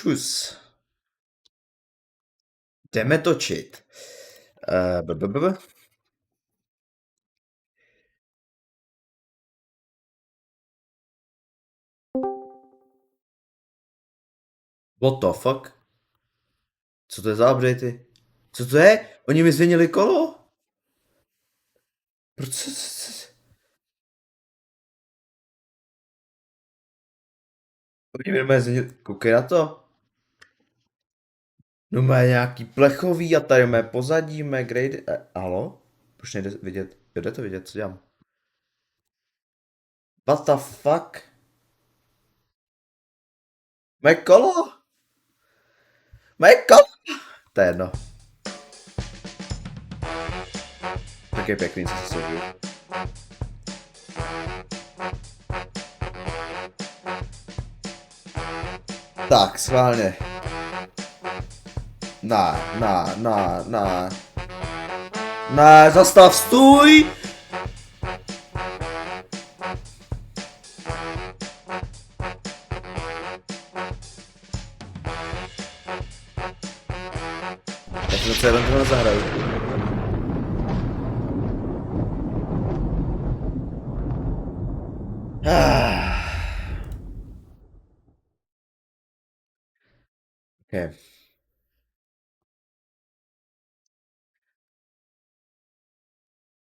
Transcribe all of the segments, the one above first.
Čus. Jdeme točit. Blablabla. What the fuck? Co to je za updatey? Co to je? Oni mi změnili kolo? Proč? Oni mi změnili... Koukej na to. No má nějaký plechový a tady mé pozadí, mé grade... Halo? Proč nejde vidět? Jde to vidět, co dělám? What the fuck? Mé kolo? Mé kolo? To je jedno. Tak je pěkný, co se soužil. Tak, schválně. Ne, zastav, stůj! Já jsem docela jenom tohle zahraju. Okay.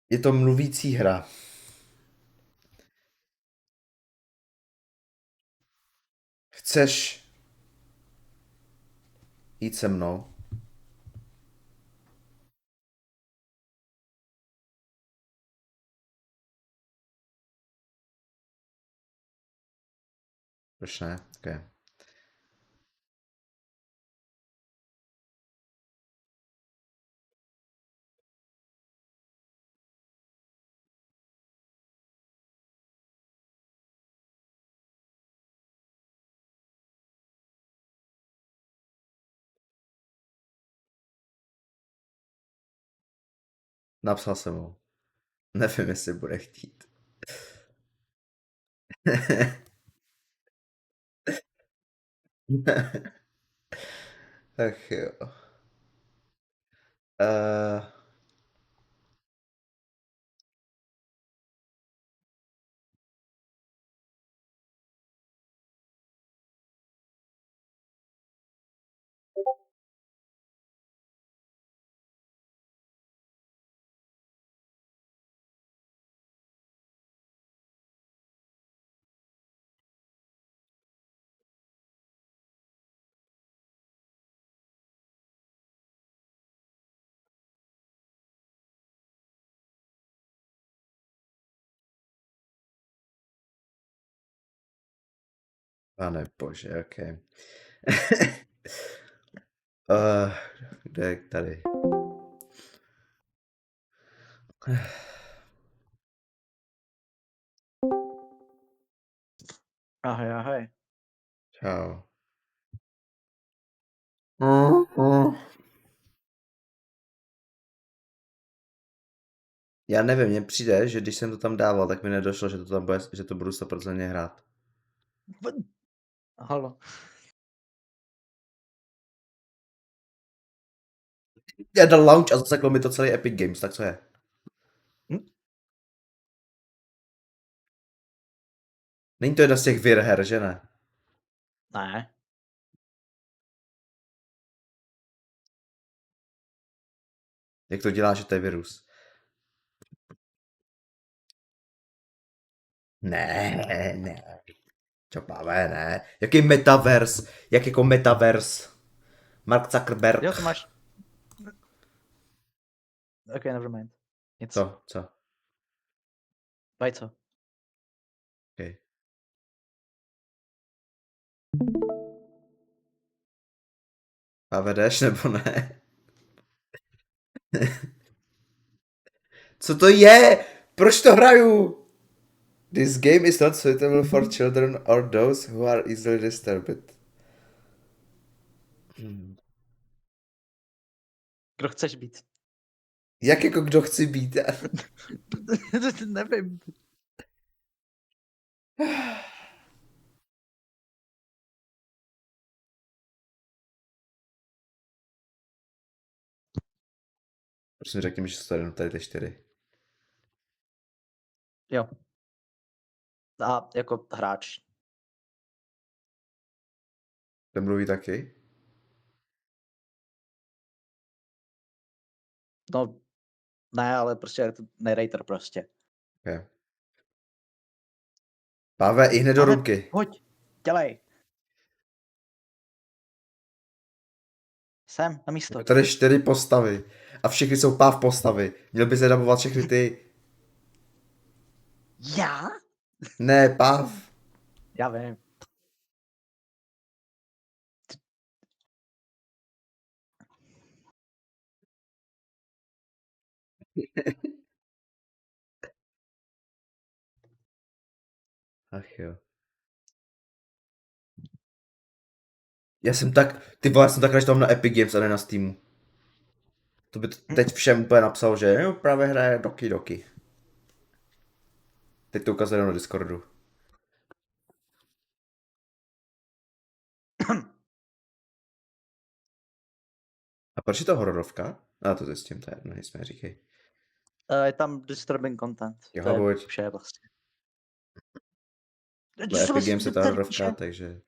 Je to mluvící hra. Chceš jít se mnou? Proč ne? Okay. Napsal jsem mu. Nevím, jestli bude chtít. Ach jo. Pane bože, ok. Kde je tady? Ahoj, ahoj. Čau. Já nevím, mně přijde, že když jsem to tam dával, tak mi nedošlo, že to tam bude, že to budu 100% hrát. Halo. Já dal launch a zaseklo mi to celý Epic Games, tak co je? Není to jedna z těch vir her, že ne? Ne. Jak to dělá, že to je virus? Ne. Čo páve, ne. Jaký metavers? Jak jako metavers? Mark Zuckerberg. Jo, to máš... Ok, never mind. Nic. Co? Bajco. Okay. A vedeš nebo ne? Co to je? Proč to hraju? This game is not suitable for children or those who are easily disturbed. Kdo chceš být? Jak jako kdo chci být? Nevím. Prosím, řekni mi, že jsou jenom tady ty 4. Jo. A jako hráč. Ten mluví taky? No, ne, ale prostě je to narrator prostě. Okay. Páve, i hned do ruky. Pojď, dělej. Sem, na místo. Tady 4 postavy. A všechny jsou páv postavy. Měl by se dabovat všechny ty. Já? Ne, páv. Já vím. Ach jo. Já jsem tak, ty vole, já jsem tak radši tam na Epic Games a ne na Steamu. To by teď všem úplně napsal, že jo, právě hraje Doki. Teď to ukazuje na Discordu. A proč je to hororovka? A to zjistím, to je jedno, nic mi neříkej. Je tam disturbing content. Jo, To je buď. vše vlastně. Na Epic Games je ta hororovka, takže...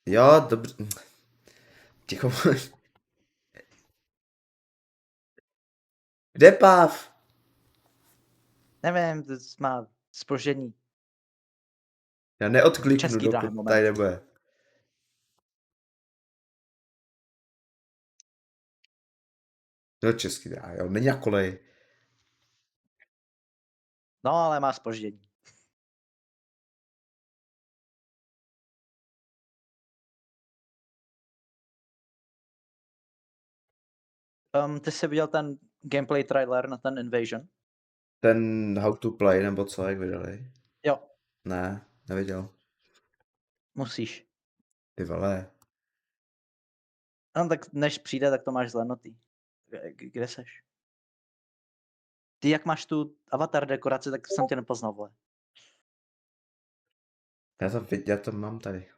Jo, dobře. Ticho. Kde páv? Nevím, to má zpoždění. Já neodkliknu, Český drahý dokud moment. tady nebude. No český dráha, jo, není na koleji. No, ale má zpoždění. Ty jsi viděl ten gameplay trailer na ten Invasion? Ten How to Play, nebo co, jak vydali? Jo. Ne, neviděl. Musíš. Ty vole. No, tak než přijde, tak to máš zhlédnutý. Kde seš? Ty jak máš tu avatar dekoraci, tak jsem tě nepoznal, vole. Já to mám tady.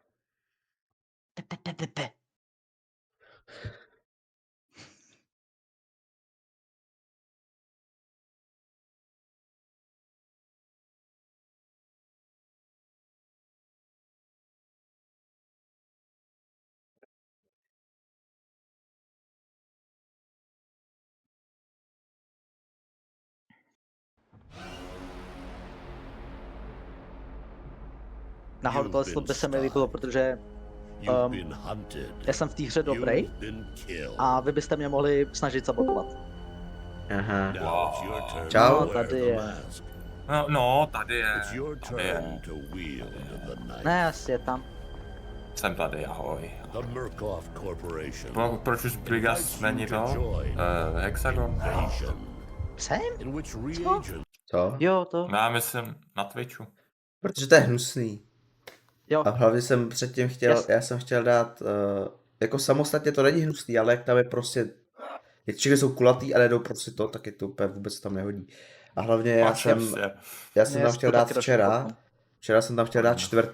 Nahoru tohle by se mi líbilo, protože já jsem v té hře dobrý a vy byste mě mohli snažit sabotovat. Aha. Wow. Čau. No, tady je. No, tady je. Ne, asi je tam. Jsem tady, ahoj. Proč už Brigas není to? Hexagon? Jsem? Co? Jo, to. Já myslím na Twitchu. Protože to je hnusný. Jo. A hlavně jsem předtím chtěl, Jasně. já jsem chtěl dát jako samostatně to není hnusný, ale jak tam je prostě, jak všechny jsou kulatý a nejdou prostě to, tak je to úplně vůbec tam nehodí. A hlavně já jsem tam chtěl dát včera jsem tam chtěl dát 4.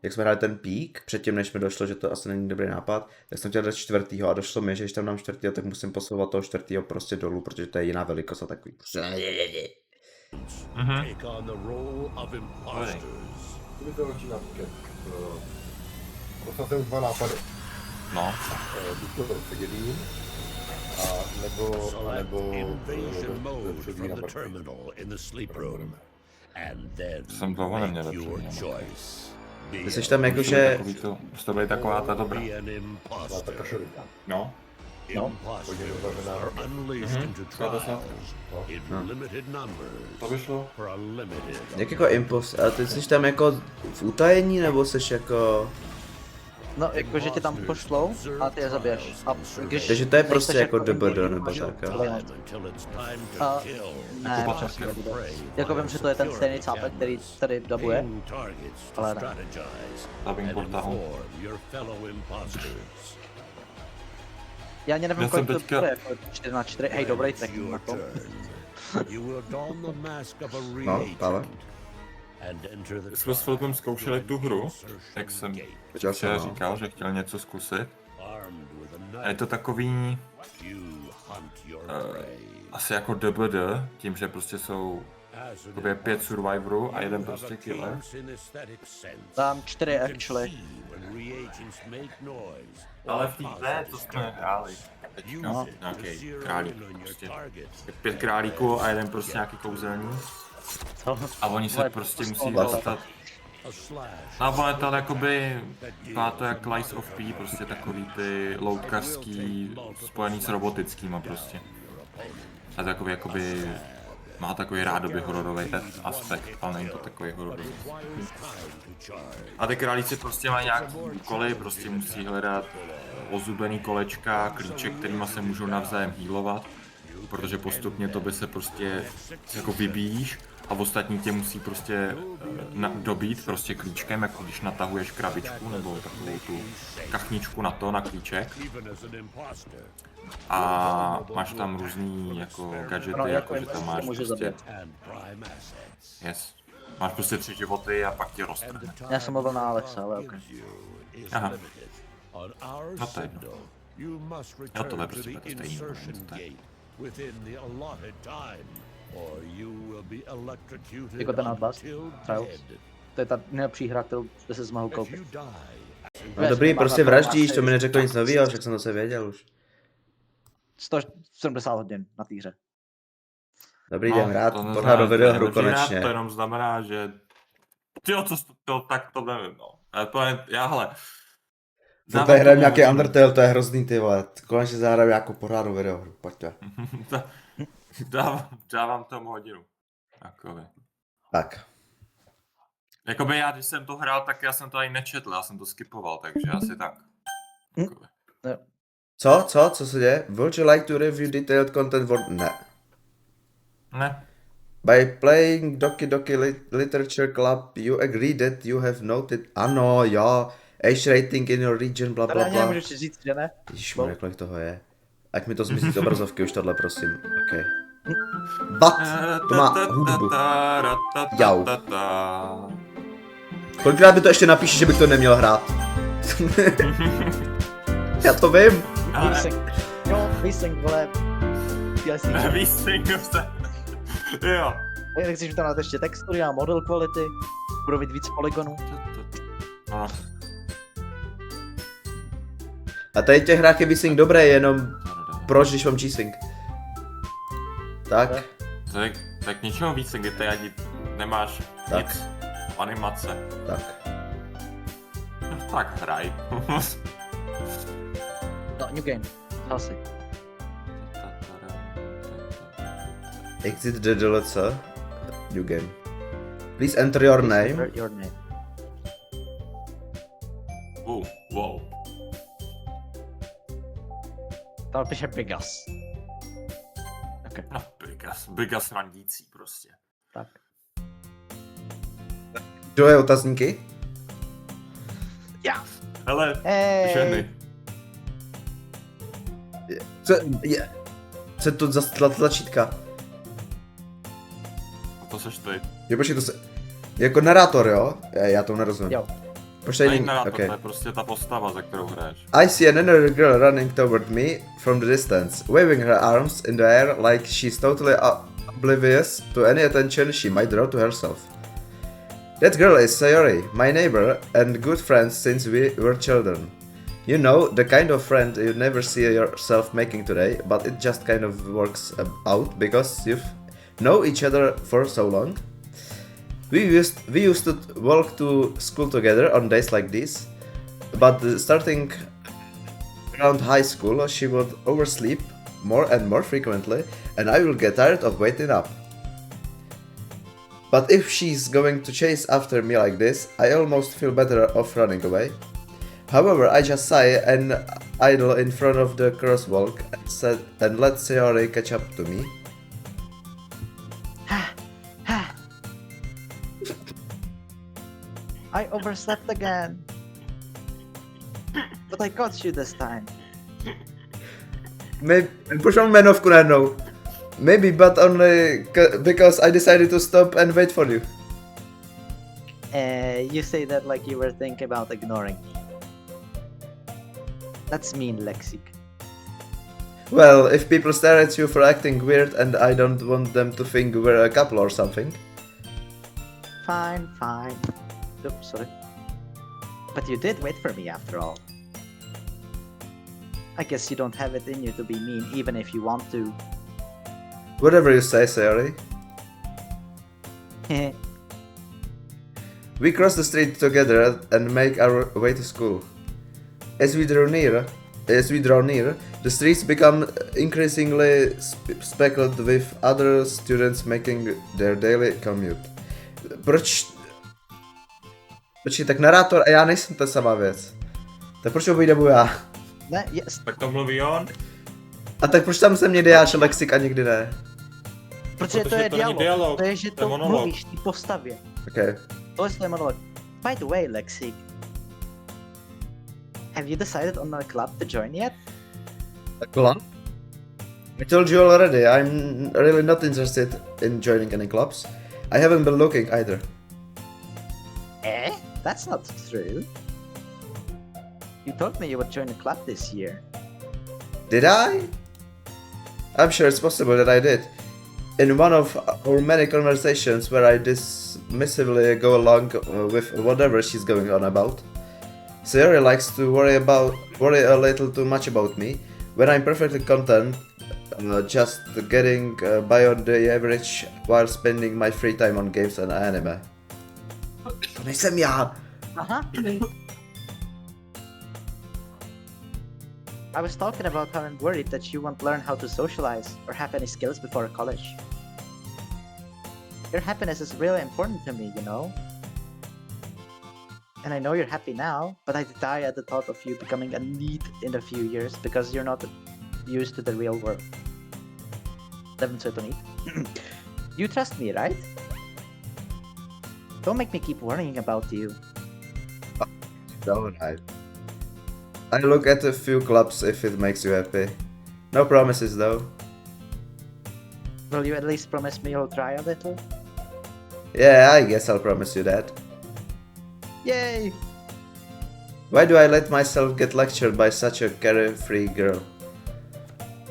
Jak jsme hráli ten pík, předtím než mi došlo, že to asi není dobrý nápad, tak jsem chtěl dát 4. a došlo mi, že když tam dám 4. tak musím posouvat toho 4. prostě dolů, protože to je jiná velikost a takový. Take on the role of imposters. Kdyby to začíná tak, dostal jsem 2 nápady. No. Buď to Figurine, a nebo Invasion mode from the terminal in the sleep room. And then Jsem dlouho neměl make your lepší. choice. Ty jsi tam jakože, To byly taková ta dobrá. Be an ta imposter. kašelika. No. Imposters are unleashed into trials in limited numbers To vyšlo. for a limited. jak jako impost, ale ty jsi tam jako v utajení, nebo jsi jako, No, jakože tě tam pošlou a ty je zabiješ. A když takže to je nejseš prostě jako DBD nebo máš tak, jo. talent. Until it's time to A kill. ne, přesně DBD. Jako vím, že to je ten stejný cápek, který tady dabuje. Aim targets to Ale ne. strategize Dubbing and portálu. inform your fellow imposters. Já ani nevím, Já jsem kolik to teďka- bude, jako 4x4. Hej, dobrý track na Your to. turn. You will don the mask of a No, ale. reagent and enter the Jsme s Filipem zkoušeli tu hru, jak jsem Chtěl jsem, včera no. říkal, že chtěl něco zkusit. armed with a A je knife. to takový, You hunt your prey. asi jako DBD, tím, že prostě jsou As an jakoby 5 survivorů a jeden prostě imposter killer. gains in aesthetic sense. Tam 4 You can actually. see when reagents make noise Ale or v té cause hře, a co jsme hráli, teďka, Use it to nějaký zero králík in on your prostě. target. 5 králíků a jeden prostě nějaký kouzelník. A oni se prostě musí dostat. A slash. No ale to jakoby, vypadá to jak Lies of P, prostě takový ty loutkařský, spojený s robotickýma prostě. A takový jakoby, má takový rádoby hororový aspekt, ale není to takový hororový. A ty králíci prostě mají nějaký úkoly, prostě musí hledat ozubený kolečka, klíček, kterýma se můžou navzájem healovat, protože postupně to by se prostě jako vybíjíš a ostatní tě musí prostě dobít prostě klíčkem, jako když natahuješ krabičku nebo takovou tu kachničku na klíček. Even as an imposter. A máš tam různý jako gadgety, jako že tam máš může prostě, zabít. And prime assets. yes, máš prostě 3 životy a pak tě roztrhne. Já jsem mluvil na Alexa, ale ok. Aha. Limited. On our No to je signal, you must to je return to prostě the to stejný, insertion to je. gate within the allotted time, or you will be electrocuted Jako ten Atlas, until Trials. dead. To je ta nejlepší hra, kterou jste se mohl If koupit. you die, No dobrý, prostě vraždíš, to mi neřeklo nic nového, však jsem to se věděl už. 170 hodin na té hře. Dobrý, jdem hrát to pořád do neznamená, videohru že nemusí hrát, konečně. To jenom znamená, že... Tyjo, tak to nevím, no. Ale to je, já hele. No tady hrajeme nějaký Undertale, to je hrozný, ty vole. Konečně zahrajeme nějakou pořádnou videohru, pojďte. Dávám tomu hodinu. Takový. Tak. Jakoby já, když jsem to hrál, tak já jsem to ani nečetl, já jsem to skipoval, takže asi tak. Takový. Co se děje? Would you like to review detailed content for... Ne. Ne. By playing Doki Doki Literature Club, you agree that you have noted... Ano, jo. Age rating in your region, bla Tady bla ani bla. nemůžu říct, že ne. Ježišmarja, kolik toho je. Ať mi to zmizí z obrazovky už tohle, prosím. OK. But, to má hudbu. Jau. Kolikrát mi to ještě napíše, že bych to neměl hrát? Já to vím. Výsing. Jo, výsing, vole. Výsing se. Jo. Tak chceš tam dát ještě textury a model quality. Budou mít víc polygonů. No. A tady v těch hrách je V-Sync dobré, jenom proč, když mám G-Sync? Tak, Tak něčeho víc, kdy ty ani nemáš Tak. nic animace. tak. Tak hraj. No, new game. Hlasy. Exit the DLC. New game. Please enter your name. Your name. Wow. Tam píše Bigas. Ok, No, Bigas randící prostě. tak. Kdo je otazníky? Já! Hele, Hey. ženy. Co je to za tlačítka? To seš ty. Jo, počkej, to se... Jako narátor, jo? Já tomu nerozumím. Jo. Proč To tady není není? narrátor, Okay. to je prostě ta postava, za kterou hraješ. I see another girl running toward me from the distance, waving her arms in the air like she's totally oblivious to any attention she might draw to herself. That girl is Sayori, my neighbor and good friend since we were children. You know, the kind of friend you never see yourself making today, but it just kind of works out because you've know each other for so long. We used to walk to school together on days like this, but starting around high school she would oversleep more and more frequently, and I will get tired of waiting up. But if she's going to chase after me like this, I almost feel better off running away. However, I just sigh and idle in front of the crosswalk and let Sayori catch up to me. I overslept again. But I got you this time. Proč mám jmenovku najednou? Maybe, but only because I decided to stop and wait for you. You say that like you were thinking about ignoring me. That's mean, Lexic. Well, if people stare at you for acting weird and I don't want them to think we're a couple or something. Fine, fine. Oops, sorry. But you did wait for me after all. I guess you don't have it in you to be mean even if you want to. Whatever you say, Sayori. We cross the street together and make our way to school. As we draw near, the streets become increasingly speckled with other students making their daily commute. Proč tak narátor a já nejsem ta samá věc. Tak proč ho vyjdebu já? Ne, yes. Tak to mluví on? A tak proč tam se mě děláš Lexik a nikdy ne? Protože to Protože je to není dialog. dialog, To je, že to je to monolog. mluvíš ty postavě. Okay. To je monolog. By the way, Lexi, have you decided on a club to join yet? A club? I told you already, I'm really not interested in joining any clubs. I haven't been looking either. Eh? That's not true. You told me you would join a club this year. Did I? I'm sure it's possible that I did. In one of our many conversations where I dismissively go along with whatever she's going on about. Sayori likes to worry a little too much about me, when I'm perfectly content just getting by on the average while spending my free time on games and anime. To nejsem já. Uh-huh. I was talking about how I'm worried that you won't learn how to socialize or have any skills before college. Your happiness is really important to me, you know? And I know you're happy now, but I die at the thought of you becoming a need in a few years because you're not used to the real world. You trust me, right? Don't make me keep worrying about you. Don't I look at a few clubs if it makes you happy. No promises though. Will you at least promise me you'll try a little? Yeah, I guess I'll promise you that. Yay! Why do I let myself get lectured by such a carefree girl?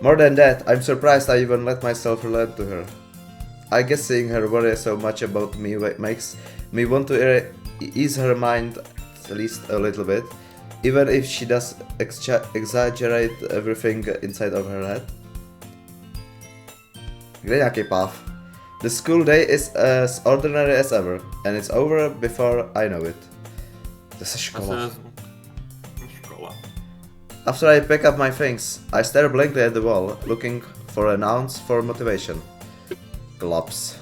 More than that, I'm surprised I even let myself relate to her. I guess seeing her worry so much about me makes me want to ease her mind at least a little bit, even if she does exaggerate everything inside of her head. Kde je nějaký páv? The school day is as ordinary as ever, and it's over before I know it. To je škola. Škola. After I pick up my things, I stare blankly at the wall, looking for an ounce for motivation. Clubs.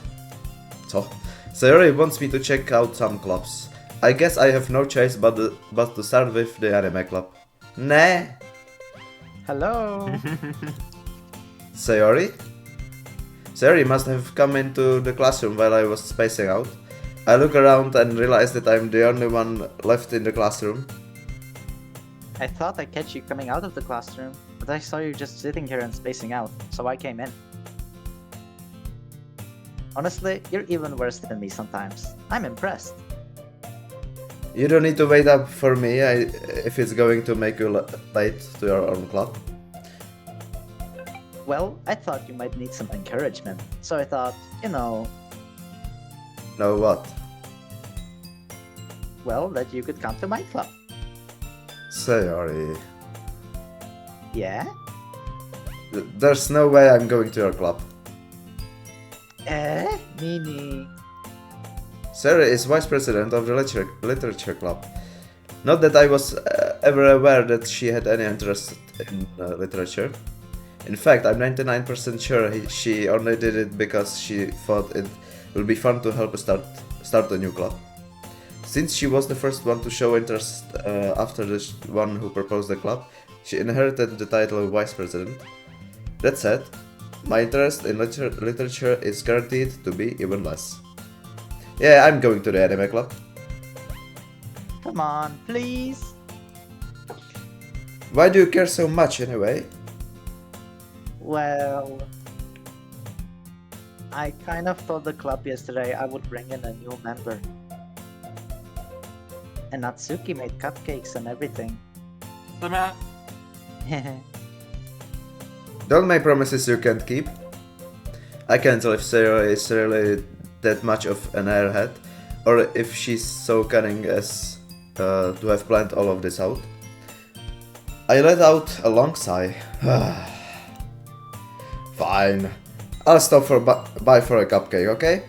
So, Sayori wants me to check out some clubs. I guess I have no choice but to start with the anime club. Ne. Hello! Sayori? Sayori must have come into the classroom while I was spacing out. I look around and realize that I'm the only one left in the classroom. I thought I'd catch you coming out of the classroom, but I saw you just sitting here and spacing out, so I came in. Honestly, you're even worse than me sometimes. I'm impressed. You don't need to wait up for me if it's going to make you late to your own club. Well, I thought you might need some encouragement, so I thought, you know, No, what? well, that you could come to my club. Sorry. Yeah? There's no way I'm going to your club. Mini. Sarah is vice president of the literature club. Not that I was ever aware that she had any interest in literature. In fact, I'm 99% sure she only did it because she thought it would be fun to help start a new club. Since she was the first one to show interest after the one who proposed the club, she inherited the title of vice president. That said, my interest in literature is guaranteed to be even less. Yeah, I'm going to the anime club. Come on, please. Why do you care so much anyway? Well, I kind of told the club yesterday I would bring in a new member. And Natsuki made cupcakes and everything. Don't make promises you can't keep. I can't tell if Sarah is really that much of an airhead, or if she's so cunning as to have planned all of this out. I let out a long sigh. Fine. I'll stop by for a cupcake, okay?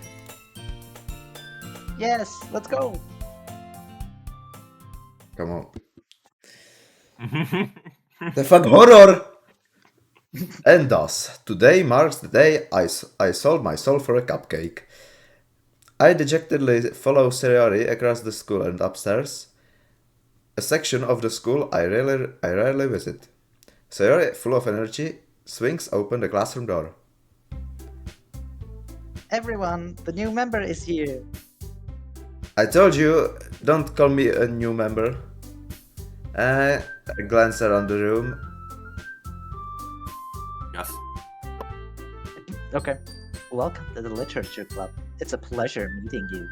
Yes, let's go. Come on. The fuck horror! And thus, today marks the day I sold my soul for a cupcake. I dejectedly follow Sayori across the school and upstairs. A section of the school I rarely visit. Sayori, full of energy, swings open the classroom door. Everyone, the new member is here. I told you, don't call me a new member. I glance around the room. Yes. Okay. Welcome to the literature club. It's a pleasure meeting you.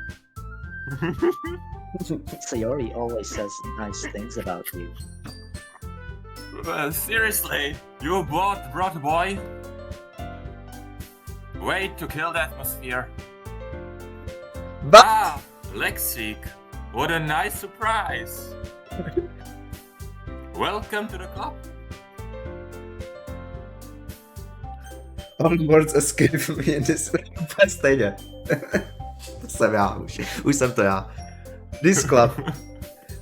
Sayori always says nice things about you. Seriously, you brought a boy? Wait to kill the atmosphere. Ah, Lexik, what a nice surprise. Welcome to the club. All words escape me in this úplně stejně. To jsem já už. Už jsem to já. This club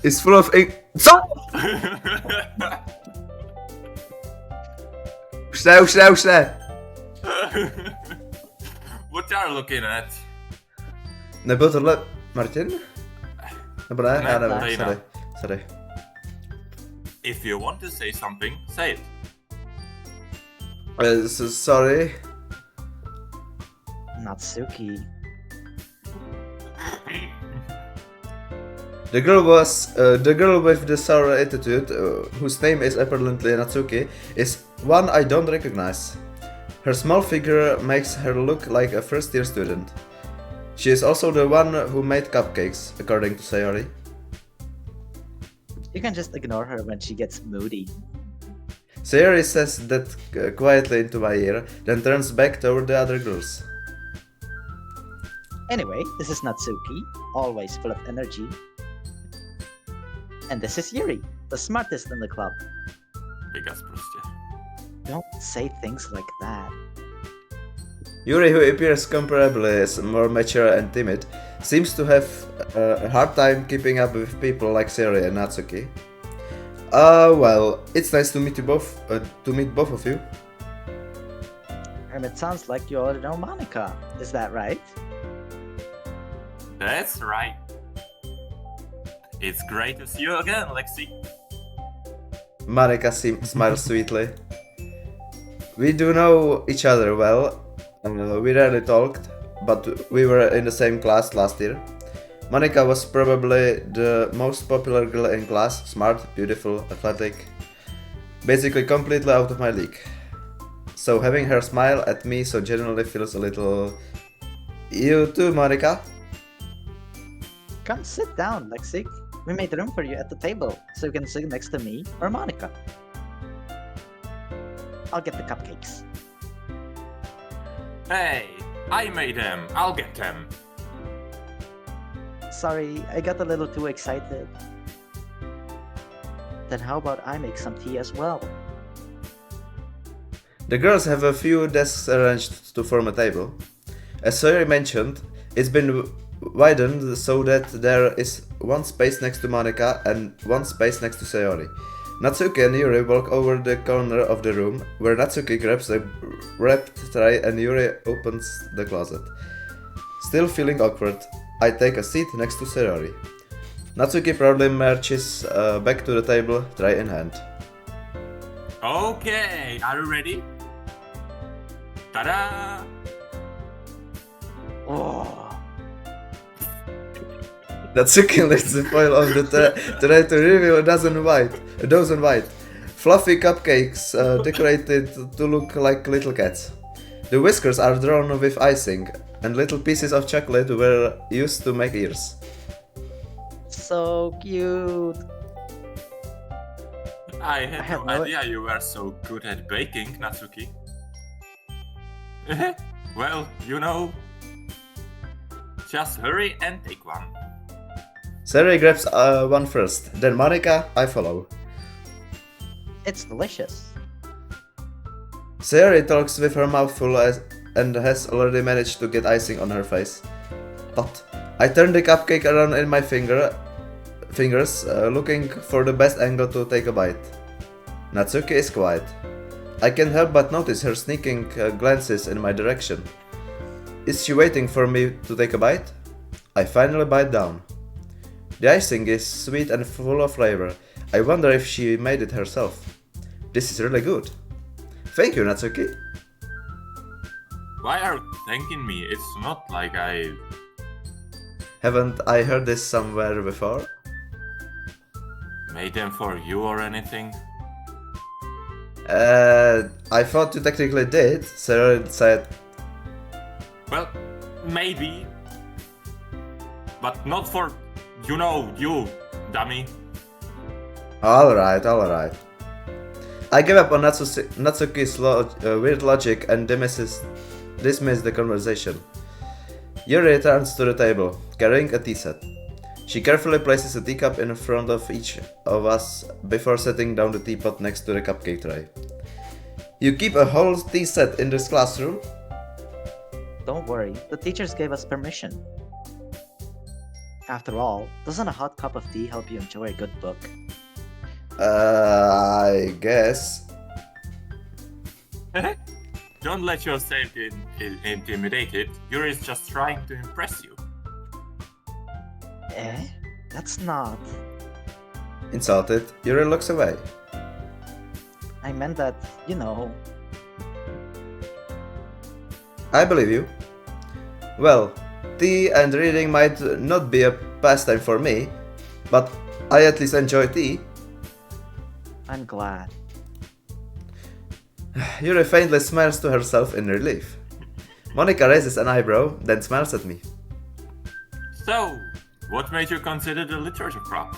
is full of Co? Už ne. What are you looking at? Nebyl tohle Martin? Nebo ne? Ne, Já nevím, Dejna. sorry. If you want to say something, say it. Sorry. Natsuki. The girl with the sour attitude, whose name is apparently Natsuki, is one I don't recognize. Her small figure makes her look like a first-year student. She is also the one who made cupcakes, according to Sayori. You can just ignore her when she gets moody. Sayori says that quietly into my ear, then turns back toward the other girls. Anyway, this is Natsuki, always full of energy. And this is Yuri, the smartest in the club. Bigas prostě. Don't say things like that. Yuri, who appears comparably as more mature and timid, seems to have a hard time keeping up with people like Sayori and Natsuki. Well, it's nice to meet you both. To meet both of you. It sounds like you already know Monica. Is that right? That's right. It's great to see you again, Lexi. Monica smiles sweetly. We do know each other well. We rarely talked, but we were in the same class last year. Monica was probably the most popular girl in class, smart, beautiful, athletic, basically completely out of my league. So having her smile at me so genuinely feels a little... You too, Monica? Come sit down, Lexi. We made room for you at the table, so you can sit next to me or Monica. I'll get the cupcakes. Hey, I made them. I'll get them. Sorry, I got a little too excited. Then how about I make some tea as well? The girls have a few desks arranged to form a table. As Sawyer mentioned, it's been widened so that there is one space next to Monica and one space next to Sayori. Natsuki and Yuri walk over the corner of the room, where Natsuki grabs a wrapped tray and Yuri opens the closet. Still feeling awkward, I take a seat next to Sayori. Natsuki proudly marches back to the table, tray in hand. Okay, are you ready? Ta-da! Oh, Natsuki lifts the foil of the tray to reveal a dozen white, fluffy cupcakes decorated to look like little cats. The whiskers are drawn with icing, and little pieces of chocolate were used to make ears. so cute. I had have no no- idea you were so good at baking, Natsuki. Well, you know, just hurry and take one. Sayori grabs one first, then Monica, I follow. It's delicious. Sayori talks with her mouth full and has already managed to get icing on her face. But I turn the cupcake around in my fingers, looking for the best angle to take a bite. Natsuki is quiet. I can't help but notice her sneaking glances in my direction. Is she waiting for me to take a bite? I finally bite down. The icing is sweet and full of flavor. I wonder if she made it herself. This is really good. Thank you, Natsuki. Why are you thanking me? It's not like I... Haven't I heard this somewhere before? made them for you or anything. I thought you technically did, Sarah said. Well, maybe. But not for, you know, you, dummy. Alright. I give up on Natsuki's weird logic and dismiss the conversation. Yuri returns to the table, carrying a tea set. She carefully places a teacup in front of each of us before setting down the teapot next to the cupcake tray. You keep a whole tea set in this classroom? Don't worry, the teachers gave us permission. After all, doesn't a hot cup of tea help you enjoy a good book? I guess. Don't let yourself intimidated. Yuri is just trying to impress you. Eh? That's not... Insulted, Yuri looks away. I meant that, you know... I believe you. Well, tea and reading might not be a pastime for me, but I at least enjoy tea. I'm glad. Yuri faintly smiles to herself in relief. Monica raises an eyebrow, then smiles at me. So, what made you consider the literature club?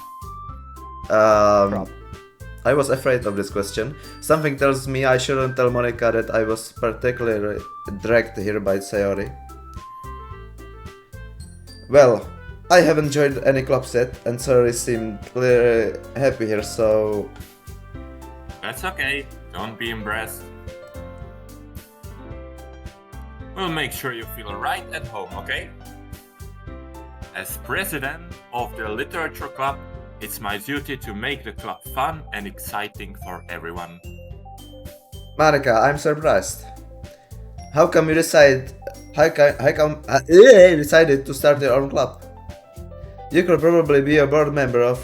I was afraid of this question. Something tells me I shouldn't tell Monica that I was particularly dragged here by Sayori. Well, I haven't joined any clubs yet, and Sayori seemed clearly happy here, so... That's okay, don't be embarrassed. We'll make sure you feel right at home, okay? As president of the literature club, it's my duty to make the club fun and exciting for everyone. Monica, I'm surprised. How come you decided to start your own club? You could probably be a board member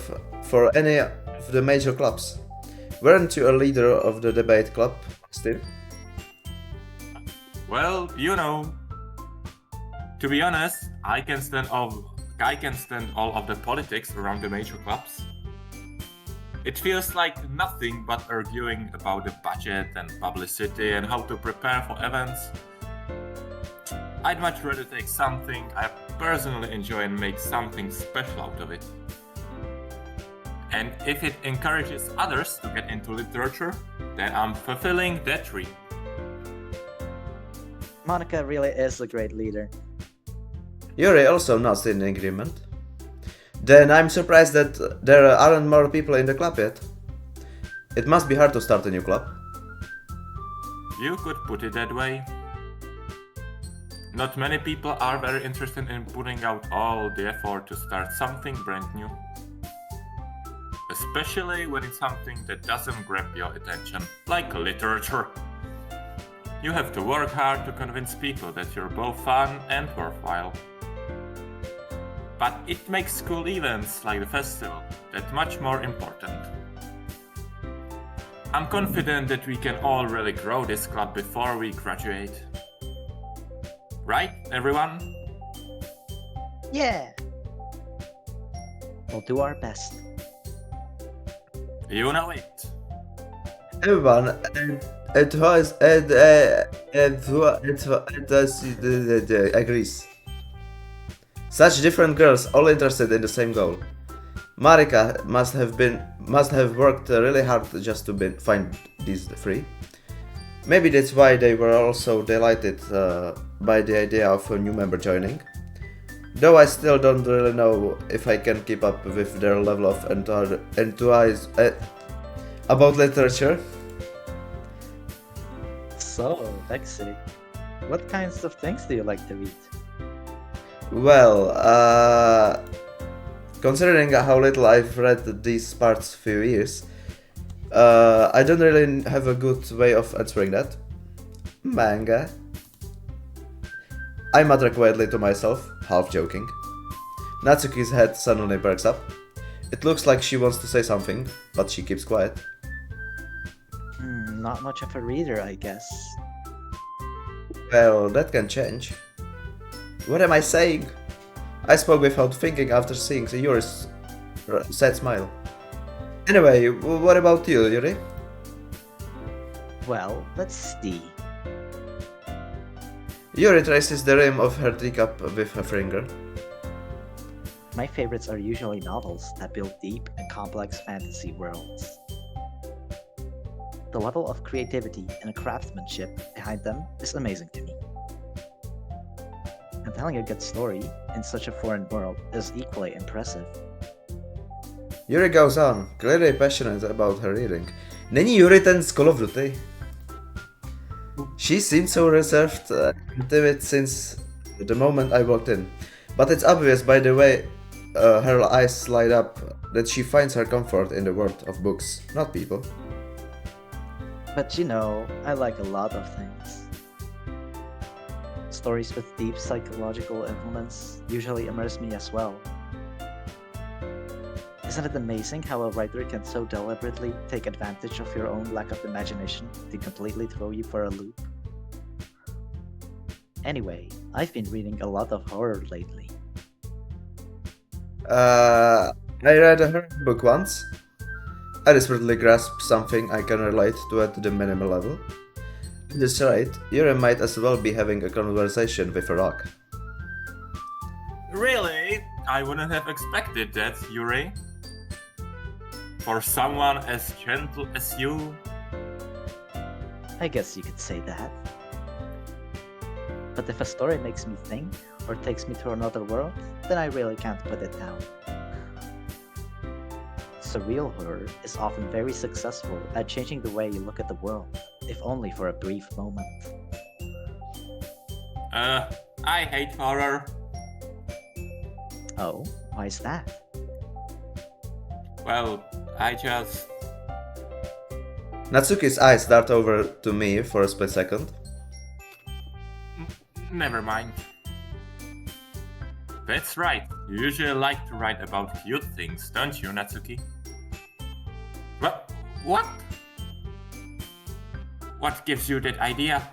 for any of the major clubs. Weren't you a leader of the debate club still? Well, you know, to be honest, I can stand Kai can stand all of the politics around the major clubs. It feels like nothing but arguing about the budget and publicity and how to prepare for events. I'd much rather take something I personally enjoy and make something special out of it. And if it encourages others to get into literature, then I'm fulfilling that dream. Monica really is a great leader. Yuri also nods in agreement. Then I'm surprised that there aren't more people in the club yet. It must be hard to start a new club. You could put it that way. Not many people are very interested in putting out all the effort to start something brand new. Especially when it's something that doesn't grab your attention, like literature. You have to work hard to convince people that you're both fun and worthwhile. But it makes school events like the festival that much more important. I'm confident that we can all really grow this club before we graduate. Right, everyone? Yeah! We'll do our best. You know it. Everyone agrees. Such different girls, all interested in the same goal. Marika must have worked really hard just to find these three. Maybe that's why they were also delighted by the idea of a new member joining. Though I still don't really know if I can keep up with their level of enthusiasm about literature. So, Lexi, what kinds of things do you like to read? Well, considering how little I've read these past few years, I don't really have a good way of answering that. Manga. I mutter quietly to myself, half joking. Natsuki's head suddenly perks up. It looks like she wants to say something, but she keeps quiet. Not much of a reader, I guess. Well, that can change. What am I saying? I spoke without thinking after seeing Yuri's sad smile. Anyway, what about you, Yuri? Well, let's see. Yuri traces the rim of her teacup with her finger. My favorites are usually novels that build deep and complex fantasy worlds. The level of creativity and craftsmanship behind them is amazing to me. And telling a good story in such a foreign world is equally impressive. Yuri goes on, clearly passionate about her reading. Není Yuri ten z Call of Duty? She seemed so reserved and timid since the moment I walked in. But it's obvious by the way her eyes light up that she finds her comfort in the world of books, not people. But you know, I like a lot of things. Stories with deep psychological elements usually immerse me as well. Isn't it amazing how a writer can so deliberately take advantage of your own lack of imagination to completely throw you for a loop? Anyway, I've been reading a lot of horror lately. I read a horror book once. I desperately grasped something I can relate to at the minimal level. That's right, Yuri might as well be having a conversation with a rock. Really? I wouldn't have expected that, Yuri. For someone as gentle as you. I guess you could say that. But if a story makes me think, or takes me to another world, then I really can't put it down. Surreal horror is often very successful at changing the way you look at the world, if only for a brief moment. I hate horror. Oh, why is that? Well, I just... Natsuki's eyes dart over to me for a split second. Never mind. That's right, you usually like to write about cute things, don't you, Natsuki? What? What gives you that idea?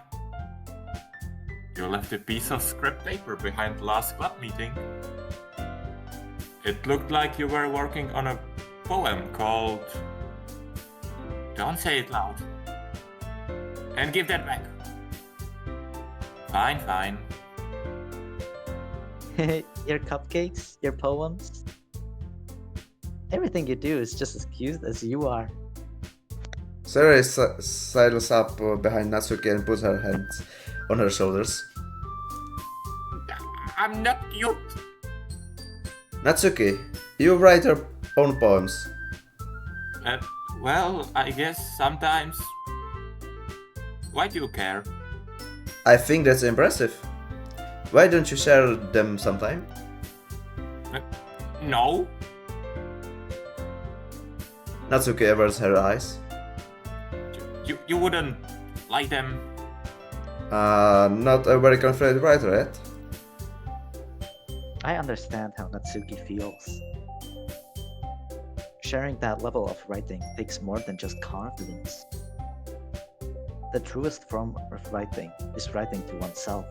You left a piece of scrap paper behind the last club meeting. It looked like you were working on a poem called... Don't say it loud. And give that back. Fine, fine. Your cupcakes, your poems. Everything you do is just as cute as you are. Sarah sidles up behind Natsuki and puts her hands on her shoulders. I'm not cute. Natsuki, you write your own poems. Well, I guess sometimes. Why do you care? I think that's impressive. Why don't you share them sometime? No. Natsuki averts her eyes. You wouldn't like them. Not a very confident writer yet. I understand how Natsuki feels. Sharing that level of writing takes more than just confidence. The truest form of writing is writing to oneself.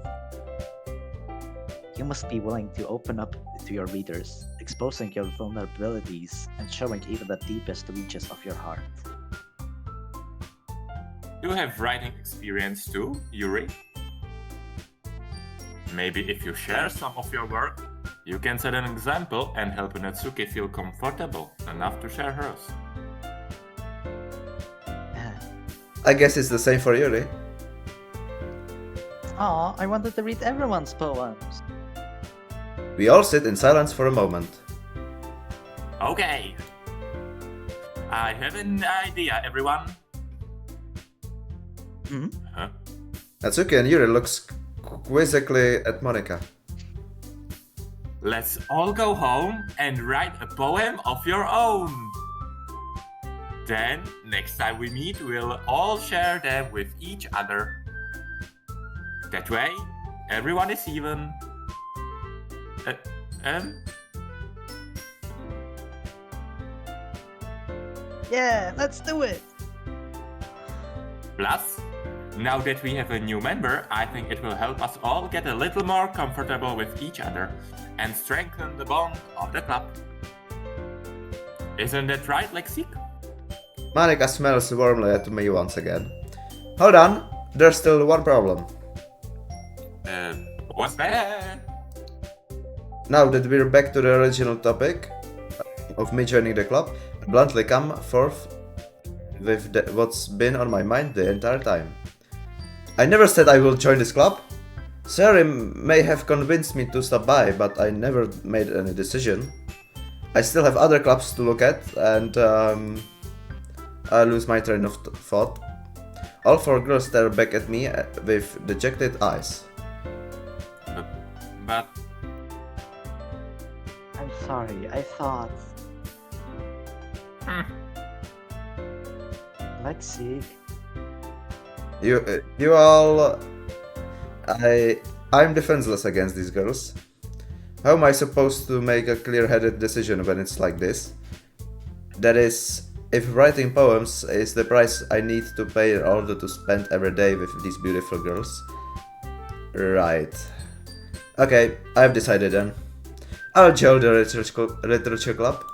You must be willing to open up to your readers, exposing your vulnerabilities and showing even the deepest reaches of your heart. You have writing experience too, Yuri? Maybe if you share some of your work, you can set an example and help Natsuki feel comfortable enough to share hers. I guess it's the same for Yuri. Aw, I wanted to read everyone's poems. We all sit in silence for a moment. Okay. I have an idea, everyone. Hmm? Huh? Natsuki and Yuri looks quizzically at Monika. Let's all go home and write a poem of your own. Then, next time we meet, we'll all share them with each other. That way, everyone is even. Yeah, let's do it! Plus, now that we have a new member, I think it will help us all get a little more comfortable with each other and strengthen the bond of the club. Isn't that right, Lexik? Monika smells warmly at me once again. Hold on, there's still one problem. What's that? Now that we're back to the original topic of me joining the club, I bluntly come forth with what's been on my mind the entire time. I never said I will join this club. Sari may have convinced me to stop by, but I never made any decision. I still have other clubs to look at, and I lose my train of thought. All four girls stare back at me with dejected eyes. But I'm sorry, I thought... Lexi... You all... I'm defenseless against these girls. How am I supposed to make a clear-headed decision when it's like this? That is, if writing poems is the price I need to pay in order to spend every day with these beautiful girls. Right. Okay, I've decided then. I'll join the literature club.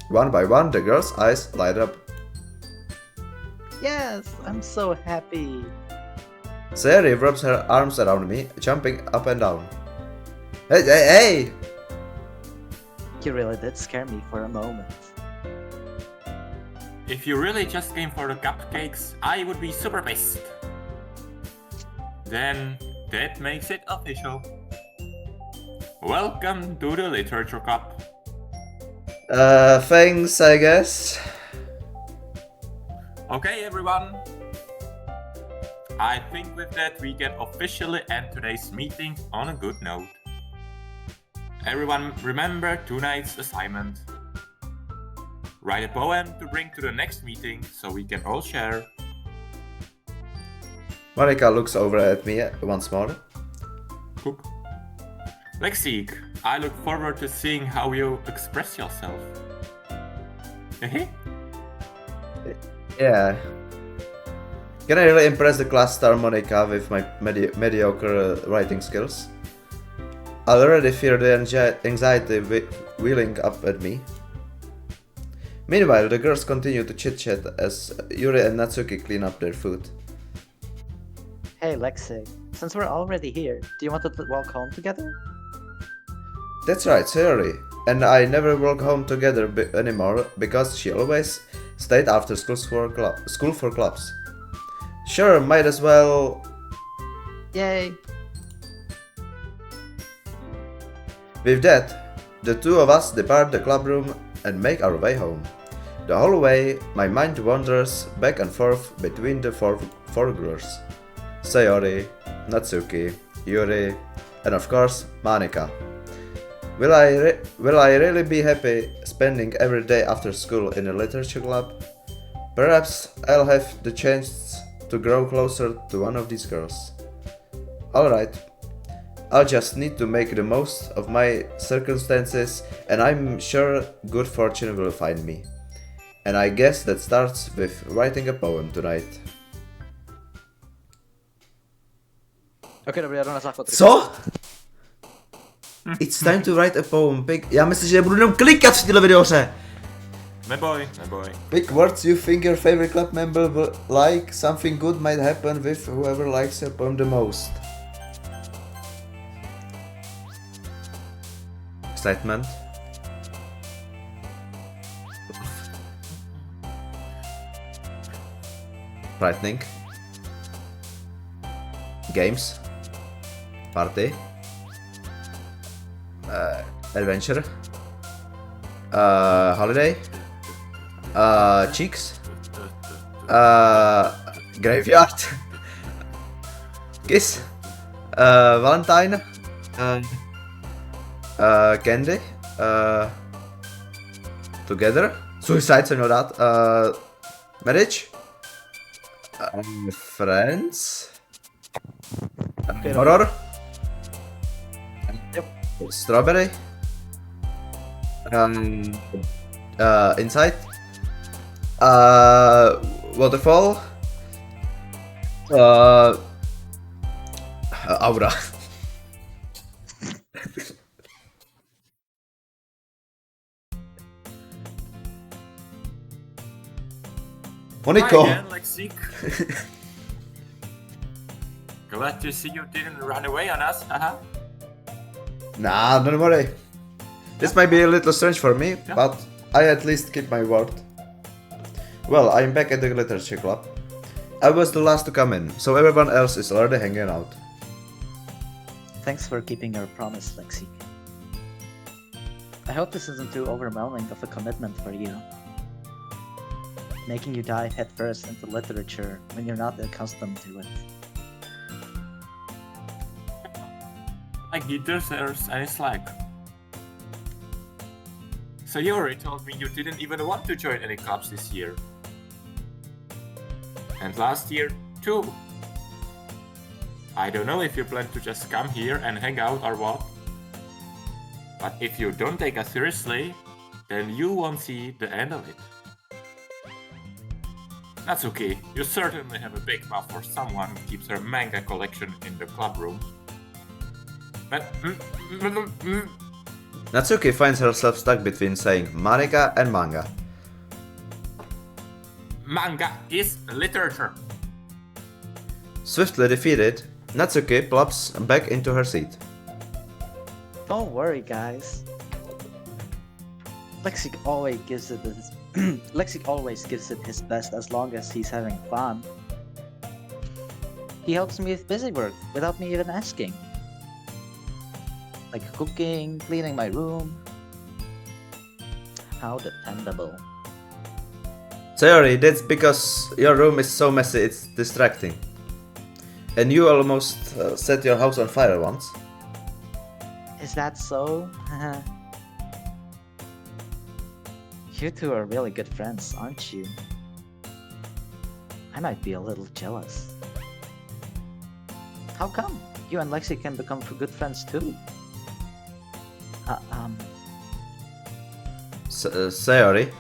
One by one, the girls' eyes light up. Yes, I'm so happy. Sari wraps her arms around me, jumping up and down. Hey, hey, hey! You really did scare me for a moment. if you really just came for the cupcakes, I would be super pissed. Then that makes it official. Welcome to the Literature Cup. Thanks, I guess. Okay, everyone. I think with that we can officially end today's meeting on a good note. Everyone remember tonight's assignment. Write a poem to bring to the next meeting so we can all share. Monika looks over at me once more. Cook. Lexik, I look forward to seeing how you express yourself. Yeah. Can I really impress the class star Monika with my mediocre writing skills? I already fear the anxiety wheeling up at me. Meanwhile, the girls continue to chit-chat as Yuri and Natsuki clean up their food. Hey Lexi, since we're already here, do you want to walk home together? That's right, Sayori. And I never walk home together anymore because she always stayed after school for clubs. Sure, might as well. Yay! With that, the two of us depart the club room and make our way home. The whole way, my mind wanders back and forth between the four girls. Sayori, Natsuki, Yuri, and of course, Manika. Will I really be happy spending every day after school in a literature club? Perhaps I'll have the chance to grow closer to one of these girls. Alright, I'll just need to make the most of my circumstances, and I'm sure good fortune will find me. And I guess that starts with writing a poem tonight. Okej, dobra, Jarona Zachod. Co? It's time to write a poem. Já myslím, že budu jenom klikat v této videoře. Neboj. Pick words you think your favorite club member will like. Something good might happen with whoever likes your poem the most. Excitement. Frightening. Games. Party. Adventure. Holiday. Cheeks. Graveyard. Kiss. Valentine. Candy. Together. Suicide, so I know that. Marriage. Friends. Horror. Yep. Strawberry. Inside. Waterfall. Aura. Moniko. Hi again, Lexi. Glad to see you didn't run away on us, haha. Nah, don't worry. This might be a little strange for me, but I at least keep my word. Well, I'm back at the literature club. I was the last to come in, so everyone else is already hanging out. Thanks for keeping your promise, Lexi. I hope this isn't too overwhelming of a commitment for you. Making you dive headfirst into literature when you're not accustomed to it. Like he deserves any slack. Sayori told me you didn't even want to join any clubs this year. And last year, too. I don't know if you plan to just come here and hang out or what. But if you don't take us seriously, then you won't see the end of it. That's okay, you certainly have a big mouth for someone who keeps her manga collection in the club room. But Natsuki finds herself stuck between saying manga and manga. manga is literature. Swiftly defeated, Natsuki plops back into her seat. Don't worry, guys. Lexi always gives it his Lexi always gives it his best as long as he's having fun. He helps me with busy work without me even asking. Like cooking, cleaning my room. How dependable. Sayori, that's because your room is so messy it's distracting. And you almost set your house on fire once. Is that so? You two are really good friends, aren't you? I might be a little jealous. How come? You and Lexi can become good friends too. Sayori.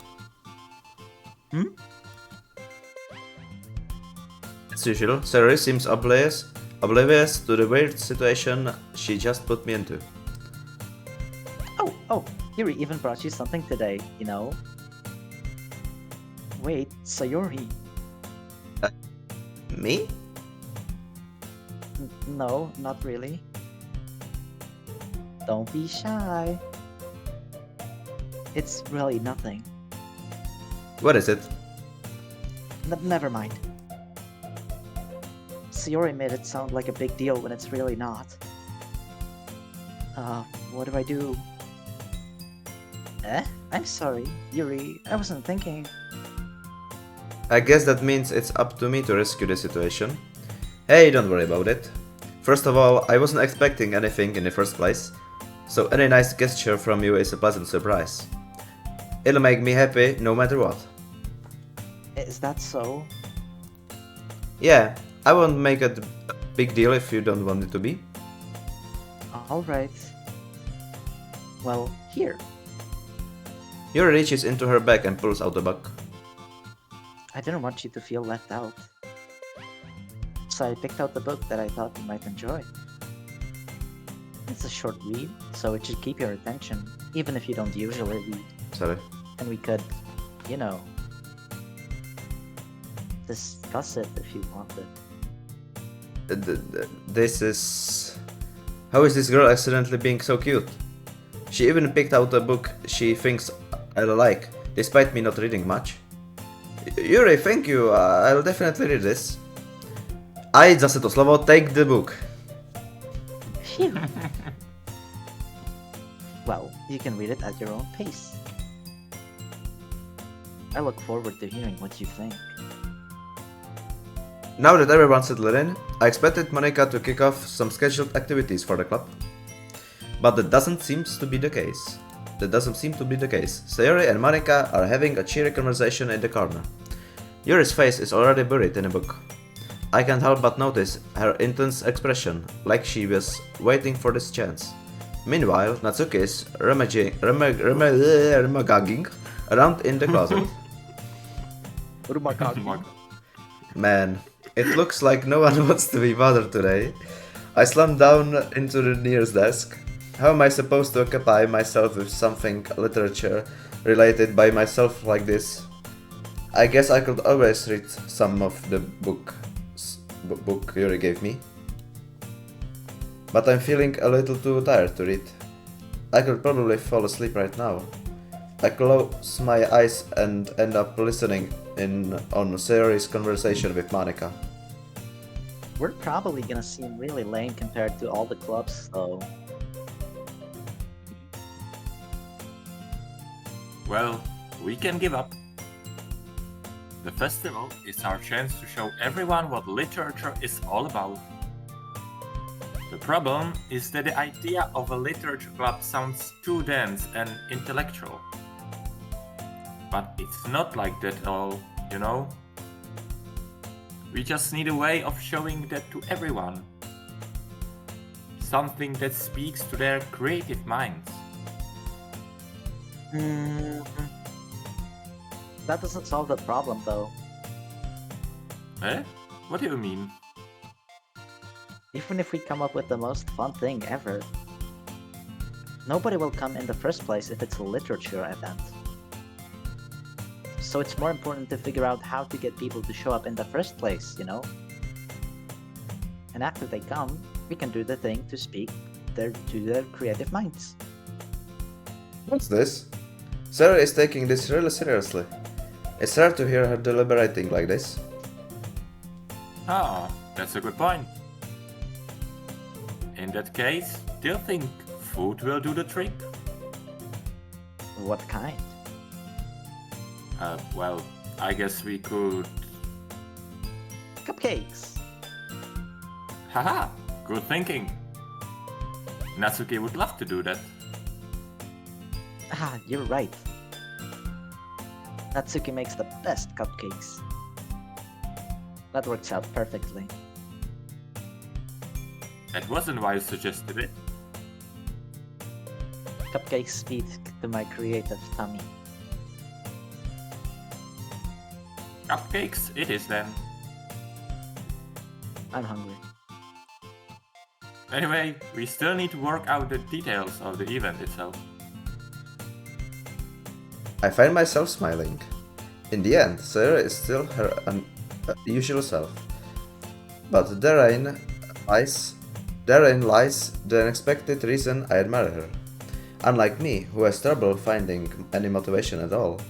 As usual, Sayori seems oblivious to the weird situation she just put me into. Oh, Yuri even brought you something today, you know? Wait, Sayori. Me? No, not really. Don't be shy. It's really nothing. What is it? Never mind. Sayori made it sound like a big deal when it's really not. What do I do? I'm sorry, Yuri. I wasn't thinking. I guess that means it's up to me to rescue the situation. Hey, don't worry about it. First of all, I wasn't expecting anything in the first place, so any nice gesture from you is a pleasant surprise. It'll make me happy no matter what. Is that so? Yeah, I won't make a big deal if you don't want it to be. Alright. Well, here. Yuri reaches into her bag and pulls out a book. I didn't want you to feel left out. So I picked out the book that I thought you might enjoy. It's a short read, so it should keep your attention, even if you don't usually read. Sorry. And we could, you know, discuss it if you wanted. This is... How is this girl accidentally being so cute? She even picked out a book she thinks I'll like, despite me not reading much. Yuri, thank you, I'll definitely read this. I zase to slovo, take the book. Phew. Well, you can read it at your own pace. I look forward to hearing what you think. Now that everyone's settled in, I expected Monica to kick off some scheduled activities for the club. But that doesn't seem to be the case. Sayori and Monica are having a cheery conversation in the corner. Yuri's face is already buried in a book. I can't help but notice her intense expression, like she was waiting for this chance. Meanwhile, Natsuki is rummaging around in the closet. Man, it looks like no one wants to be bothered today. I slammed down into the nearest desk. How am I supposed to occupy myself with something literature related by myself like this? I guess I could always read some of the book Yuri gave me. But I'm feeling a little too tired to read. I could probably fall asleep right now. I close my eyes and end up listening in on Sayori's conversation with Monica. We're probably gonna seem really lame compared to all the clubs, though. Well, we can give up. The festival is our chance to show everyone what literature is all about. The problem is that the idea of a literature club sounds too dense and intellectual. But it's not like that at all, you know? We just need a way of showing that to everyone. Something that speaks to their creative minds. That doesn't solve the problem, though. Eh? What do you mean? Even if we come up with the most fun thing ever, nobody will come in the first place if it's a literature event. So it's more important to figure out how to get people to show up in the first place, you know? And after they come, we can do the thing to speak to their creative minds. What's this? Sarah is taking this really seriously. It's rare to hear her deliberating like this. Ah, that's a good point. In that case, do you think food will do the trick? What kind? Well, I guess we could... Cupcakes! Haha, good thinking. Natsuki would love to do that. Ah, you're right. Natsuki makes the best cupcakes. That works out perfectly. That wasn't why you suggested it. Cupcakes speak to my creative tummy. Cupcakes it is then. I'm hungry. Anyway, we still need to work out the details of the event itself. I find myself smiling. In the end, Sarah is still her usual self. But therein lies the unexpected reason I admire her. Unlike me, who has trouble finding any motivation at all,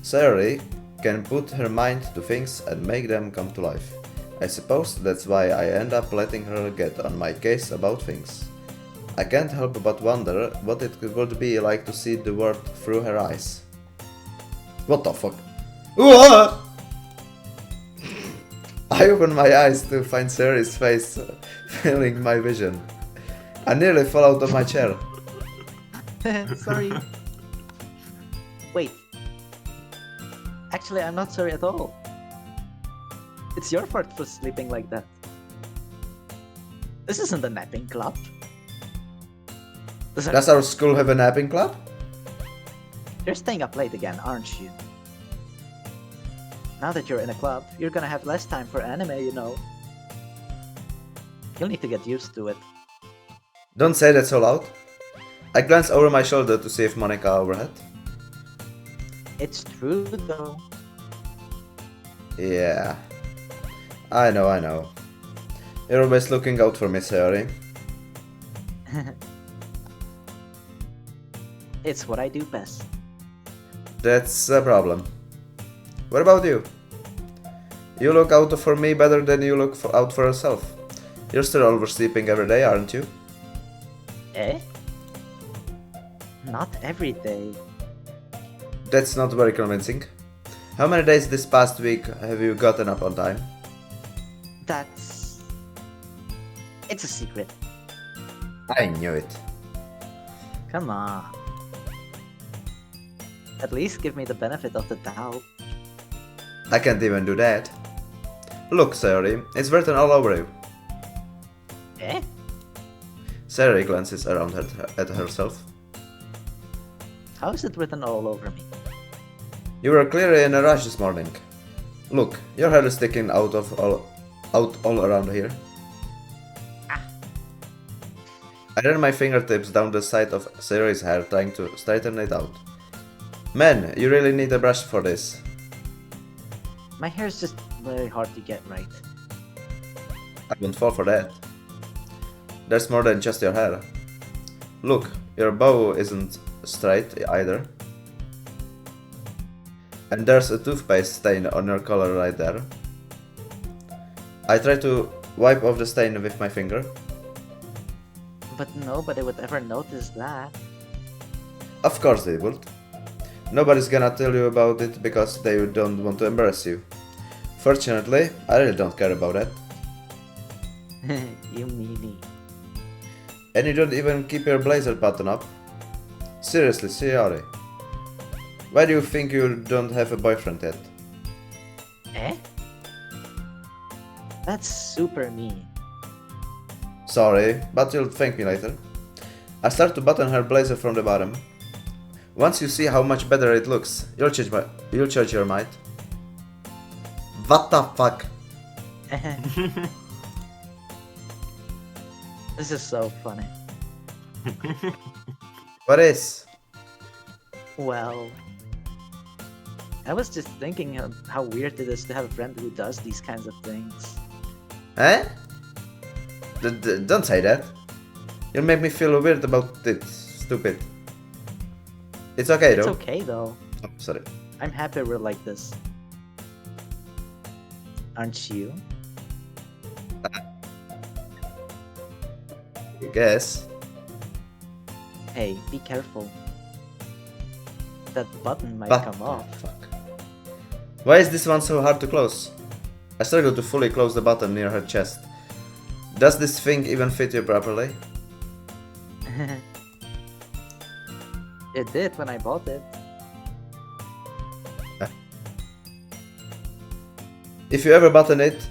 Sarah can put her mind to things and make them come to life. I suppose that's why I end up letting her get on my case about things. I can't help but wonder what it would be like to see the world through her eyes. What the fuck? Whoa! I open my eyes to find Sarah's face filling my vision. I nearly fall out of my chair. Sorry. Wait. Actually, I'm not sorry at all. It's your fault for sleeping like that. This isn't a napping club. Does our school have a napping club? You're staying up late again, aren't you? Now that you're in a club, you're gonna have less time for anime, you know. You'll need to get used to it. Don't say that so loud. I glance over my shoulder to see if Monica overhead. It's true though. Yeah. I know. You're always looking out for me, Sayori. It's what I do best. That's a problem. What about you? You look out for me better than you look out for yourself. You're still oversleeping every day, aren't you? Eh? Not every day. That's not very convincing. How many days this past week have you gotten up on time? It's a secret. I knew it. Come on. At least give me the benefit of the doubt. I can't even do that. Look, Sayori, it's written all over you. Eh? Sayori glances around at herself. How is it written all over me? You were clearly in a rush this morning. Look, your hair is sticking out all around here. I ran my fingertips down the side of Sayori's hair, trying to straighten it out. Man, you really need a brush for this. My hair is just very hard to get right. I won't fall for that. There's more than just your hair. Look, your bow isn't straight either. And there's a toothpaste stain on your collar right there. I try to wipe off the stain with my finger. But nobody would ever notice that. Of course they would. Nobody's gonna tell you about it because they don't want to embarrass you. Fortunately, I really don't care about that. You meanie. And you don't even keep your blazer button up. Seriously, Sayori. Why do you think you don't have a boyfriend yet? Eh? That's super mean. Sorry, but you'll thank me later. I start to button her blazer from the bottom. Once you see how much better it looks, you'll change your mind. What the fuck? This is so funny. What is? Well, I was just thinking how weird it is to have a friend who does these kinds of things. Eh? Don't say that. You'll make me feel weird about it. Stupid. It's okay It's though. okay though. Oh, sorry. I'm happy we're like this. Aren't you? I guess. Hey, be careful. That button might But come off. fuck. Why is this one so hard to close? I struggle to fully close the button near her chest. Does this thing even fit you properly? It did when I bought it. If you ever button it,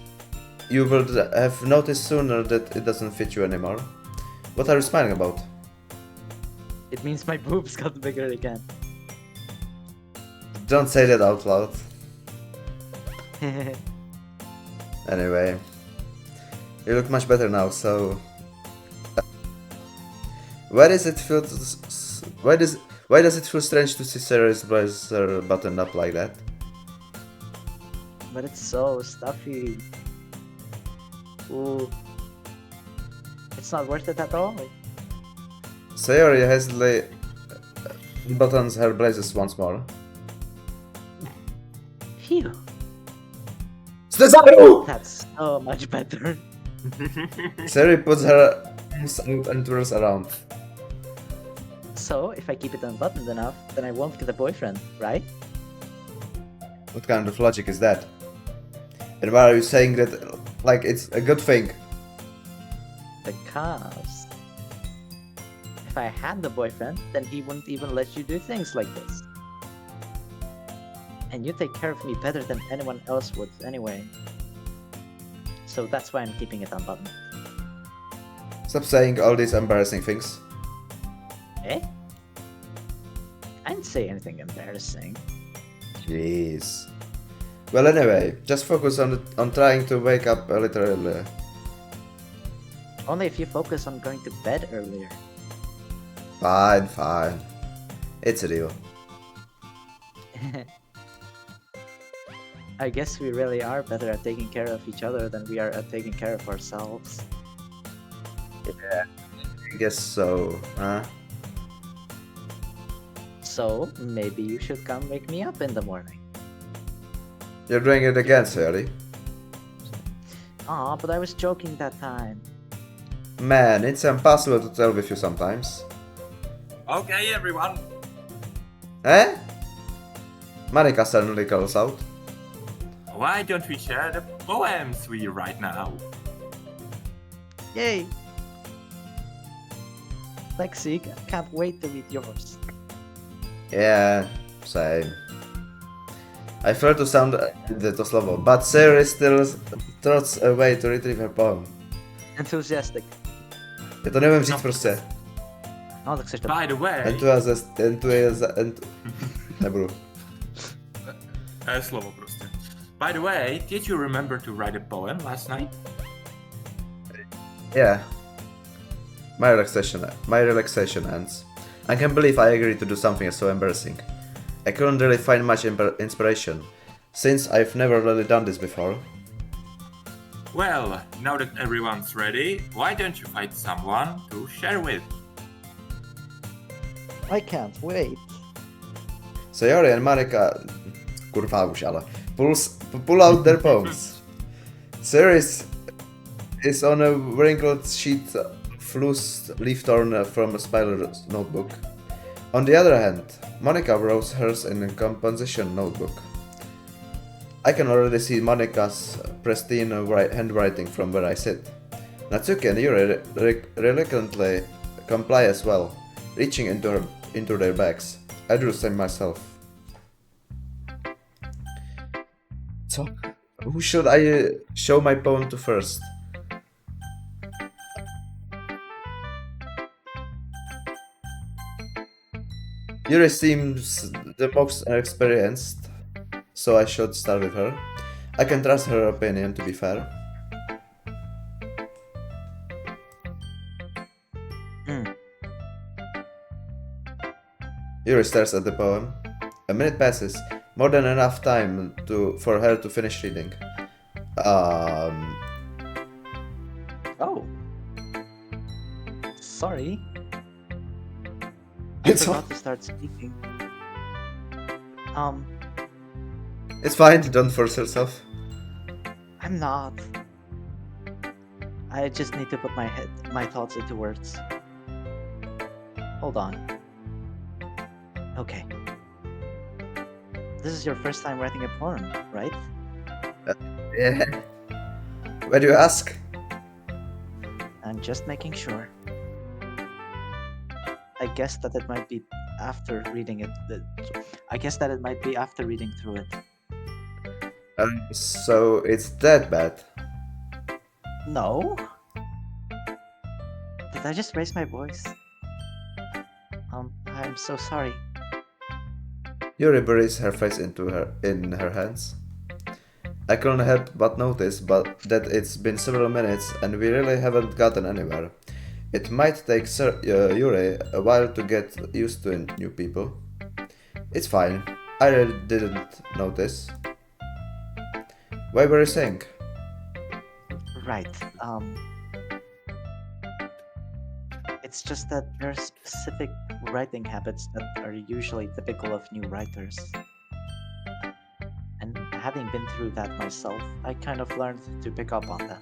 you would have noticed sooner that it doesn't fit you anymore. What are you smiling about? It means my boobs got bigger again. Don't say that out loud. Anyway, you look much better now, so... Why does Why does it feel strange to see Sarah's blazer buttoned up like that? But it's so stuffy. Ooh. It's not worth it at all. Sayori hastily buttons her blazers once more. Phew. Cesaru! That's so much better. Sayori puts her arms out and twirls around. So, if I keep it unbuttoned enough, then I won't get a boyfriend, right? What kind of logic is that? And why are you saying that like it's a good thing? Because if I had the boyfriend, then he wouldn't even let you do things like this. And you take care of me better than anyone else would anyway. So that's why I'm keeping it unbuttoned. Stop saying all these embarrassing things. Eh? I didn't say anything embarrassing. Jeez. Well, anyway, just focus on trying to wake up a little earlier. Only if you focus on going to bed earlier. Fine, fine. It's a deal. I guess we really are better at taking care of each other than we are at taking care of ourselves. Yeah, I guess so, huh? So, maybe you should come wake me up in the morning. You're doing it again, Sayori. Aw, but I was joking that time. Man, it's impossible to tell with you sometimes. Okay, everyone. Eh? Marika suddenly calls out. Why don't we share the poems we write now? Yay! Lexi, I can't wait to read yours. Yeah, same. I failed to sound to slovo, but Sayori still trots a way to retrieve her poem. Enthusiastic. Já to nevím říct prostě. No, tak seš to. By the way, Nebudu. slovo prostě. By the way, did you remember to write a poem last night? Yeah. My relaxation ends. I can't believe I agreed to do something so embarrassing. I couldn't really find much inspiration, since I've never really done this before. Well, now that everyone's ready, why don't you find someone to share with? I can't wait. Sayori and Marika, kurva už ale, pull out their poems. Sayori is on a wrinkled sheet of loose leaf torn from a spider's notebook. On the other hand, Monica wrote hers in a composition notebook. I can already see Monica's pristine handwriting from where I sit. Natsuki and Yuri reluctantly comply as well, reaching into their bags. I do the same myself. So, who should I show my poem to first? Yuri seems the most experienced, so I should start with her. I can trust her opinion, to be fair. Yuri stares at the poem. A minute passes, more than enough time for her to finish reading. Oh. Sorry. I It's forgot to start speaking. It's fine, don't force yourself. I'm not. I just need to put my thoughts into words. Hold on. Okay. This is your first time writing a poem, right? Yeah. Why do you ask? I'm just making sure. I guess that it might be after reading it. I guess that it might be after reading through it. So it's that bad? No. Did I just raise my voice? I'm so sorry. Yuri buries her face in her hands. I couldn't help but notice that it's been several minutes and we really haven't gotten anywhere. It might take Yuri a while to get used to new people. It's fine. I really didn't notice. What were you saying? Right. It's just that there are specific writing habits that are usually typical of new writers. And having been through that myself, I kind of learned to pick up on them.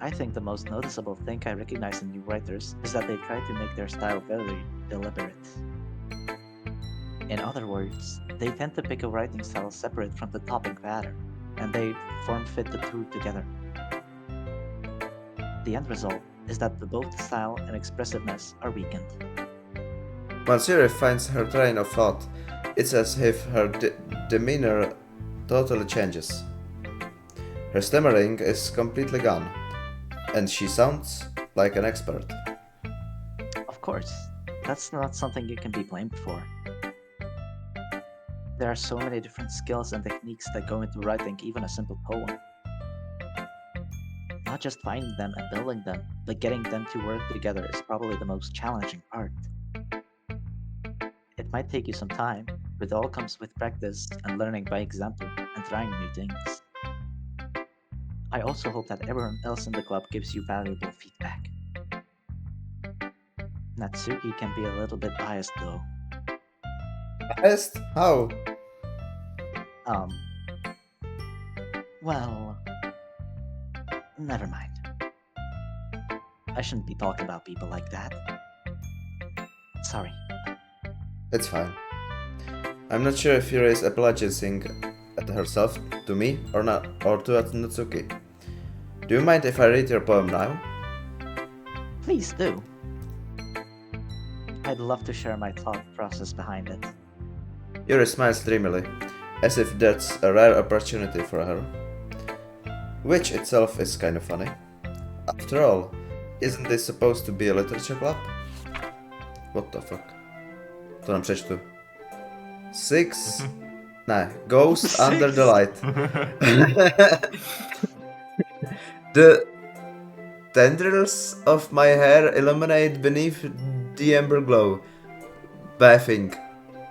I think the most noticeable thing I recognize in new writers is that they try to make their style very deliberate. In other words, they tend to pick a writing style separate from the topic matter, and they form-fit the two together. The end result is that both style and expressiveness are weakened. Once Yuri finds her train of thought, it's as if her demeanor totally changes. Her stammering is completely gone, and she sounds like an expert. Of course, that's not something you can be blamed for. There are so many different skills and techniques that go into writing even a simple poem. Not just finding them and building them, but getting them to work together is probably the most challenging part. It might take you some time, but it all comes with practice and learning by example and trying new things. I also hope that everyone else in the club gives you valuable feedback. Natsuki can be a little bit biased though. Biased? How? Well, never mind. I shouldn't be talking about people like that. Sorry. It's fine. I'm not sure if Yuri is apologizing at herself to me or not, or to Natsuki. Do you mind if I read your poem now? Please do. I'd love to share my thought process behind it. Yuri smiles dreamily, as if that's a rare opportunity for her. Which itself is kind of funny. After all, isn't this supposed to be a literature club? What the fuck? To nám přečtu. 6... Ne, Ghost Under the Light. The tendrils of my hair illuminate beneath the amber glow. Bathing.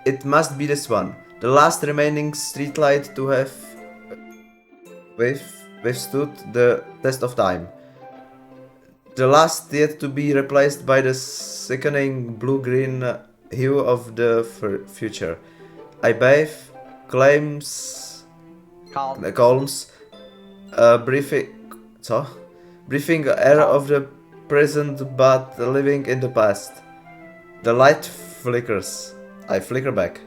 It must be this one. The last remaining streetlight to have withstood the test of time. The last yet to be replaced by the sickening blue-green hue of the future. I bathe, calms, breathing air of the present but living in the past. The light flickers. I flicker back.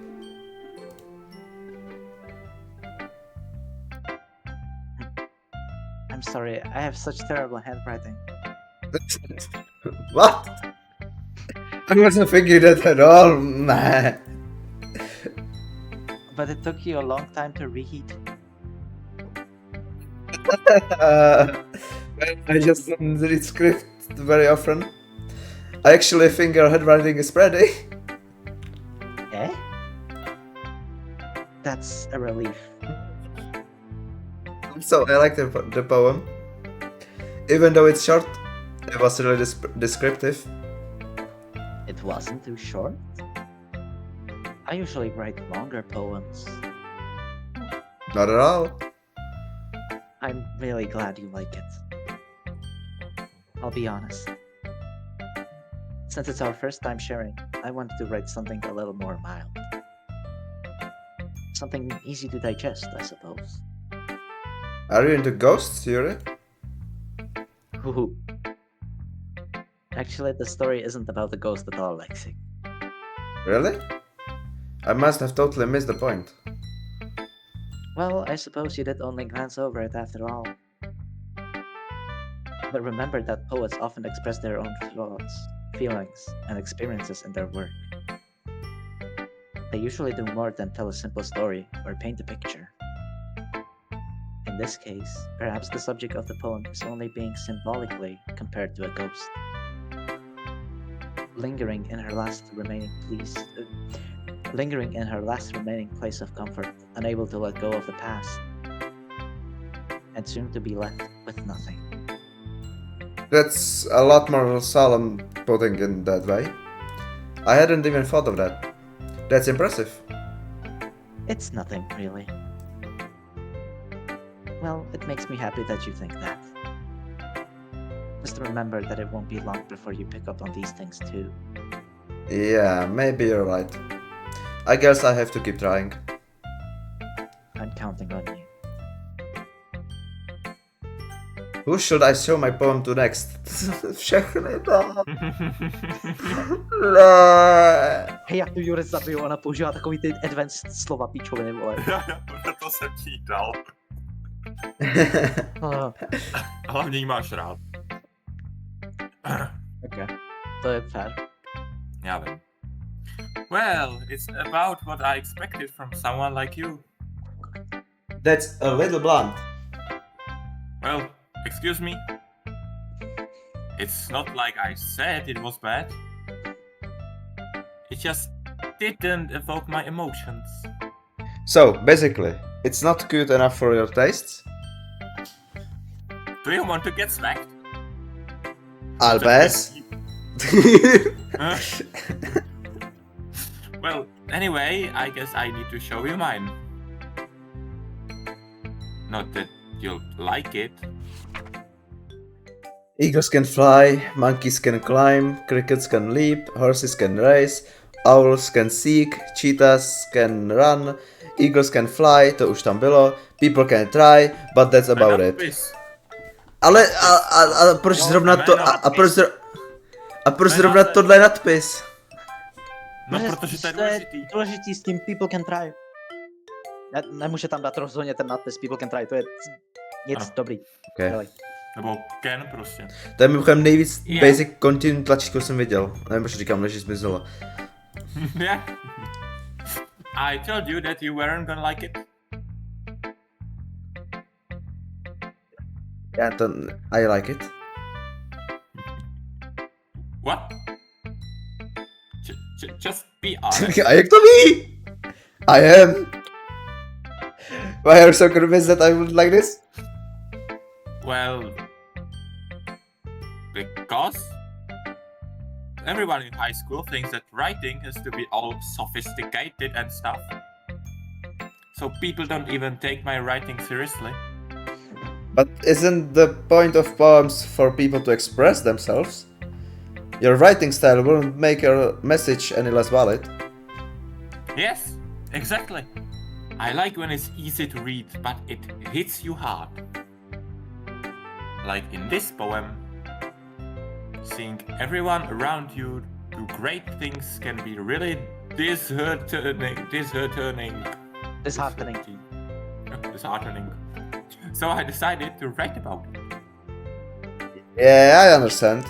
I'm sorry, I have such terrible handwriting. What? I wasn't thinking that at all, man. But it took you a long time to read. I just don't read script very often. I actually think your handwriting is pretty. Eh? That's a relief. So I like the poem. Even though it's short, it was really descriptive. It wasn't too short. I usually write longer poems. Not at all. I'm really glad you like it. I'll be honest. Since it's our first time sharing, I wanted to write something a little more mild. Something easy to digest, I suppose. Are you into ghosts, Yuri? Hoo. Actually, the story isn't about the ghost at all, Lexi. Really? I must have totally missed the point. Well, I suppose you did only glance over it after all. But remember that poets often express their own thoughts, feelings, and experiences in their work. They usually do more than tell a simple story or paint a picture. In this case, perhaps the subject of the poem is only being symbolically compared to a ghost. Lingering in her last remaining place of comfort, unable to let go of the past, and soon to be left with nothing. That's a lot more solemn putting in that way. I hadn't even thought of that. That's impressive. It's nothing, really. Well, it makes me happy that you think that. Just remember that it won't be long before you pick up on these things too. Yeah, maybe you're right. I guess I have to keep trying. I'm counting on you. Who should I show my poem to next? Všechny, no. Hej, jak tu Juris zabiju, ona používá takový ty advanced slova píčoviny, vole. To jsem ti dal. Ah, Hlavně jí máš rád. okay. To je fair. Já vím. Well, it's about what I expected from someone like you. That's a little blunt. Well, excuse me? It's not like I said it was bad. It just didn't evoke my emotions. So, basically, it's not good enough for your tastes? Do you want to get smacked? I'll pass. Huh? Well, anyway, I guess I need to show you mine. Not that you'll like it. Eagles can fly, monkeys can climb, crickets can leap, horses can race, owls can seek, cheetahs can run, eagles can fly, to už tam bylo, people can try, but that's about it. Ale a proč zrovna to, a proč zrovna tohle je nadpis? No, protože to je důležitý. Důležitý s tím people can try. Nemůže tam dát rozhodně ten nadpis people can try, to je nic Ano. dobrý. Okay. Really. Nebo Ken prostě. To je mimochodem nejvíc Yeah. basic continue tlačítko jsem viděl. Nevím, proč říkám, než zmizelo. Yeah. I told you that you weren't gonna like it. Yeah, I like it. What? Just be honest. A jak to ví? I am. Why are you so convinced that I would like this? Well, because everyone in high school thinks that writing has to be all sophisticated and stuff. So people don't even take my writing seriously. But isn't the point of poems for people to express themselves? Your writing style wouldn't make your message any less valid. Yes, exactly. I like when it's easy to read, but it hits you hard. Like in this poem, seeing everyone around you do great things can be really disheartening. Disheartening. So I decided to write about it. Yeah, I understand.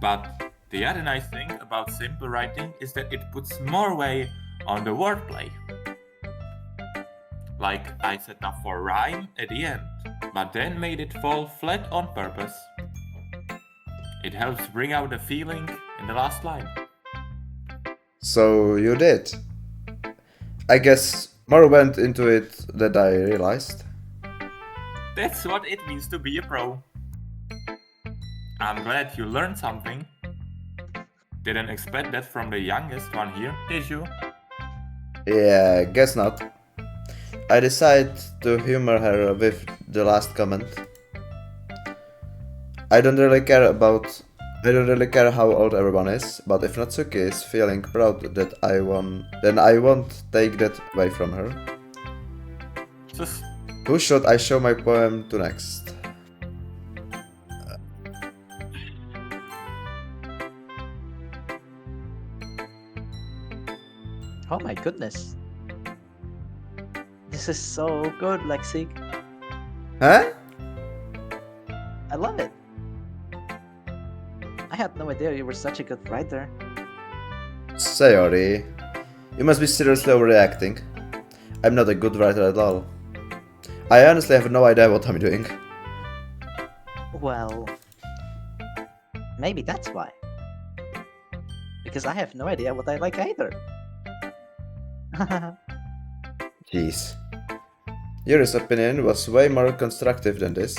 But the other nice thing about simple writing is that it puts more weight on the wordplay. Like I set up for rhyme at the end, but then made it fall flat on purpose. It helps bring out the feeling in the last line. So you did. I guess more went into it than I realized. That's what it means to be a pro. I'm glad you learned something. Didn't expect that from the youngest one here, did you? Yeah, guess not. I decided to humor her with the last comment. I don't really care how old everyone is, but if Natsuki is feeling proud that I won, then I won't take that away from her. Just Who should I show my poem to next? Oh my goodness. This is so good, Lexi. Huh? I love it. I had no idea you were such a good writer. Sayori, you must be seriously overreacting. I'm not a good writer at all. I honestly have no idea what I'm doing. Well, maybe that's why. Because I have no idea what I like either. Jeez. Yuri's opinion was way more constructive than this.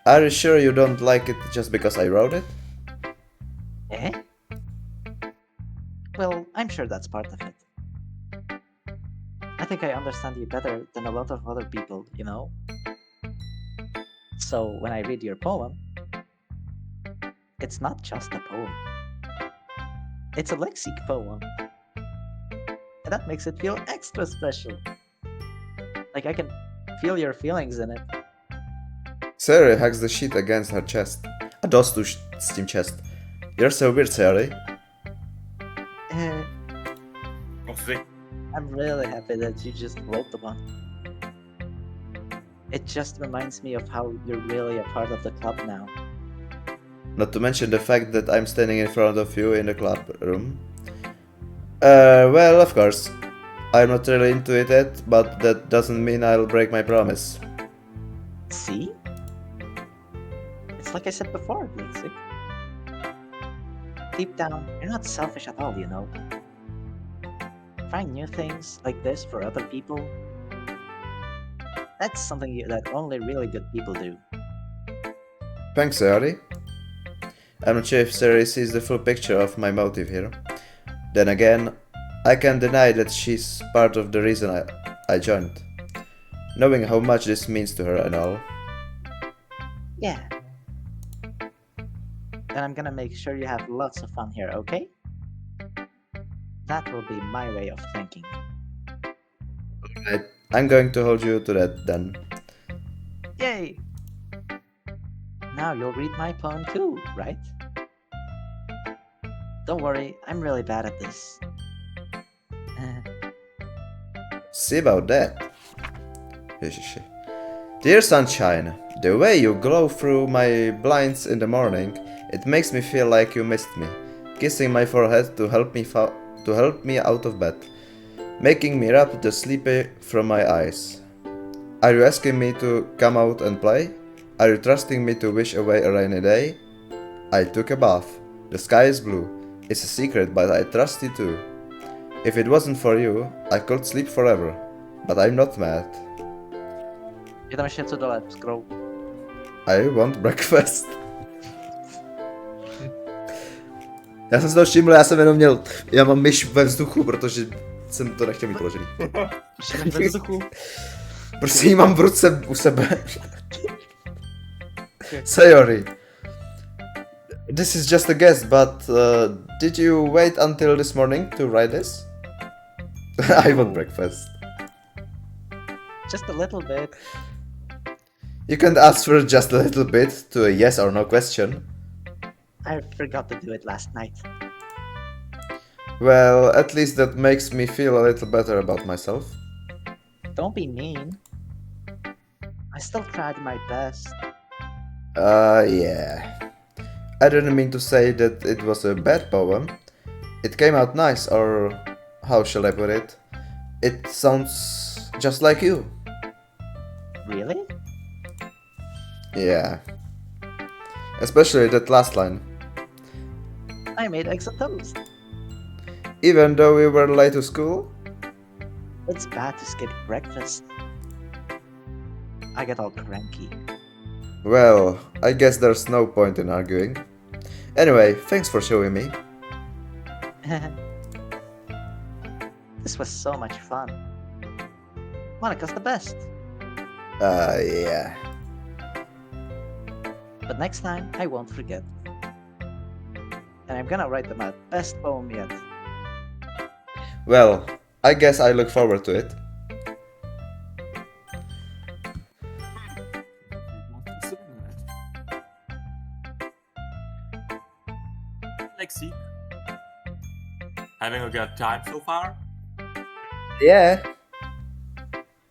Are you sure you don't like it just because I wrote it? Eh? Well, I'm sure that's part of it. I think I understand you better than a lot of other people, you know? So when I read your poem, it's not just a poem. It's a lexic poem. And that makes it feel extra special. Like I can feel your feelings in it. Sayori hugs the sheet against her chest. A dost tu s tím chest. You're so weird, Sayori. Eh, Asi. I'm really happy that you just wrote the one. It just reminds me of how you're really a part of the club now. Not to mention the fact that I'm standing in front of you in the club room. Well, of course. I'm not really into it yet, but that doesn't mean I'll break my promise. See? It's like I said before, Blixie. Deep down, you're not selfish at all, you know. Trying new things like this for other people, that's something that only really good people do. Thanks, Sayori. I'm not sure if Sayori sees the full picture of my motive here. Then again, I can't deny that she's part of the reason I joined. Knowing how much this means to her and all. Yeah. Then I'm gonna make sure you have lots of fun here, okay? That will be my way of thinking. Right, I'm going to hold you to that then. Yay! Now you'll read my poem too, right? Don't worry, I'm really bad at this. See about that. Dear sunshine, the way you glow through my blinds in the morning, it makes me feel like you missed me. Kissing my forehead to help me out of bed, making me rub the sleepy from my eyes. Are you asking me to come out and play? Are you trusting me to wish away a rainy day? I took a bath. The sky is blue. It's a secret, but I trust you too. If it wasn't for you, I could sleep forever. But I'm not mad. Je tam ještě něco dole, scroll. I want breakfast. Já jsem si to všiml, já mám myš ve vzduchu, protože jsem to nechtěl mít položený. Ve vzduchu. Prostě ji mám v ruce u sebe. Sayori. This is just a guess, but did you wait until this morning to write this? I want breakfast. Just a little bit. You can't answer just a little bit to a yes or no question. I forgot to do it last night. Well, at least that makes me feel a little better about myself. Don't be mean. I still tried my best. Yeah. I didn't mean to say that it was a bad poem. It came out nice, or how shall I put it? It sounds just like you. Really? Yeah. Especially that last line. I made eggs and toast. Even though we were late to school? It's bad to skip breakfast. I get all cranky. Well, I guess there's no point in arguing. Anyway, thanks for showing me. This was so much fun. Monica's the best. Yeah. But next time, I won't forget. And I'm gonna write them my best poem yet. Well, I guess I look forward to it. Lexi, having a good time so far? Yeah.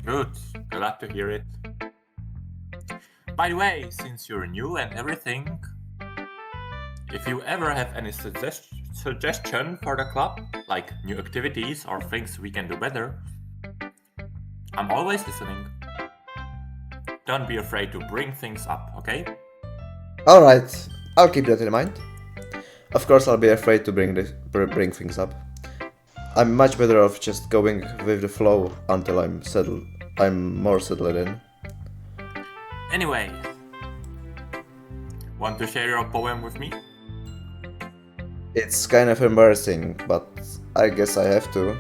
Good, glad to hear it. By the way, since you're new and everything, if you ever have any suggestion for the club, like new activities or things we can do better, I'm always listening. Don't be afraid to bring things up, okay? Alright, I'll keep that in mind. Of course I'll be afraid to bring things up. I'm much better off just going with the flow until I'm more settled in. Anyway, Want to share your poem with me? It's kind of embarrassing, but I guess I have to.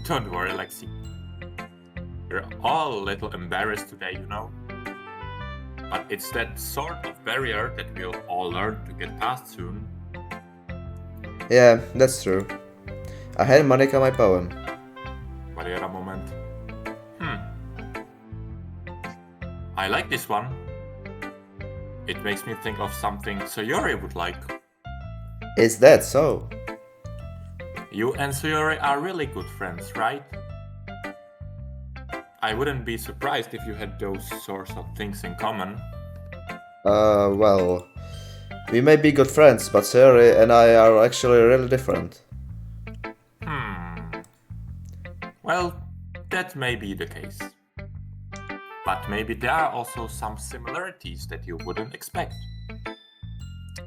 Don't worry, Lexi. We're all a little embarrassed today, you know. But it's that sort of barrier that we'll all learn to get past soon. Yeah, that's true. I had Monica my poem. Wait a moment. I like this one. It makes me think of something Sayori would like. Is that so? You and Sayori are really good friends, right? I wouldn't be surprised if you had those sorts of things in common. Well, we may be good friends, but Sayori and I are actually really different. Well, that may be the case. But maybe there are also some similarities that you wouldn't expect.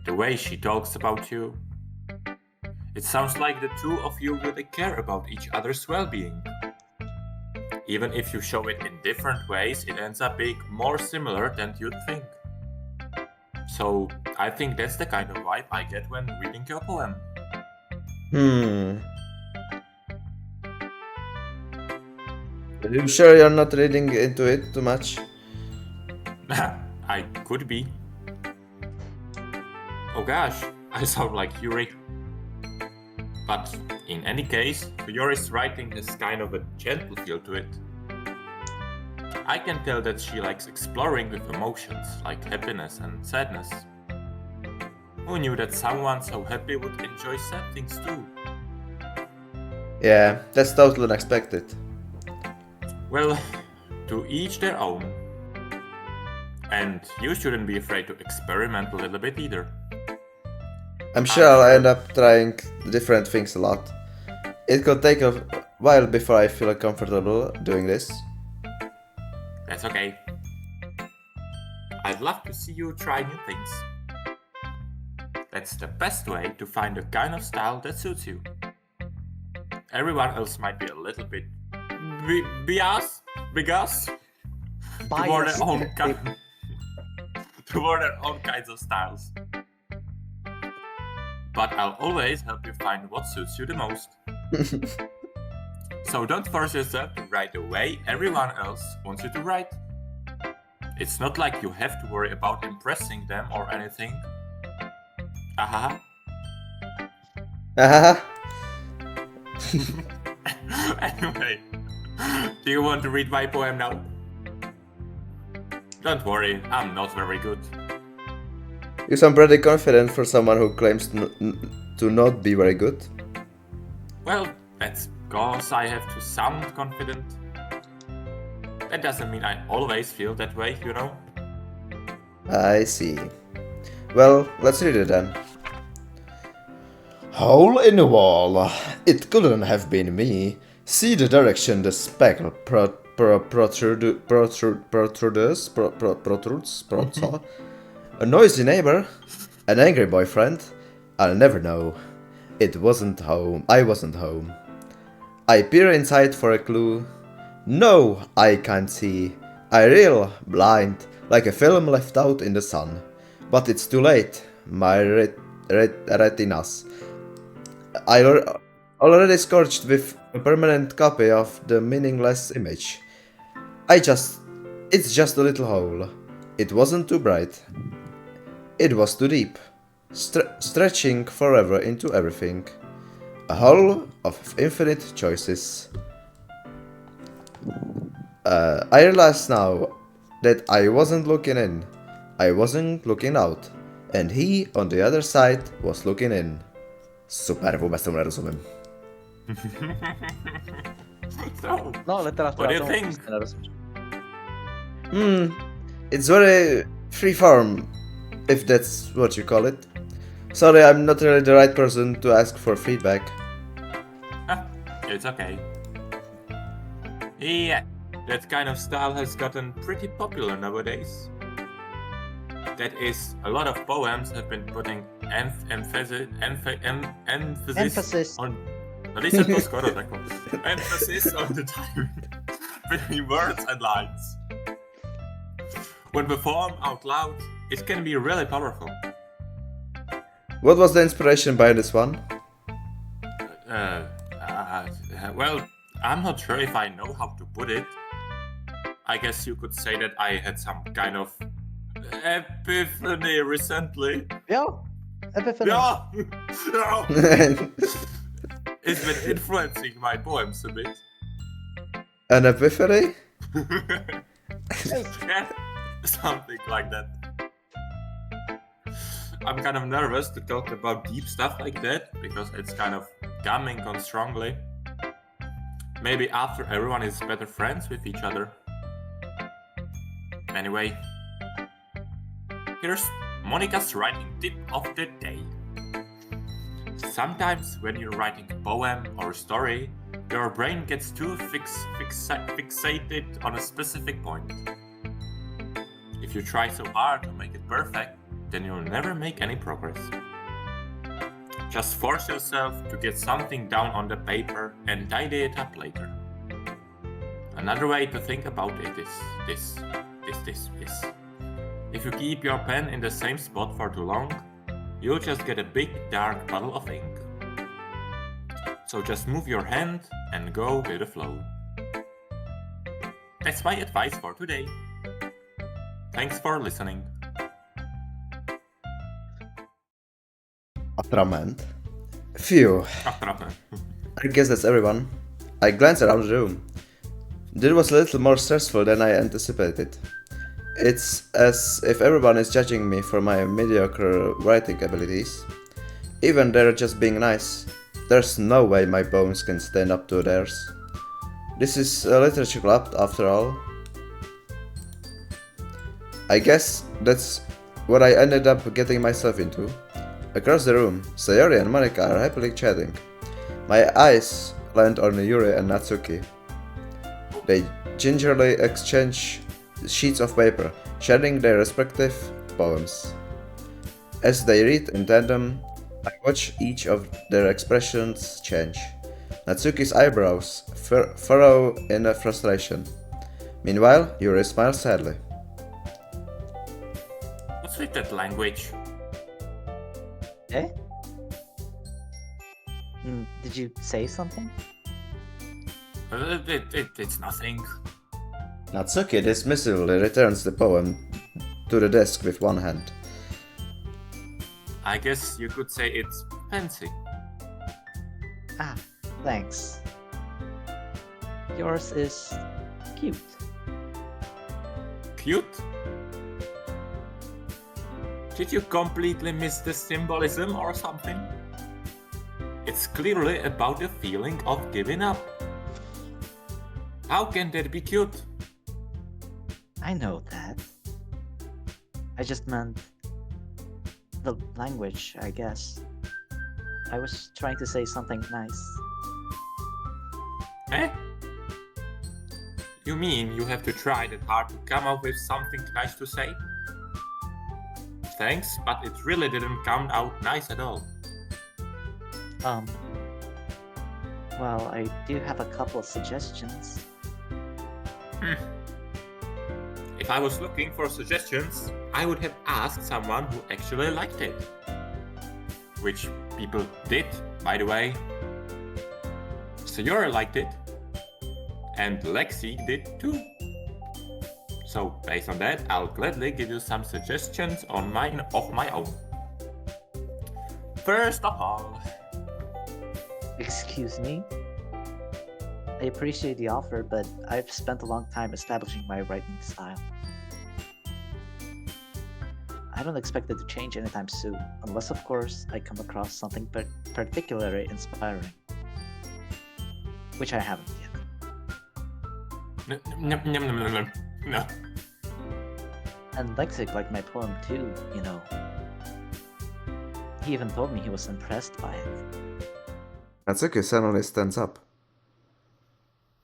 The way she talks about you. It sounds like the two of you really care about each other's well-being. Even if you show it in different ways, it ends up being more similar than you'd think. So, I think that's the kind of vibe I get when reading your poem. Are you sure you're not reading into it too much? I could be. Oh gosh, I sound like Yuri. But in any case, Yuri's writing has kind of a gentle feel to it. I can tell that she likes exploring with emotions like happiness and sadness. Who knew that someone so happy would enjoy sad things too? Yeah, that's totally unexpected. Well, to each their own. And you shouldn't be afraid to experiment a little bit either. I'm sure I'll end up trying different things a lot. It could take a while before I feel comfortable doing this. That's okay. I'd love to see you try new things. That's the best way to find the kind of style that suits you. Everyone else might be a little bit biased toward their own kinds of styles. But I'll always help you find what suits you the most. So don't force yourself to write the way everyone else wants you to write. It's not like you have to worry about impressing them or anything. Ahaha. Anyway, do you want to read my poem now? Don't worry, I'm not very good. You sound pretty confident for someone who claims to not be very good. Well, that's because I have to sound confident. That doesn't mean I always feel that way, you know? I see. Well, let's read it then. Hole in the wall. It couldn't have been me. See the direction the speckle protrudes. A noisy neighbor? An angry boyfriend? I'll never know. It wasn't home. I wasn't home. I peer inside for a clue. No, I can't see. I reel, blind, like a film left out in the sun. But it's too late. My retinas. I already scorched with a permanent copy of the meaningless image. It's just a little hole. It wasn't too bright. It was too deep, stretching forever into everything. A hole of infinite choices. I realize now that I wasn't looking in. I wasn't looking out. And he, on the other side, was looking in. Super, vůbec tomu nerozumím. So, No, what do you think? It's very freeform, if that's what you call it. Sorry, I'm not really the right person to ask for feedback. It's okay. Yeah, that kind of style has gotten pretty popular nowadays. That is, a lot of poems have been putting emphasis on... emphasis on the time between words and lines. when performed out loud, it can be really powerful. What was the inspiration behind this one? Well, I'm not sure if I know how to put it. I guess you could say that I had some kind of epiphany recently. Yo, epiphany. Yeah! No. It's been influencing my poems a bit. An epiphany? Yeah, something like that. I'm kind of nervous to talk about deep stuff like that, because it's kind of coming on strongly. Maybe after everyone is better friends with each other. Anyway, here's Monica's writing tip of the day. Sometimes when you're writing a poem or a story, your brain gets too fixated on a specific point. If you try so hard to make it perfect, then you'll never make any progress. Just force yourself to get something down on the paper and tidy it up later. Another way to think about it is this. If you keep your pen in the same spot for too long, you'll just get a big dark puddle of ink. So just move your hand and go with the flow. That's my advice for today. Thanks for listening. Atrament. Phew. I guess that's everyone. I glanced around the room. This was a little more stressful than I anticipated. It's as if everyone is judging me for my mediocre writing abilities. Even they're just being nice. There's no way my poems can stand up to theirs. This is a literature club after all. I guess that's what I ended up getting myself into. Across the room, Sayori and Monika are happily chatting. My eyes land on Yuri and Natsuki. They gingerly exchange sheets of paper, sharing their respective poems. As they read in tandem, I watch each of their expressions change. Natsuki's eyebrows furrow in frustration. Meanwhile, Yuri smiles sadly. What's with that language? Eh? Did you say something? It's nothing. Natsuki dismissively returns the poem to the desk with one hand. I guess you could say it's fancy. Ah, thanks. Yours is cute. Cute? Did you completely miss the symbolism or something? It's clearly about the feeling of giving up. How can that be cute? I know that. I just meant the language, I guess. I was trying to say something nice. Eh? You mean you have to try that hard to come up with something nice to say? Thanks, but it really didn't come out nice at all. Well, I do have a couple of suggestions. If I was looking for suggestions, I would have asked someone who actually liked it. Which people did, by the way. Sayori liked it. And Lexi did too. So based on that, I'll gladly give you some suggestions of my own. First of all... Excuse me? I appreciate the offer, but I've spent a long time establishing my writing style. I don't expect it to change anytime soon, unless of course I come across something particularly inspiring. Which I haven't yet. No. And Lexic liked my poem too, you know. He even told me he was impressed by it. Natsuki suddenly stands up.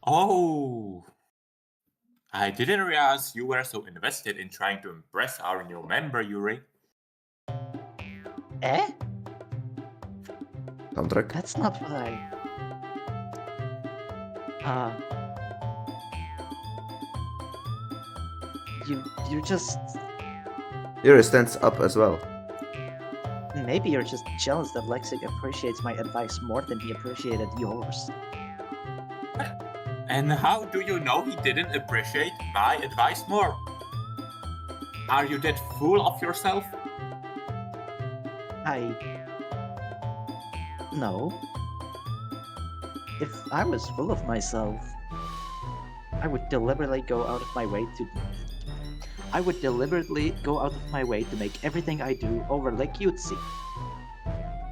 Oh, I didn't realize you were so invested in trying to impress our new member, Yuri. Eh? Soundtrack. That's not what I... you're just... Yuri stands up as well. Maybe you're just jealous that Lexik appreciates my advice more than he appreciated yours. And how do you know he didn't appreciate my advice more? Are you that full of yourself? No. If I was full of myself, I would deliberately go out of my way to... make everything I do overly cutesy.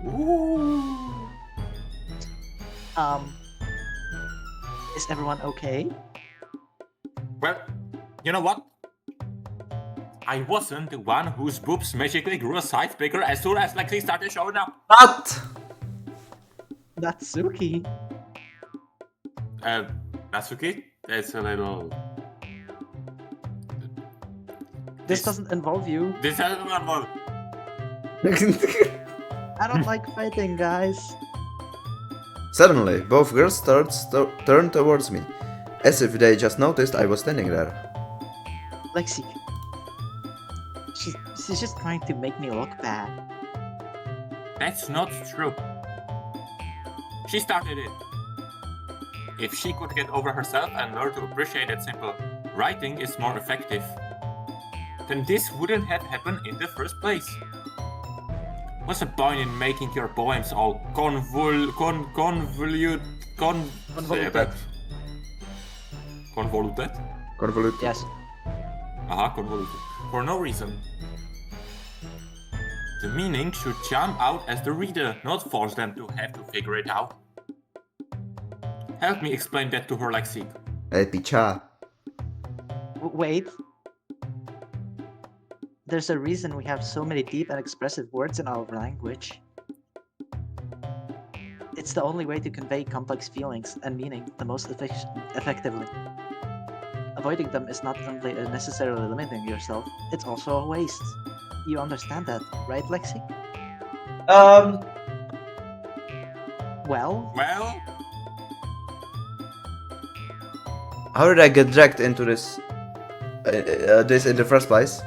Ooh. Is everyone okay? Well, you know what? I wasn't the one whose boobs magically grew a size bigger as soon as Lexi started showing up. What? Natsuki. Natsuki? That's a little... This doesn't involve you. This doesn't involve... I don't like fighting, guys. Suddenly, both girls turned towards me, as if they just noticed I was standing there. Lexi. She's just trying to make me look bad. That's not true. She started it. If she could get over herself and learn to appreciate that simple writing is more effective, then this wouldn't have happened in the first place. What's the point in making your poems all convoluted? Convoluted? Convoluted. Yes. Convoluted. For no reason. The meaning should jump out as the reader, not force them to have to figure it out. Help me explain that to her, Lexi. Hey, picha. Wait. There's a reason we have so many deep and expressive words in our language. It's the only way to convey complex feelings and meaning the most effectively. Avoiding them is not only necessarily limiting yourself, it's also a waste. You understand that, right, Lexi? Well? How did I get dragged into this in the first place?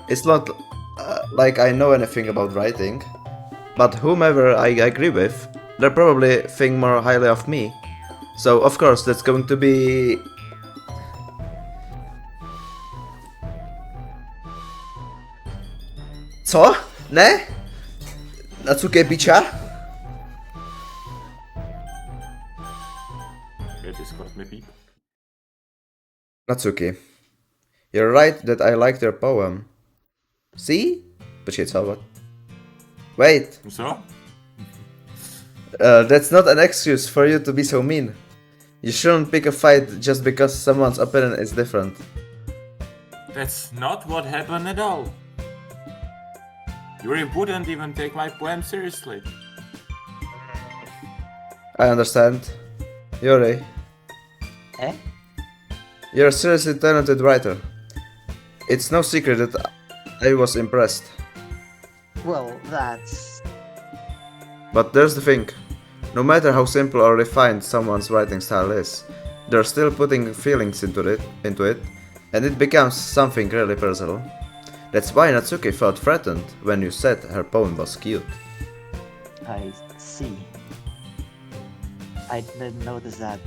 It's not like I know anything about writing, but whomever I agree with, they'll probably think more highly of me. So of course that's going to be... Co? Ne? Natsuki picha? Discord maybe. Natsuki, you're right that I liked your poem. See? Počkej, co? What? Wait! So? That's not an excuse for you to be so mean. You shouldn't pick a fight just because someone's opinion is different. That's not what happened at all. Yuri wouldn't even take my poem seriously. I understand. Yuri, Eh? you're a seriously talented writer. It's no secret that I was impressed. Well, that's... But there's the thing. No matter how simple or refined someone's writing style is, they're still putting feelings into it, and it becomes something really personal. That's why Natsuki felt threatened when you said her poem was cute. I see. I didn't notice that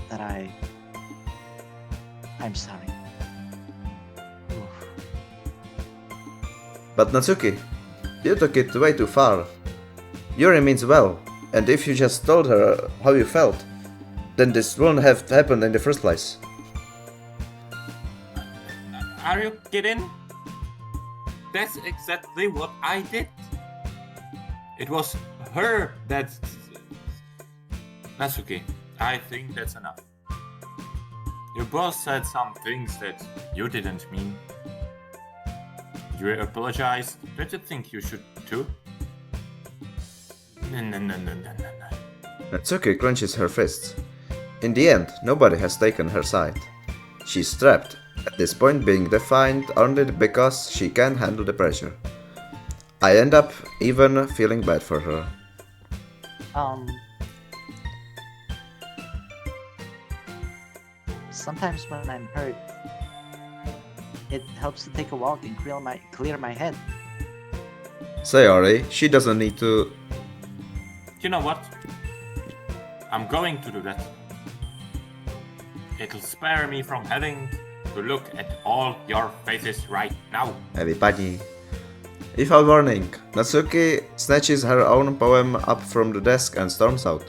I'm sorry. Oof. But Natsuki, you took it way too far. Yuri means well, and if you just told her how you felt, then this wouldn't have happened in the first place. Are you kidding? That's exactly what I did. It was her that... Natsuki, I think that's enough. Your boss said some things that you didn't mean. You apologized. Don't you think you should too? No. Natsuki clenches her fists. In the end, nobody has taken her side. She's trapped, at this point being defined only because she can't handle the pressure. I end up even feeling bad for her. Sometimes when I'm hurt, It helps to take a walk and clear my head. Sayori, she doesn't need to... You know what? I'm going to do that. It'll spare me from having to look at all your faces right now. Everybody. Without warning, Natsuki snatches her own poem up from the desk and storms out.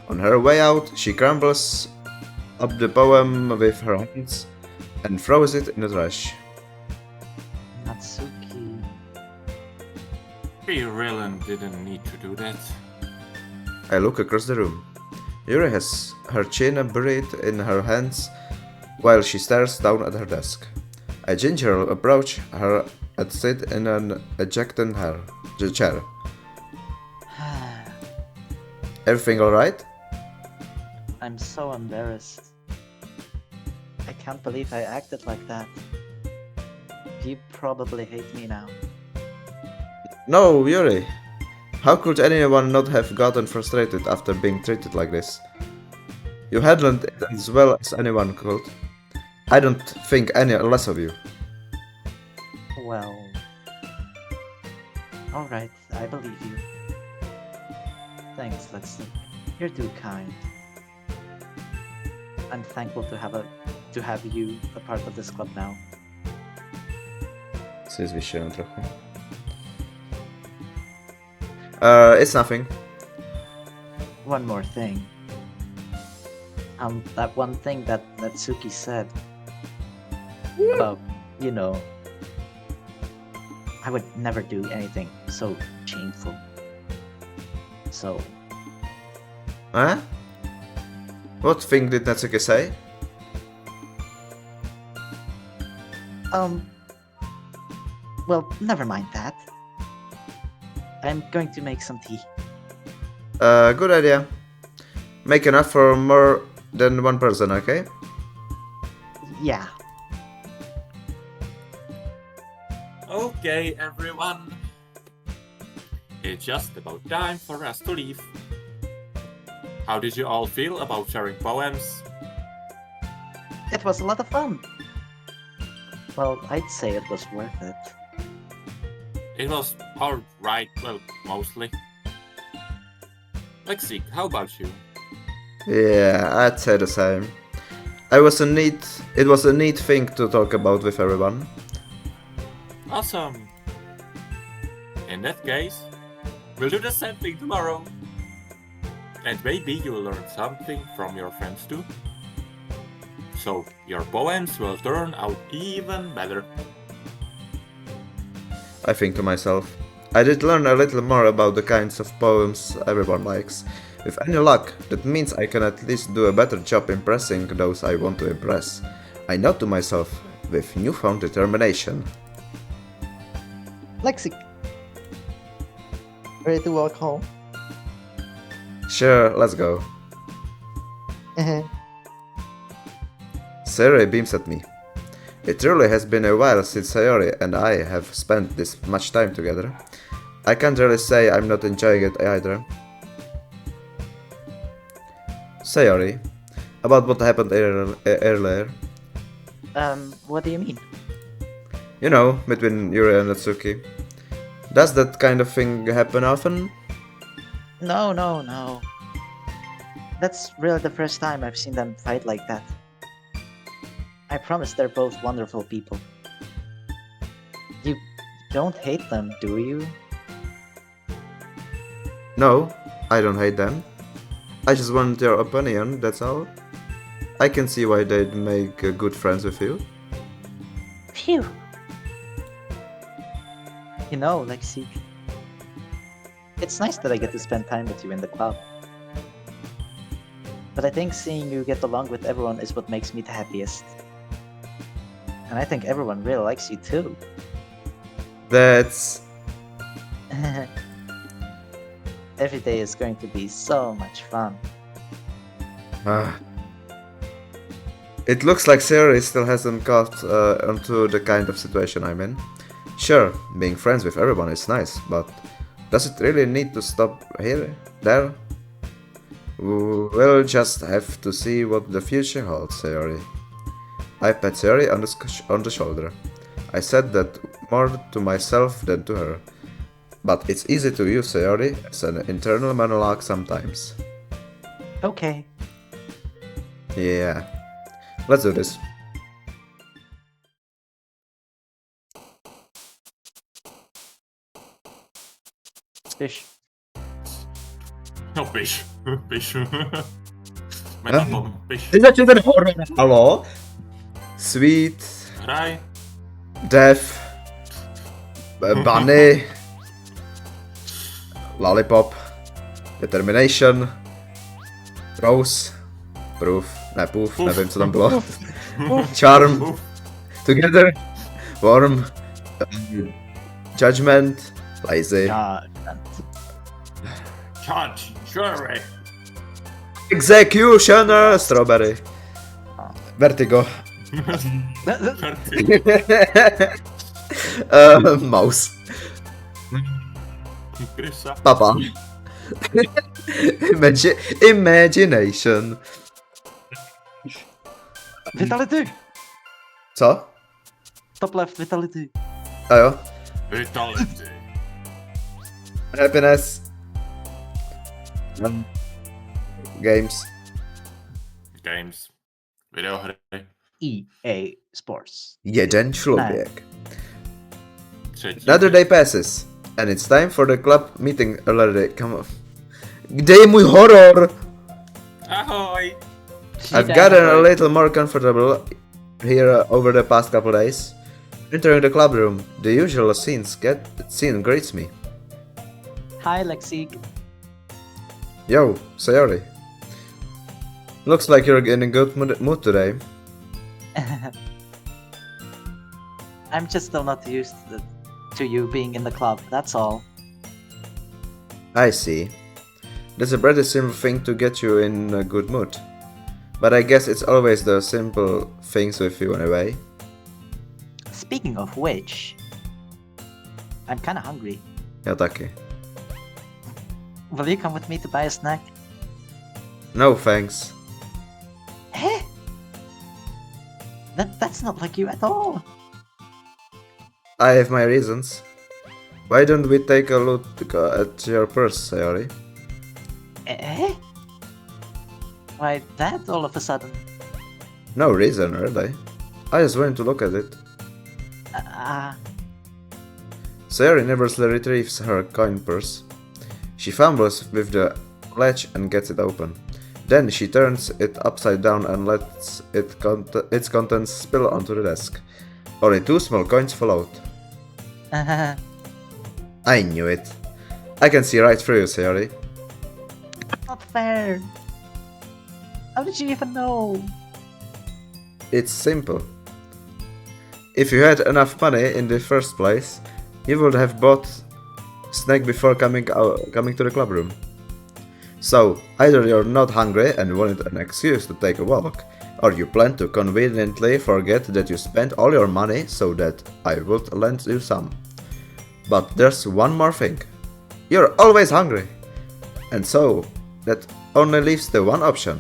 On her way out, she crumbles up the poem with her hands and throws it in the trash. Natsuki. We really didn't need to do that. I look across the room. Yuri has her chin buried in her hands while she stares down at her desk. I gingerly approach her and sit in an ejected chair. Everything alright? I'm so embarrassed. I can't believe I acted like that. You probably hate me now. No, Yuri. How could anyone not have gotten frustrated after being treated like this? You handled it as well as anyone could. I don't think any less of you. Well... Alright, I believe you. Thanks, Lexi. You're too kind. I'm thankful to have you a part of this club now. Zwyższyłem trochę. It's nothing. One more thing. That one thing that Natsuki said about, you know, I would never do anything so shameful. So... Huh? What thing did Natsuki say? Well, never mind that. I'm going to make some tea. Good idea. Make enough for more than one person, okay? Yeah. Okay, everyone. It's just about time for us to leave. How did you all feel about sharing poems? It was a lot of fun. Well, I'd say it was worth it. It was alright, well, mostly. Lexi, how about you? Yeah, I'd say the same. It was a neat thing to talk about with everyone. Awesome. In that case, we'll do the same thing tomorrow. And maybe you'll learn something from your friends too. So your poems will turn out even better. I think to myself. I did learn a little more about the kinds of poems everyone likes. With any luck, that means I can at least do a better job impressing those I want to impress. I note to myself with newfound determination. Lexi! Ready to walk home? Sure, let's go. Sayori beams at me. It truly has been a while since Sayori and I have spent this much time together. I can't really say I'm not enjoying it either. Sayori, about what happened earlier. What do you mean? You know, between Yuri and Natsuki. Does that kind of thing happen often? No. That's really the first time I've seen them fight like that. I promise they're both wonderful people. You don't hate them, do you? No, I don't hate them. I just want your opinion, that's all. I can see why they'd make good friends with you. Phew! You know, Lexi, it's nice that I get to spend time with you in the club. But I think seeing you get along with everyone is what makes me the happiest. And I think everyone really likes you too. That's... Every day is going to be so much fun. It looks like Sayori still hasn't got onto the kind of situation I'm in. Sure, being friends with everyone is nice, but does it really need to stop here? There? We'll just have to see what the future holds, Sayori. I pat Sayori on the shoulder. I said that more to myself than to her. But it's easy to use Sayori as an internal monologue sometimes. Okay. Yeah. Let's do this. Fish. No, piš. Piš. Metaton, piš. Ty začne ten horor. Halo? Sweet, Hraj. Death, Bunny, Lollipop, Determination, Rose, Proof, ne Poof, nevím co tam bylo. Charm, Together, Worm, Judgment, Lazy, Charge. Sure. Executioner, Strawberry, Vertigo, Mouse, Krysa. Papa, Imagination. Vitality! Co? Top left, Vitality. A jo? Vitality. Happiness. Games. Games. Videohry. EA Sports. Jeden člověk. Třetí. Another day passes. And it's time for the club meeting already. Come on. Kde je můj horor? Ahoj. I've gotten a little more comfortable here over the past couple days. Entering the club room, the usual scene greets me. Hi, Lexi. Yo, Sayori. Looks like you're in a good mood today. I'm just still not used to you being in the club, that's all. I see. That's a pretty simple thing to get you in a good mood. But I guess it's always the simple things with you anyway. Speaking of which, I'm kinda hungry. Ja taky. Will you come with me to buy a snack? No thanks. Eh? That's not like you at all. I have my reasons. Why don't we take a look at your purse, Sayori? Eh? Why that all of a sudden? No reason, really. I just wanted to look at it. Sayori nervously retrieves her coin purse. She fumbles with the latch and gets it open. Then she turns it upside down and lets its contents spill onto the desk. Only 2 small coins fall out. I knew it. I can see right through you, Sayori. Not fair. How did you even know? It's simple. If you had enough money in the first place, you would have bought snack before coming to the club room. So, either you're not hungry and wanted an excuse to take a walk, or you plan to conveniently forget that you spent all your money so that I would lend you some. But there's one more thing. You're always hungry. And so, that only leaves the one option.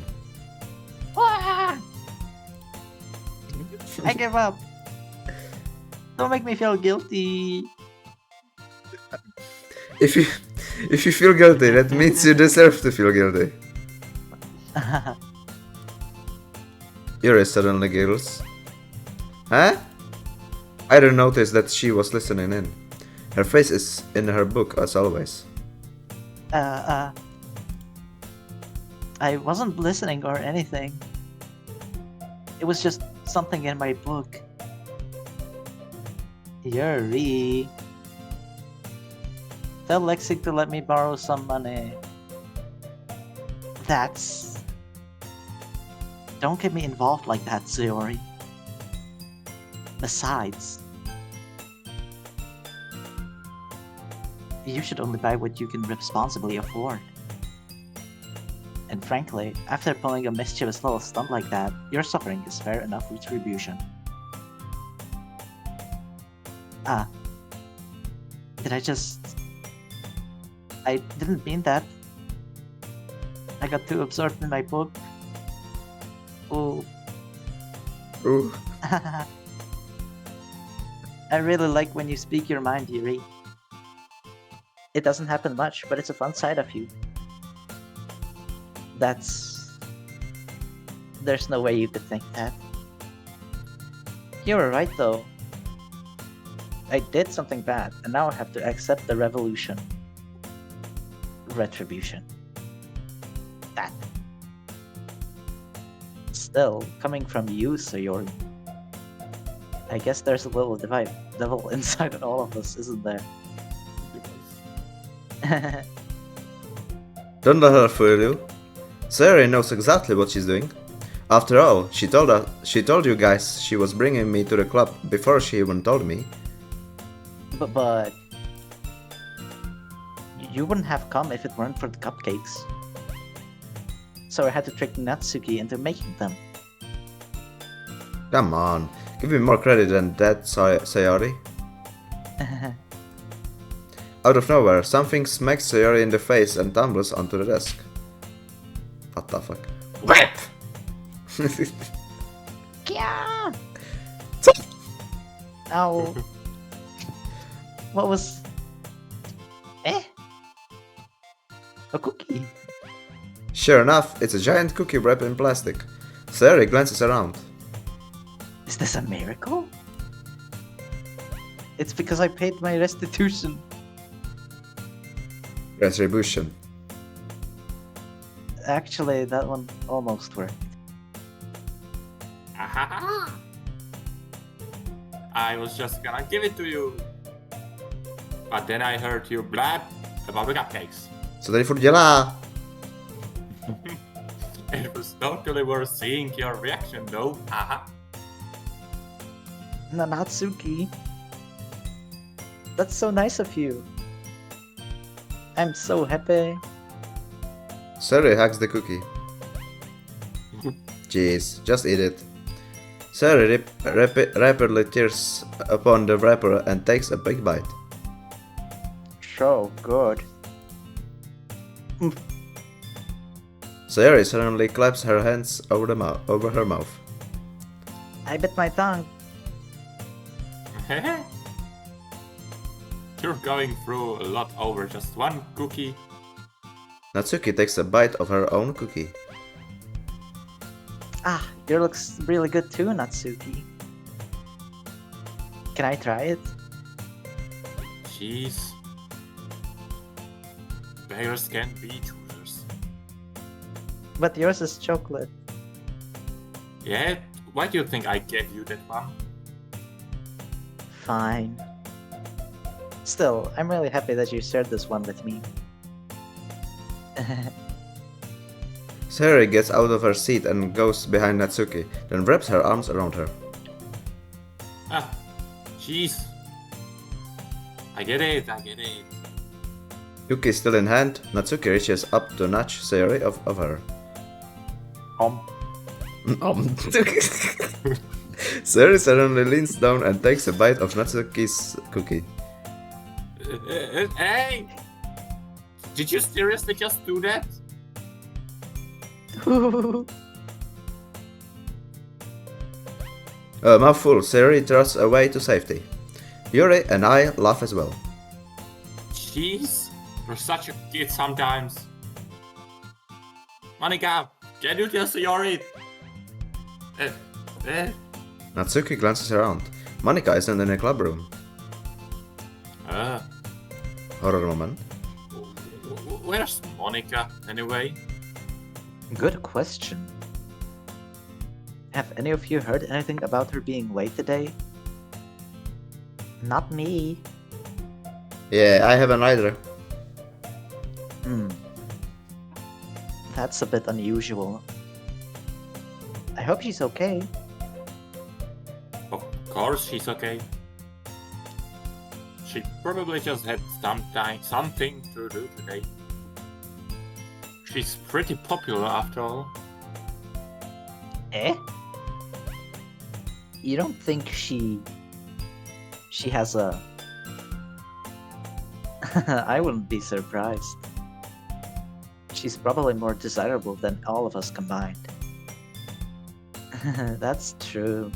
I give up. Don't make me feel guilty. If you feel guilty, that means you deserve to feel guilty. Yuri suddenly giggles. Huh? I didn't notice that she was listening in. Her face is in her book as always. I wasn't listening or anything. It was just something in my book. Yuri. Tell Lexi to let me borrow some money. That's... Don't get me involved like that, Sayori. Besides, you should only buy what you can responsibly afford. And frankly, after pulling a mischievous little stunt like that, your suffering is fair enough retribution. I didn't mean that. I got too absorbed in my book. Ooh. Ooh. I really like when you speak your mind, Yuri. It doesn't happen much, but it's a fun side of you. There's no way you could think that. You were right though. I did something bad, and now I have to accept the revolution. Retribution. That. Still, coming from you, Sayori. I guess there's a little devil inside all of us, isn't there? Don't let her fool you. Sayori knows exactly what she's doing. After all, she told you guys she was bringing me to the club before she even told me. But you wouldn't have come if it weren't for the cupcakes. So I had to trick Natsuki into making them. Come on, give me more credit than that, Sayori. Out of nowhere, something smacks Sayori in the face and tumbles onto the desk. What the fuck? Rap! Yeah. Ow. What was... A cookie. Sure enough, it's a giant cookie wrapped in plastic. Sayori glances around. Is this a miracle? It's because I paid my restitution. Retribution. Actually, that one almost worked. Ahaha! I was just gonna give it to you. But then I heard you blab about the cupcakes. Co tady furt dělá? It was totally worth seeing your reaction though. Haha. Natsuki. That's so nice of you. I'm so happy. Sayori hugs the cookie. Jeez, just eat it. Sayori rapidly tears upon the wrapper and takes a big bite. So good. Sayori suddenly claps her hands over her mouth. I bit my tongue. You're going through a lot over just one cookie. Natsuki takes a bite of her own cookie. Ah, yours looks really good too, Natsuki. Can I try it? Jeez. Bears can be choosers. But yours is chocolate. Yeah? Why do you think I gave you that one? Fine. Still, I'm really happy that you shared this one with me. Sayori gets out of her seat and goes behind Natsuki, then wraps her arms around her. Ah, jeez. I get it. Cookie still in hand, Natsuki reaches up to nudge Sayori of her. Sayori suddenly leans down and takes a bite of Natsuki's cookie. Hey! Did you seriously just do that? A mouthful, Sayori throws away to safety. Yuri and I laugh as well. Jeez, you're such a kid sometimes. Monika, can you tell Sayori? Natsuki glances around. Monika isn't in the club room. Horror moment. Where's Monika, anyway? Good question. Have any of you heard anything about her being late today? Not me. Yeah, I haven't either. That's a bit unusual. I hope she's okay. Of course she's okay. She probably just had something to do today. She's pretty popular after all. Eh? You don't think she has a... I wouldn't be surprised. She's probably more desirable than all of us combined. That's true.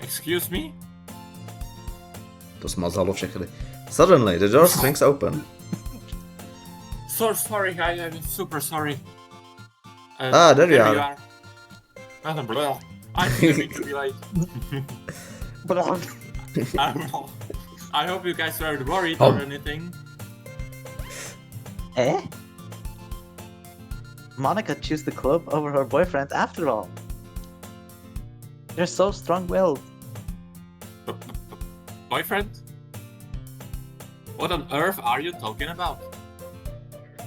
Excuse me? To smazalo všechny. Suddenly, the door swings open. So sorry, I'm super sorry. There you are. Blah. I didn't mean to be late. I hope you guys weren't worried or anything. Eh? Monica chose the club over her boyfriend after all. You're so strong-willed. Boyfriend? What on earth are you talking about?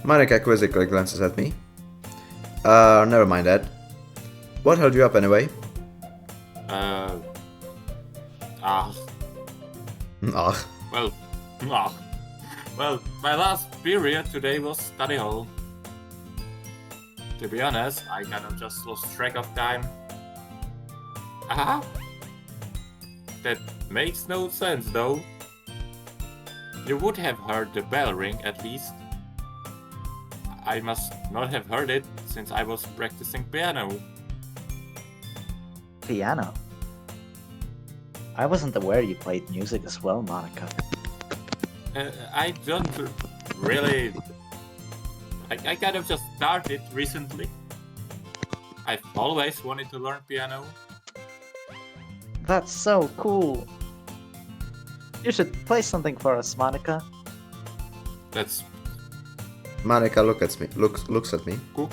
Monica quizzically glances at me. Never mind that. What held you up anyway? Well, my last period today was study hall. To be honest, I kind of just lost track of time. That makes no sense though. You would have heard the bell ring at least. I must not have heard it since I was practicing piano. Piano? I wasn't aware you played music as well, Monica. I don't really... I kind of just started recently. I've always wanted to learn piano. That's so cool. You should play something for us, Monica. That's Monica looks at me. cool.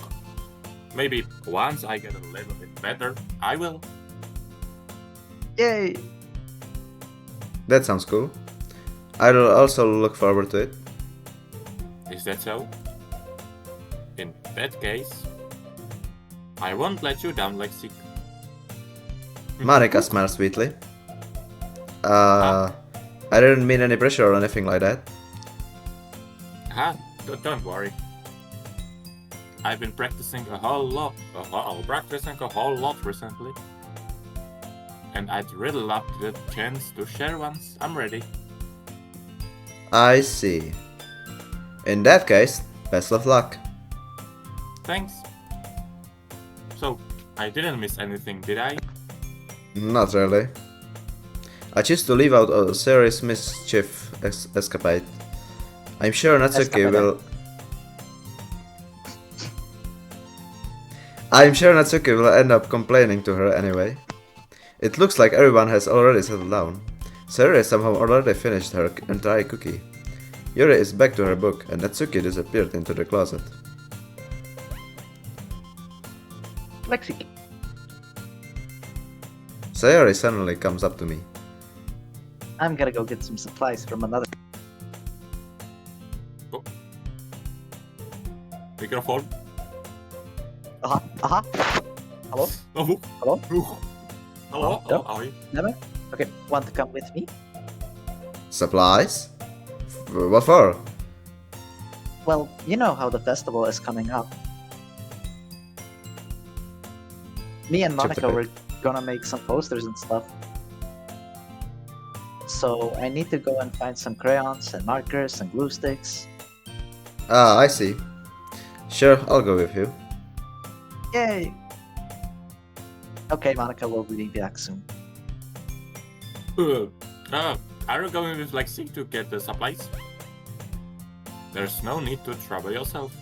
Maybe once I get a little bit better, I will. Yay! That sounds cool. I'll also look forward to it. Is that so? In that case, I won't let you down, Lexi. Monica smiles sweetly. I didn't mean any pressure or anything like that. Don't worry. I've been practicing a whole lot recently. And I'd really love the chance to share once I'm ready. I see. In that case, best of luck. Thanks. So, I didn't miss anything, did I? Not really. I choose to leave out a serious mischief escapade. I'm sure Natsuki will end up complaining to her anyway. It looks like everyone has already settled down. Sayori somehow already finished her entire cookie. Yuri is back to her book and Natsuki disappeared into the closet. Lexi. Sayori suddenly comes up to me. I'm gonna go get some supplies from another... Microphone? Hello? Oh. Hello? Hello? No? Are you? Never? Okay, want to come with me? Supplies? What for? Well, you know how the festival is coming up. Me and Monica were gonna make some posters and stuff. So I need to go and find some crayons and markers and glue sticks. Ah, I see. Sure, I'll go with you. Yay! Okay, Monica will be back soon. Are you going with Lexi to get the supplies? There's no need to trouble yourself.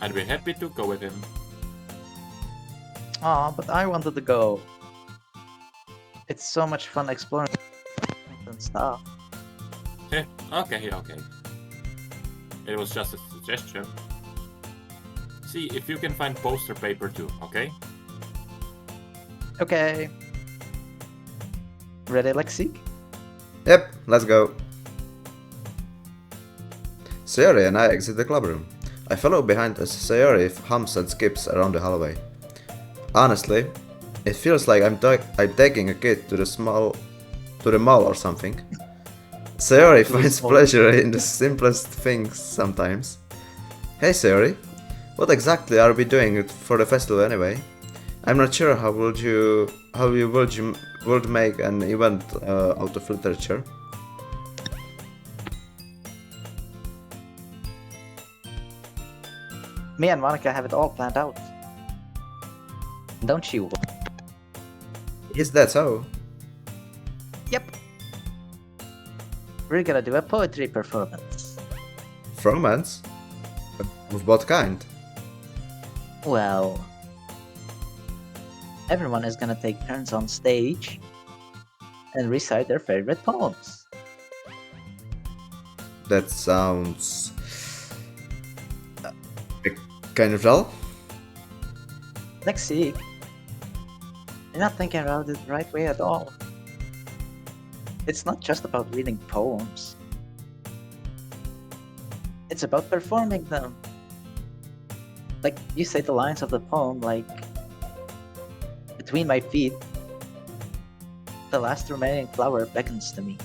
I'd be happy to go with him. Aw, but I wanted to go. It's so much fun exploring and stuff. Okay. It was just a suggestion. See if you can find poster paper too, okay? Okay. Ready, Lexi? Yep, let's go. Sayori and I exit the clubroom. I follow behind as Sayori hums and skips around the hallway. Honestly, it feels like I'm taking a kid to the mall or something. Sayori finds pleasure in the simplest things sometimes. Hey Sayori, what exactly are we doing for the festival anyway? I'm not sure how you would make an event out of literature. Me and Monica have it all planned out. Don't you? Is that so? Yep. we're gonna do a poetry performance. Fragments? Of what kind? Well, everyone is gonna take turns on stage and recite their favorite poems. That sounds kind of dull. Lexi, you're not thinking about it the right way at all. It's not just about reading poems. It's about performing them. Like, you say the lines of the poem like, between my feet, the last remaining flower beckons to me.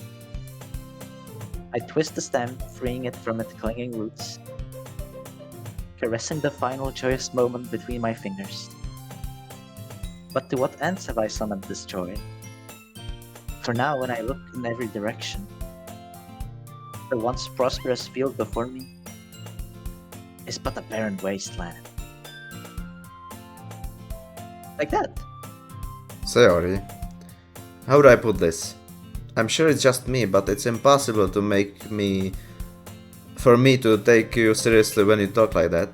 I twist the stem, freeing it from its clinging roots, caressing the final joyous moment between my fingers. But to what ends have I summoned this joy? For now, when I look in every direction, the once prosperous field before me is but a barren wasteland. Like that. Sorry. How do I put this? I'm sure it's just me, but it's impossible to for me to take you seriously when you talk like that.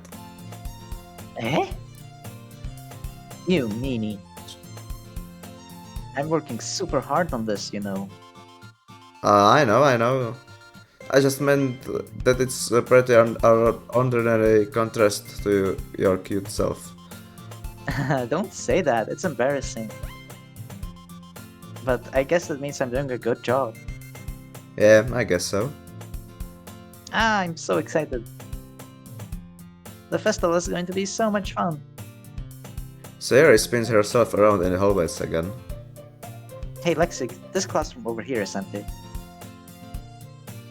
Eh? You meanie. I'm working super hard on this, you know. I know. I just meant that it's a pretty ordinary contrast to your cute self. Don't say that, it's embarrassing. But I guess that means I'm doing a good job. Yeah, I guess so. I'm so excited. The festival is going to be so much fun. Sayori spins herself around in the hallways again. Hey Lexi, this classroom over here is empty.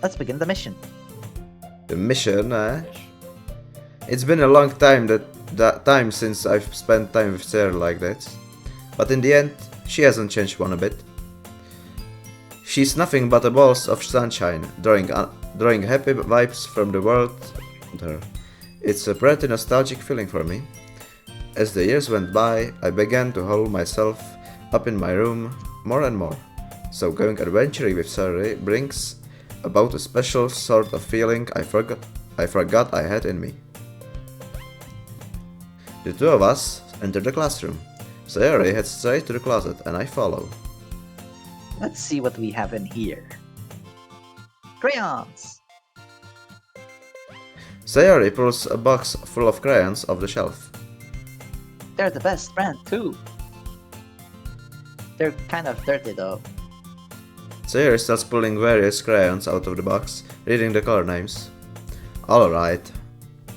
Let's begin the mission. The mission, eh? It's been a long time time since I've spent time with Sayori like that. But in the end, she hasn't changed one a bit. She's nothing but a ball of sunshine, drawing happy vibes from the world around her. It's a pretty nostalgic feeling for me. As the years went by, I began to hole myself up in my room more and more. So going adventuring with Sayori brings about a special sort of feeling I forgot I had in me. The two of us enter the classroom. Sayori heads straight to the closet and I follow. Let's see what we have in here. Crayons! Sayori pulls a box full of crayons off the shelf. They're the best brand too. They're kind of dirty though. Sayori starts pulling various crayons out of the box, reading the color names. Alright,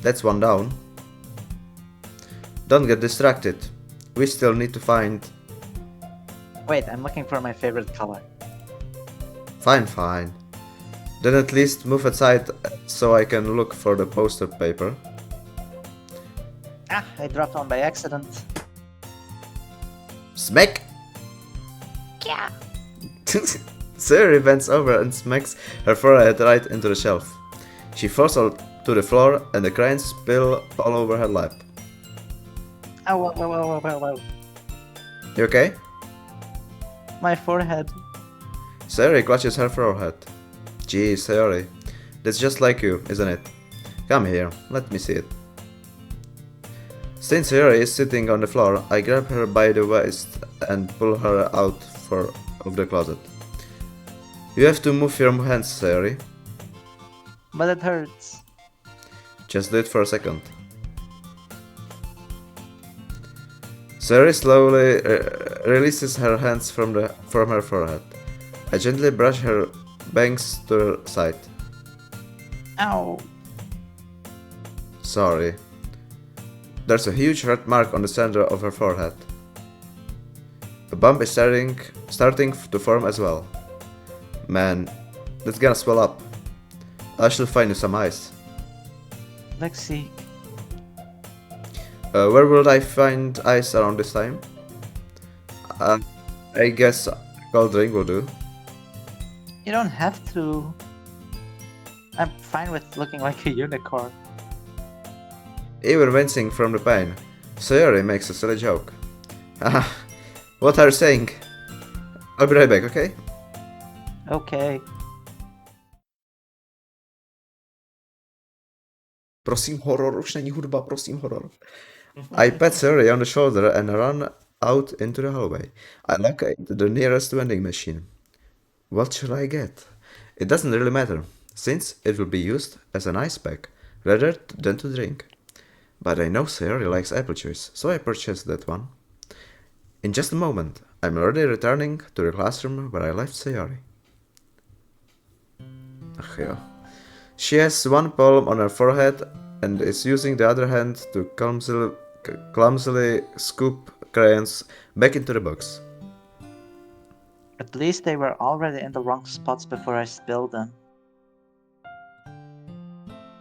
that's one down. Don't get distracted. We still need to find... Wait, I'm looking for my favorite color. Fine. Then at least move aside so I can look for the poster paper. Ah, I dropped one by accident. Smack! Yeah. Sayori bends over and smacks her forehead right into the shelf. She falls to the floor and the crayons spill all over her lap. Oh, whoa. You okay? My forehead. Sayori clutches her forehead. Gee, Sayori, that's just like you, isn't it? Come here, let me see it. Since Sayori is sitting on the floor, I grab her by the waist and pull her out of the closet. You have to move your hands, Sayori. But it hurts. Just do it for a second. Sayori slowly releases her hands from her forehead. I gently brush her bangs to the side. Ow. Sorry. There's a huge red mark on the center of her forehead. A bump is starting to form as well. Man, that's gonna swell up. I should find you some ice. Lexi. Where would I find ice around this time? I guess a cold drink will do. You don't have to. I'm fine with looking like a unicorn. Even wincing from the pain, Sayori makes a silly joke. Haha, what are you saying? I'll be right back, okay? Okay. Prosím horor, už není hudba, prosím horor. I pat Sayori on the shoulder and run out into the hallway. I locate the nearest vending machine. What should I get? It doesn't really matter, since it will be used as an ice pack, rather than to drink. But I know Sayori likes apple juice, so I purchased that one. In just a moment, I'm already returning to the classroom where I left Sayori. Ach jo. She has one palm on her forehead and is using the other hand to clumsily scoop crayons back into the box. At least they were already in the wrong spots before I spilled them.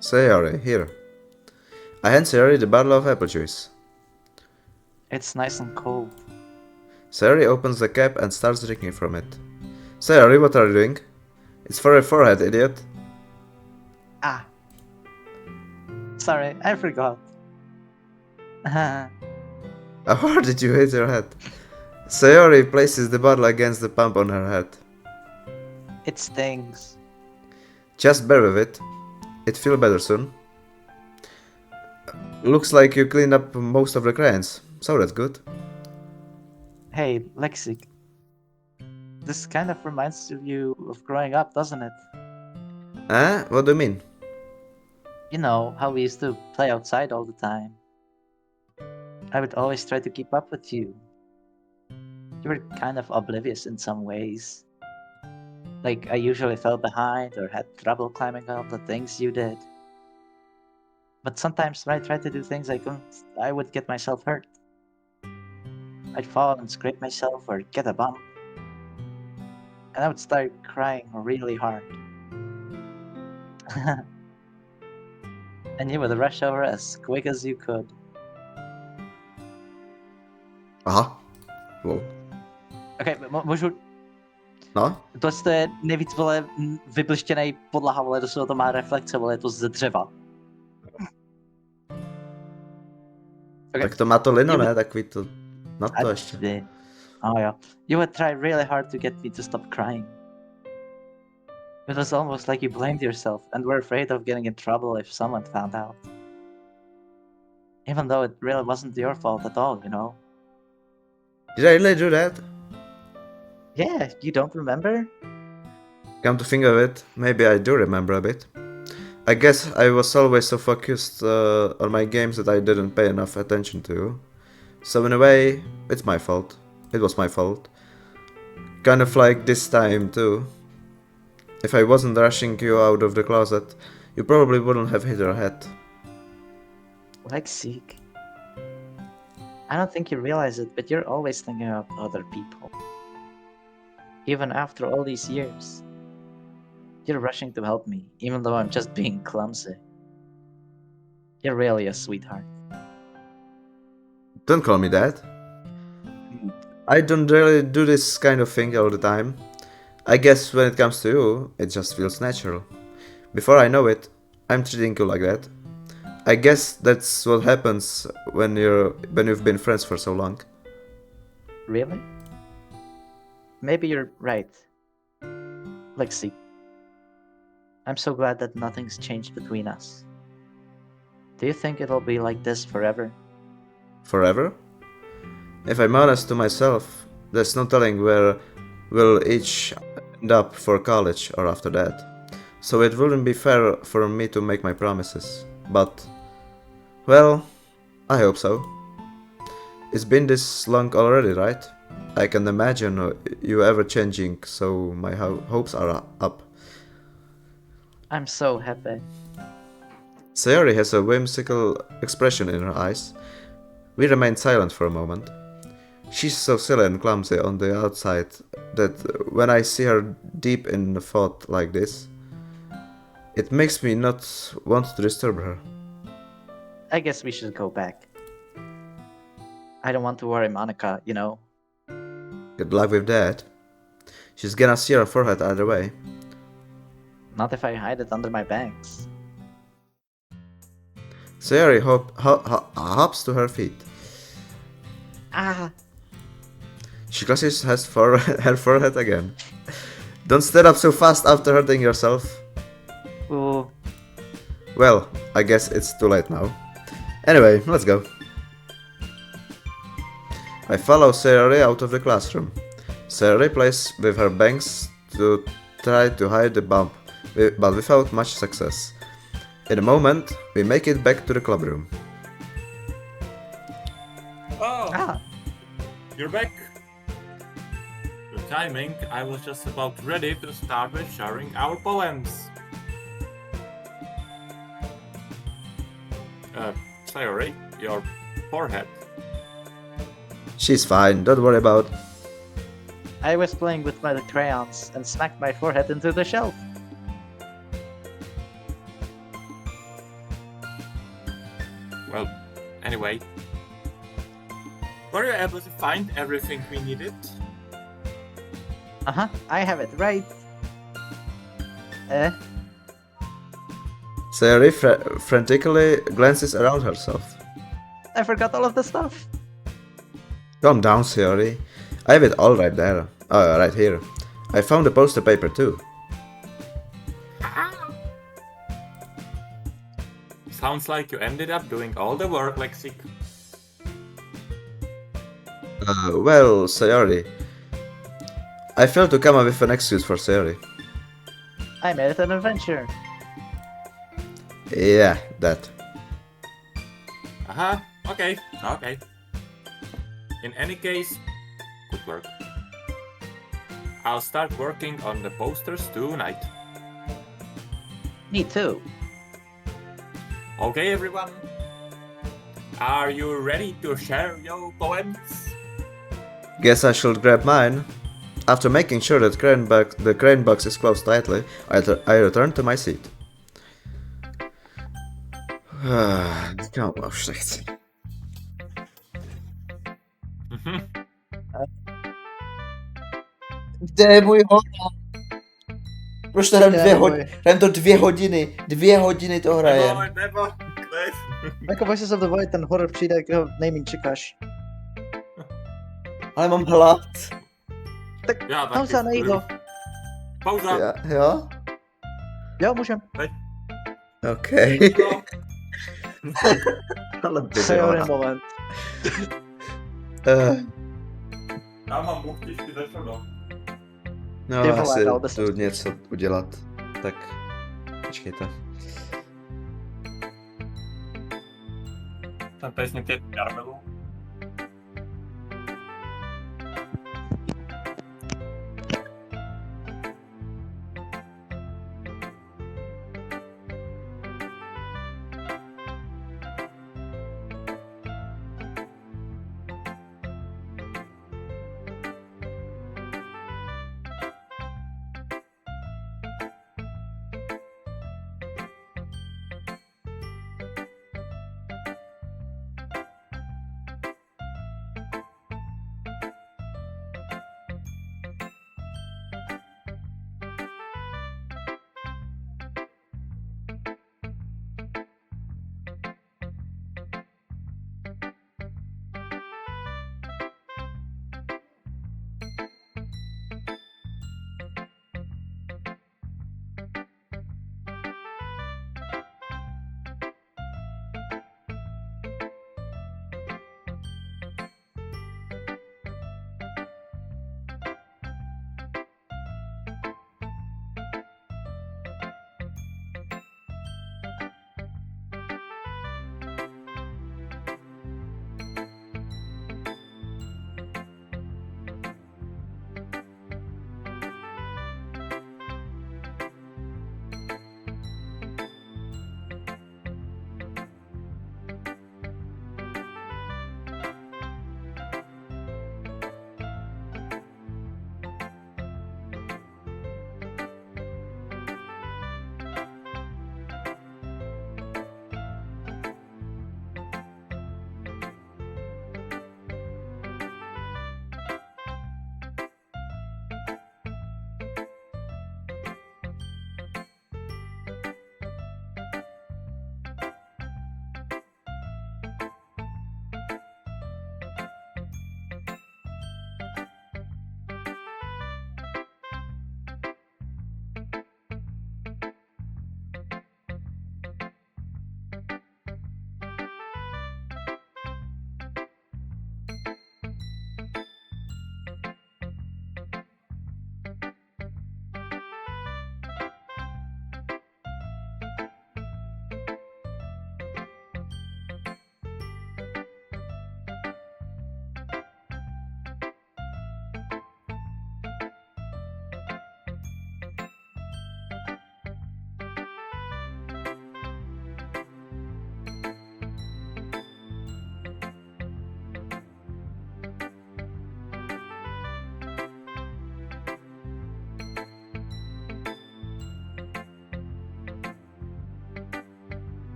Sayori, here. I hand Sayori the bottle of apple juice. It's nice and cold. Sayori opens the cap and starts drinking from it. Sayori, what are you doing? It's for your forehead, idiot. Ah. Sorry, I forgot. How hard did you hit your head? Sayori places the bottle against the pump on her head. It stings. Just bear with it. It'll feel better soon. Looks like you cleaned up most of the crayons, so that's good. Hey, Lexi. This kind of reminds you of growing up, doesn't it? Eh? What do you mean? You know, how we used to play outside all the time. I would always try to keep up with you. You were kind of oblivious in some ways. Like, I usually fell behind or had trouble climbing up the things you did. But sometimes when I tried to do things I couldn't, I would get myself hurt. I'd fall and scrape myself or get a bump. And I would start crying really hard. And you would rush over as quick as you could. Aha. Wow. Okay, můžu... No? To je nejvíc, vole, vyblištěnej podlaha, vole, dosud to má reflekce, vole, je to ze dřeva. Okay. Tak to má to lino, ne? Takový to... Na to ještě. Oh yeah. You would try really hard to get me to stop crying. It was almost like you blamed yourself and were afraid of getting in trouble if someone found out. Even though it really wasn't your fault at all, you know? Did I really do that? Yeah, you don't remember? Come to think of it, maybe I do remember a bit. I guess I was always so focused on my games that I didn't pay enough attention to. So in a way, it's my fault. It was my fault. Kind of like this time too. If I wasn't rushing you out of the closet, you probably wouldn't have hit your head. Lexi, I don't think you realize it, but you're always thinking of other people. Even after all these years. You're rushing to help me, even though I'm just being clumsy. You're really a sweetheart. Don't call me that. I don't really do this kind of thing all the time. I guess when it comes to you, it just feels natural. Before I know it, I'm treating you like that. I guess that's what happens when you've been friends for so long. Really? Maybe you're right. Lexi, I'm so glad that nothing's changed between us. Do you think it'll be like this forever? Forever? If I'm honest to myself, there's no telling where we'll each end up for college or after that. So it wouldn't be fair for me to make my promises. But, well, I hope so. It's been this long already, right? I can imagine you ever changing, so my hopes are up. I'm so happy. Sayori has a whimsical expression in her eyes. We remain silent for a moment. She's so silly and clumsy on the outside that when I see her deep in thought like this, it makes me not want to disturb her. I guess we should go back. I don't want to worry Monica, you know. Good luck with that. She's gonna see her forehead either way. Not if I hide it under my bangs. Sayori hops to her feet. Ah! She crosses her forehead again. Don't stand up so fast after hurting yourself. Ooh. Well, I guess it's too late now. Anyway, let's go. I follow Sayori out of the classroom. Sayori plays with her bangs to try to hide the bump, but without much success. In a moment, we make it back to the clubroom. Oh, you're back. Good timing. I was just about ready to start with sharing our poems. Sorry, your forehead. She's fine, don't worry about. I was playing with my crayons and smacked my forehead into the shelf. Well, anyway. Were you able to find everything we needed? Uh-huh, I have it right. Sayori frantically glances around herself. I forgot all of the stuff. Calm down, Sayori. I have it all right there. Right here. I found the poster paper too. Sounds like you ended up doing all the work, Lexik. Well, Sayori. I failed to come up with an excuse for Sayori. I made it an adventure. Yeah, that. Okay. In any case, good work. I'll start working on the posters tonight. Me too. Okay, everyone. Are you ready to share your poems? Guess I should grab mine. After making sure that the crane box is closed tightly, I return to my seat. Kámo, už nechci. Kde je můj honor? Proč to hrám 2 hodiny? Hrám to 2 hodiny. 2 hodiny to hrajem. Nebo. Jako Voices of the Void, ten horor přijde, jak ho nejmín čekáš. Ale mám hlad. Tak Já taky pauza na jídlo. Pauza. Jo? Jo, můžem. OK. Ale Sayori moment. Já mám buchtičky ze všeho. No, Ty vole, asi dal bys jdu to. něco udělat. Tak, počkejte. Tam tady sněte karmelu.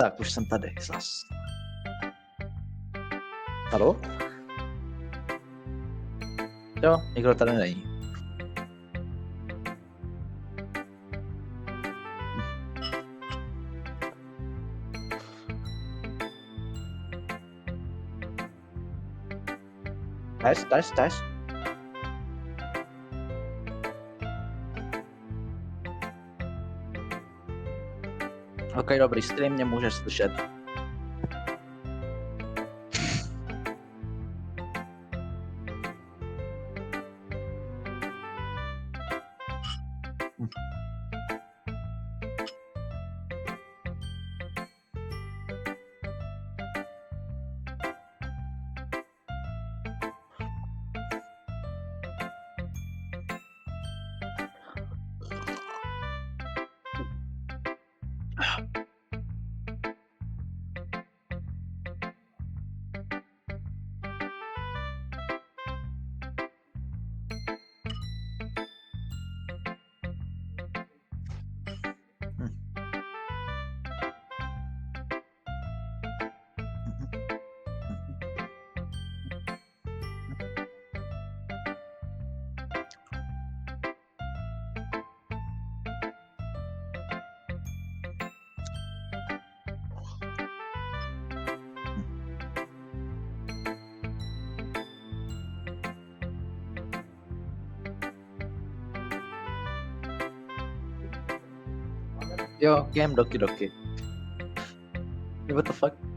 Tak, už jsem tady zas. Haló? Jo, nikdo tady není. Test. OK, dobrý, stream mě může slyšet. Jo, game Doki. What the fuck?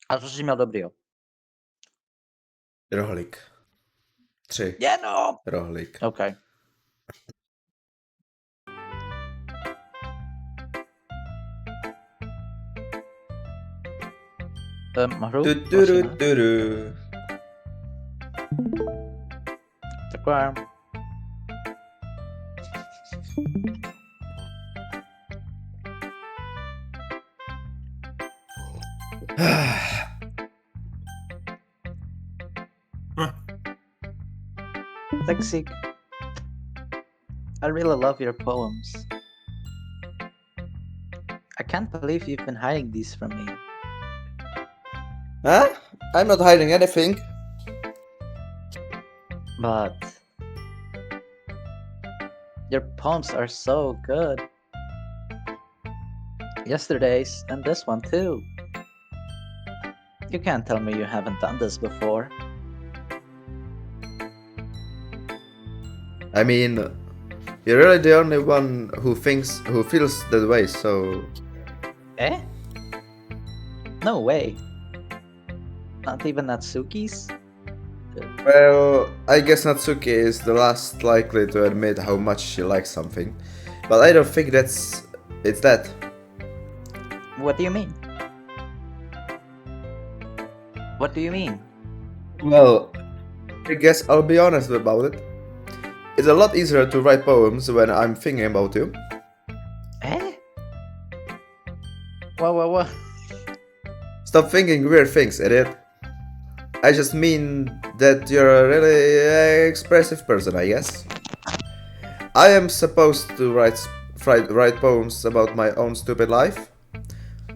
A co jsi měl dobrýho? Rohlík. 3. Jenom! Rohlík. OK. Hru? Prosím. Takhle. SPOOXIKK. I really love your poems. I can't believe you've been hiding these from me. Huh? I'm not hiding anything. But your poems are so good. Yesterday's and this one too. You can't tell me you haven't done this before. I mean, you're really the only one who feels that way, so... Eh? No way. Not even Natsuki's? Well, I guess Natsuki is the last likely to admit how much she likes something. But I don't think it's that. What do you mean? What do you mean? Well, I guess I'll be honest about it. It's a lot easier to write poems when I'm thinking about you. Eh? What? Stop thinking weird things, idiot. I just mean that you're a really expressive person, I guess. I am supposed to write poems about my own stupid life,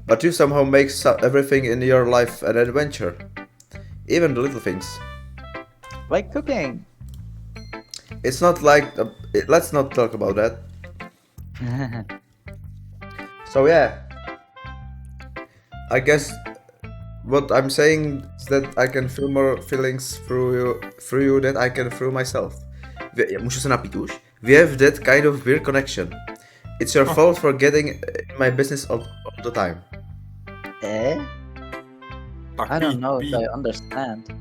but you somehow make everything in your life an adventure. Even the little things. Like cooking. It's not like... let's not talk about that. So yeah. I guess what I'm saying is that I can feel more feelings through you than I can through myself. Můžu se napít už? We have that kind of weird connection. It's your fault for getting in my business all the time. Eh? I don't know if I understand.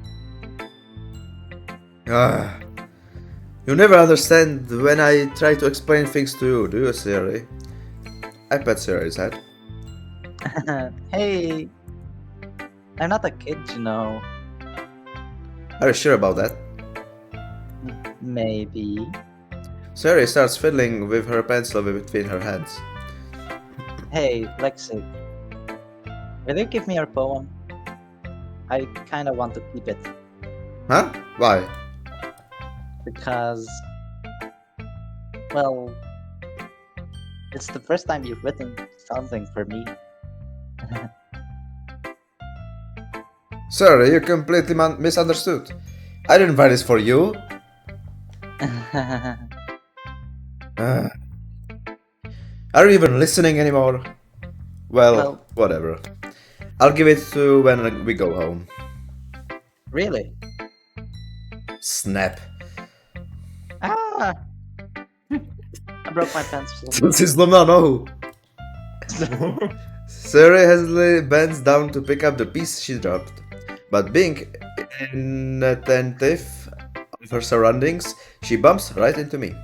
You never understand when I try to explain things to you, do you, Siri? I pat Siri's head. Hey, I'm not a kid, you know. Are you sure about that? Maybe. Siri starts fiddling with her pencil between her hands. Hey, Lexi, will you give me your poem? I kinda want to keep it. Huh? Why? Because, well, it's the first time you've written something for me. Sir, you completely misunderstood. I didn't write this for you. Are you even listening anymore? Well, whatever. I'll give it to you when we go home. Really? Snap. Ah! I broke my pencil. Jsem si zlomil nohu. Siri hastily bends down to pick up the piece she dropped, but being inattentive of her surroundings, she bumps right into me.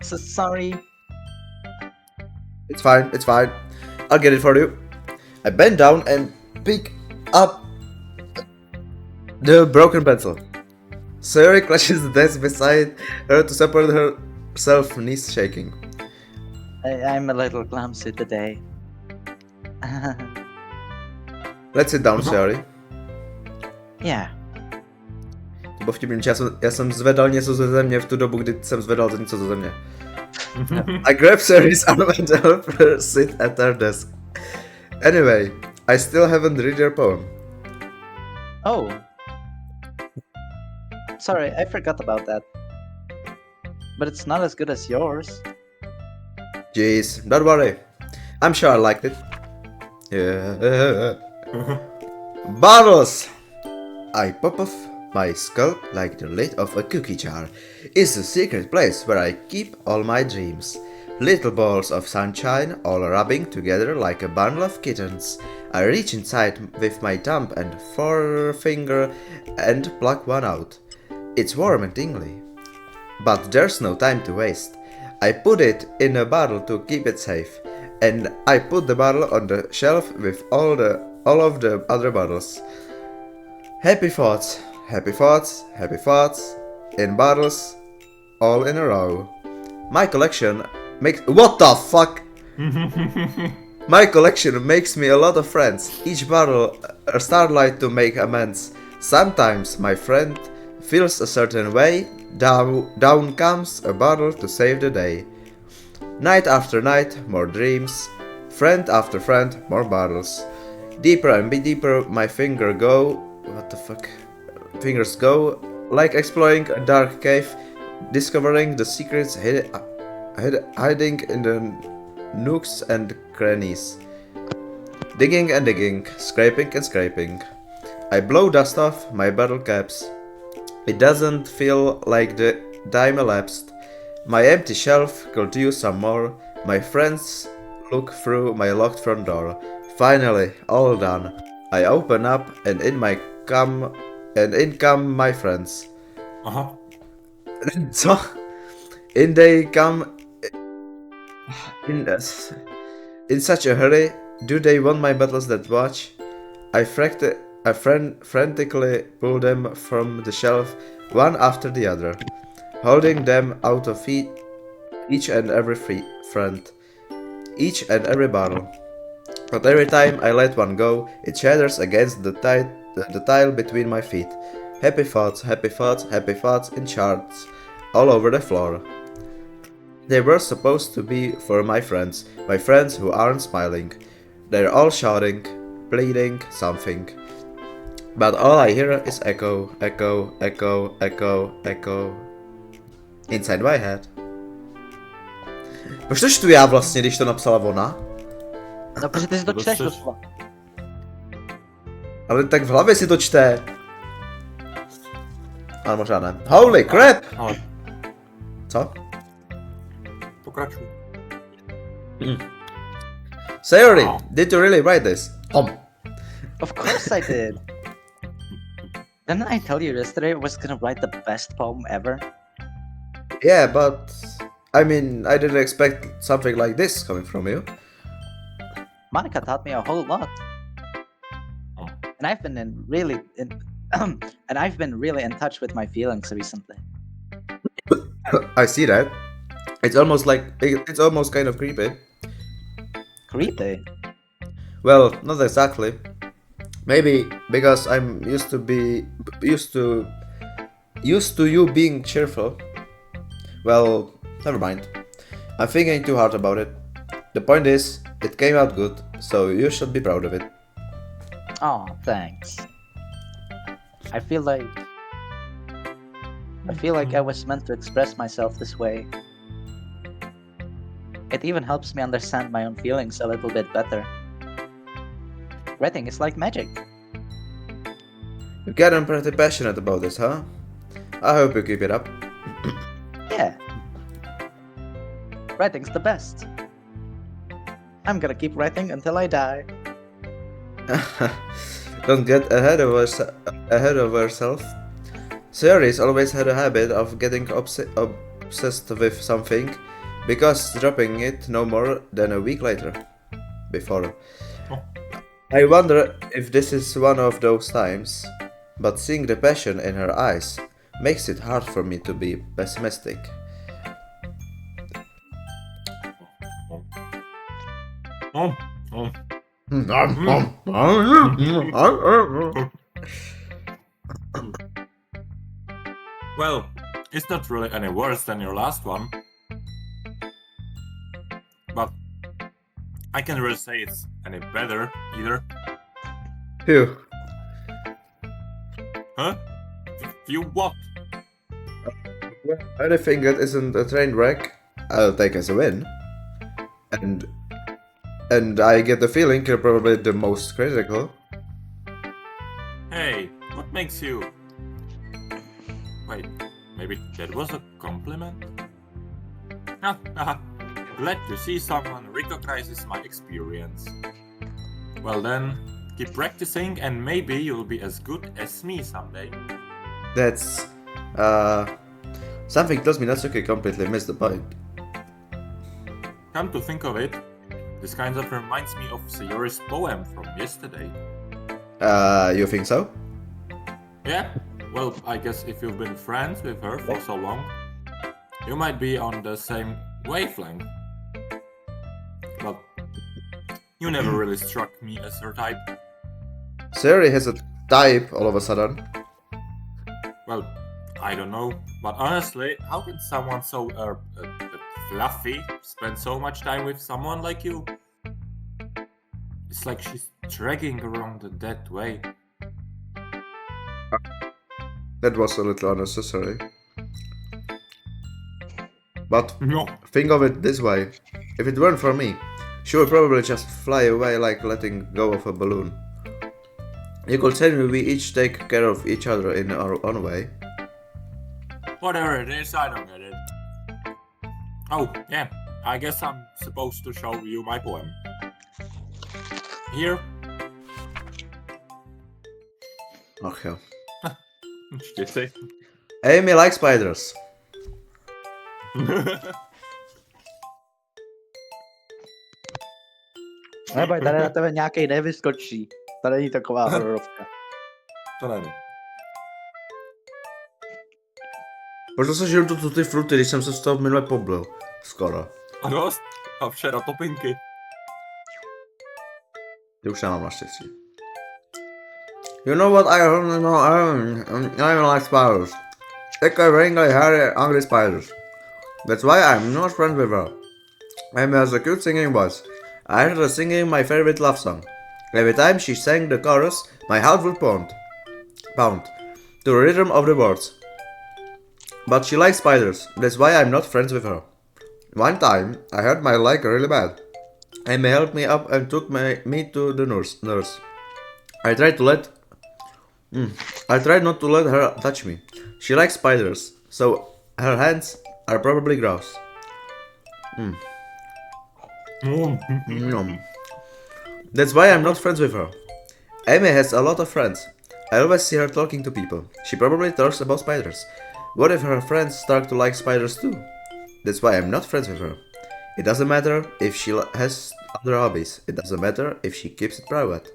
So sorry. It's fine. I'll get it for you. I bend down and pick up the broken pencil. Siri clutches the desk beside her to support herself, knees shaking. I'm a little clumsy today. Let's sit down, Siri. Yeah. To bylo vtipný, já jsem zvedal něco ze země v tu dobu, kdy jsem zvedal něco ze země. I grab Siri's arm and help her sit at her desk. Anyway, I still haven't read your poem. Oh. Sorry, I forgot about that. But it's not as good as yours. Jeez, don't worry. I'm sure I liked it. Yeah. Bottles! I pop off my skull like the lid of a cookie jar. It's the secret place where I keep all my dreams. Little balls of sunshine, all rubbing together like a bundle of kittens. I reach inside with my thumb and forefinger and pluck one out. It's warm and tingly. But there's no time to waste. I put it in a bottle to keep it safe, and I put the bottle on the shelf with all of the other bottles. Happy thoughts, happy thoughts, happy thoughts, in bottles, all in a row. My collection makes— what the fuck? My collection makes me a lot of friends. Each bottle a starlight to make amends. Sometimes my friend feels a certain way. Down comes a bottle to save the day. Night after night, more dreams. Friend after friend, more bottles. Deeper and deeper my fingers go. What the fuck? Fingers go, like exploring a dark cave, discovering the secrets hiding in the nooks and crannies. Digging and digging, scraping and scraping. I blow dust off my bottle caps. It doesn't feel like the time elapsed. My empty shelf could use some more. My friends look through my locked front door. Finally, all done. I open up and in come my friends. Aha. So, in they come in such a hurry. Do they want my bottles that watch? I frantically pull them from the shelf, one after the other, holding them out of each and every friend, each and every bottle. But every time I let one go, it shatters against the tile between my feet. Happy thoughts, happy thoughts, happy thoughts in shards all over the floor. They were supposed to be for my friends who aren't smiling. They're all shouting, pleading, something. But all I hear is echo, echo, echo, echo, echo. Inside my head. Proč to čtu já vlastně, když to napsala ona? No, protože ty si to čteš doslova. Ale tak v hlavě si to čte. Ale možná ne. Holy crap! Ale Co? pokračuj. Sayori, did you really write this? Of course I did. Didn't I tell you yesterday I was gonna write the best poem ever? Yeah, but I mean, I didn't expect something like this coming from you. Monica taught me a whole lot. And I've been really in touch with my feelings recently. I see that. It's almost kind of creepy. Creepy. Well, not exactly. Maybe because I'm used to you being cheerful. Well, never mind. I'm thinking too hard about it. The point is, it came out good, so you should be proud of it. Oh, thanks. I feel like I was meant to express myself this way. It even helps me understand my own feelings a little bit better. Writing is like magic. You're getting pretty passionate about this, huh? I hope you keep it up. Yeah. Writing's the best. I'm gonna keep writing until I die. Don't get ahead of ourselves. Sayori's always had a habit of getting obsessed with something, because dropping it no more than a week later. Before. I wonder if this is one of those times, but seeing the passion in her eyes makes it hard for me to be pessimistic. Well, it's not really any worse than your last one. But I can't really say it's any better either. Phew. Huh? You what? Anything that isn't a train wreck, I'll take as a win. And I get the feeling you're probably the most critical. Hey, what makes you... Wait, maybe that was a compliment? glad to see someone recognizes my experience. Well then, keep practicing and maybe you'll be as good as me someday. That's... something tells me Natsuki completely missed the point. Come to think of it, this kind of reminds me of Sayori's poem from yesterday. You think so? Yeah, well, I guess if you've been friends with her for so long, you might be on the same wavelength. But you never really struck me as her type. Sayori has a type all of a sudden. Well, I don't know, but honestly, how can someone so fluffy spend so much time with someone like you? It's like she's dragging around in that way. That was a little unnecessary. But No. think of it this way. If it weren't for me, she would probably just fly away like letting go of a balloon. You could say we each take care of each other in our own way. Whatever it is, I don't get it. Oh, yeah, I guess I'm supposed to show you my poem. Here. Okay. Štěstí. Amy likes spiders. Neboj, tady na tebe nějaký nevyskočí. To není taková hororovka. To není. Proč se žiju tu tutti frutti, když jsem se z toho minule poblil? Skoro. A dost? A včera topinky. Ty už nemám naštěstí. You know what I don't know? I don't like spiders. Thick, wrinkly, hairy, ugly spiders. That's why I'm not friends with her. Amy has a cute singing voice. I heard her singing my favorite love song. Every time she sang the chorus, my heart would pound to the rhythm of the words. But she likes spiders. That's why I'm not friends with her. One time, I hurt my leg really bad. Amy helped me up and took me to the nurse. I tried not to let her touch me. She likes spiders, so her hands are probably gross. That's why I'm not friends with her. Amy has a lot of friends. I always see her talking to people. She probably talks about spiders. What if her friends start to like spiders too? That's why I'm not friends with her. It doesn't matter if she has other hobbies. It doesn't matter if she keeps it private.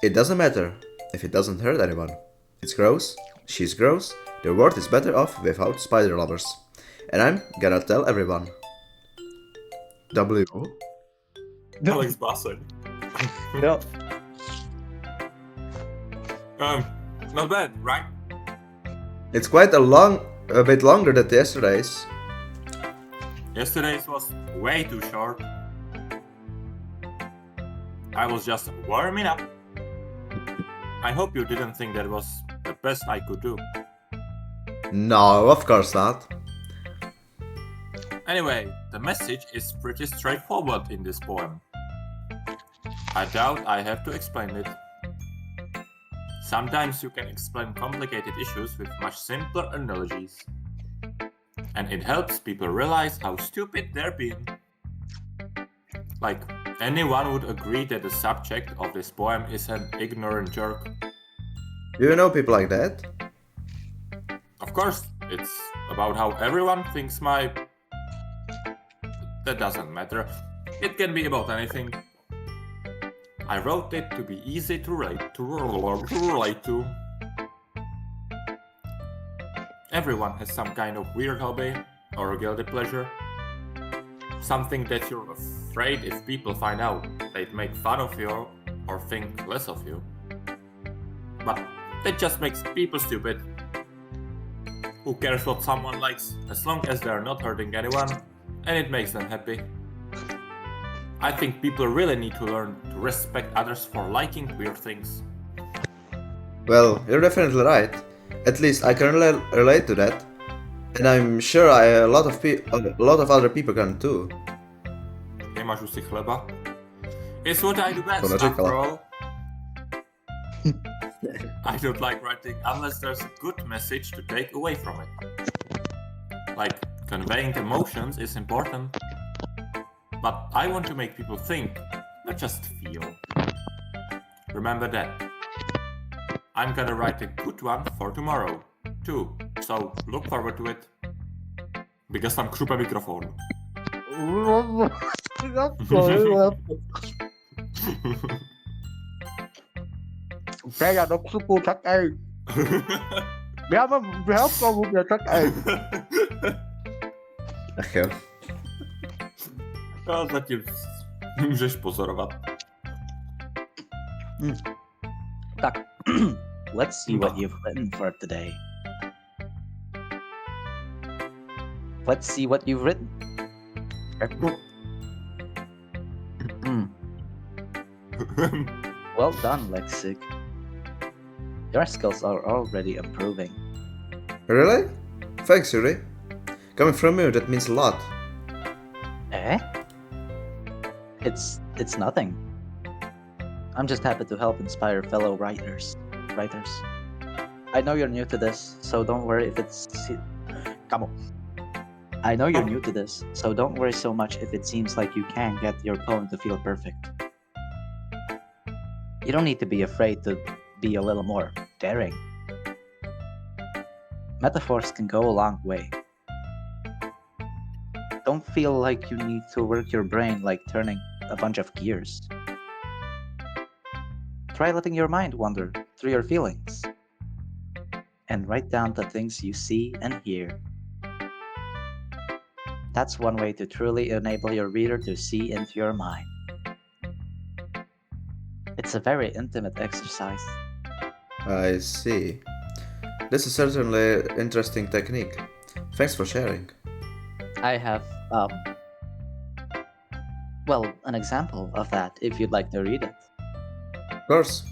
It doesn't matter if it doesn't hurt anyone. It's gross. She's gross. The world is better off without spider lovers. And I'm gonna tell everyone. W. Alex Bassett. Jo. Not bad, right? It's quite a bit longer than yesterday's. Yesterday's was way too short. I was just warming up. I hope you didn't think that was the best I could do. No, of course not. Anyway, the message is pretty straightforward in this poem. I doubt I have to explain it. Sometimes you can explain complicated issues with much simpler analogies. And it helps people realize how stupid they're being. Like, anyone would agree that the subject of this poem is an ignorant jerk. Do you know people like that? Of course, it's about how everyone thinks my... That doesn't matter. It can be about anything. I wrote it to be easy to relate to. Everyone has some kind of weird hobby or a guilty pleasure. Something that you're afraid if people find out, they'd make fun of you or think less of you. But that just makes people stupid. Who cares what someone likes, as long as they're not hurting anyone and it makes them happy. I think people really need to learn to respect others for liking weird things. Well, you're definitely right. At least I can relate to that. And I'm sure a lot of other people can too. Nemáš už si chleba? It's what I do best, To neříkala. after all. I don't like writing unless there's a good message to take away from it. Like, conveying emotions is important. but I want to make people think, not just feel. Remember that. I'm gonna write a good one for tomorrow, too, so look forward to it. Because tam křupe mikrofon. Já do křupu taky. Já mám běhavku, taky. Ach jo. No, zatím můžeš pozorovat. Tak, let's see what you've written for today. Let's see what you've written. Well done, Lexic. Your skills are already improving. Really? Thanks, Yuri. Coming from you, that means a lot. Eh? It's nothing. I'm just happy to help inspire fellow writers. I know you're new to this, so don't worry if it's... Come on. I know you're new to this, so don't worry so much if it seems like you can't get your poem to feel perfect. You don't need to be afraid to be a little more daring. Metaphors can go a long way. Don't feel like you need to work your brain like turning a bunch of gears. Try letting your mind wander through your feelings and write down the things you see and hear. That's one way to truly enable your reader to see into your mind. It's a very intimate exercise. I see. This is certainly an interesting technique. Thanks for sharing. I have, well, an example of that if you'd like to read it. Of course.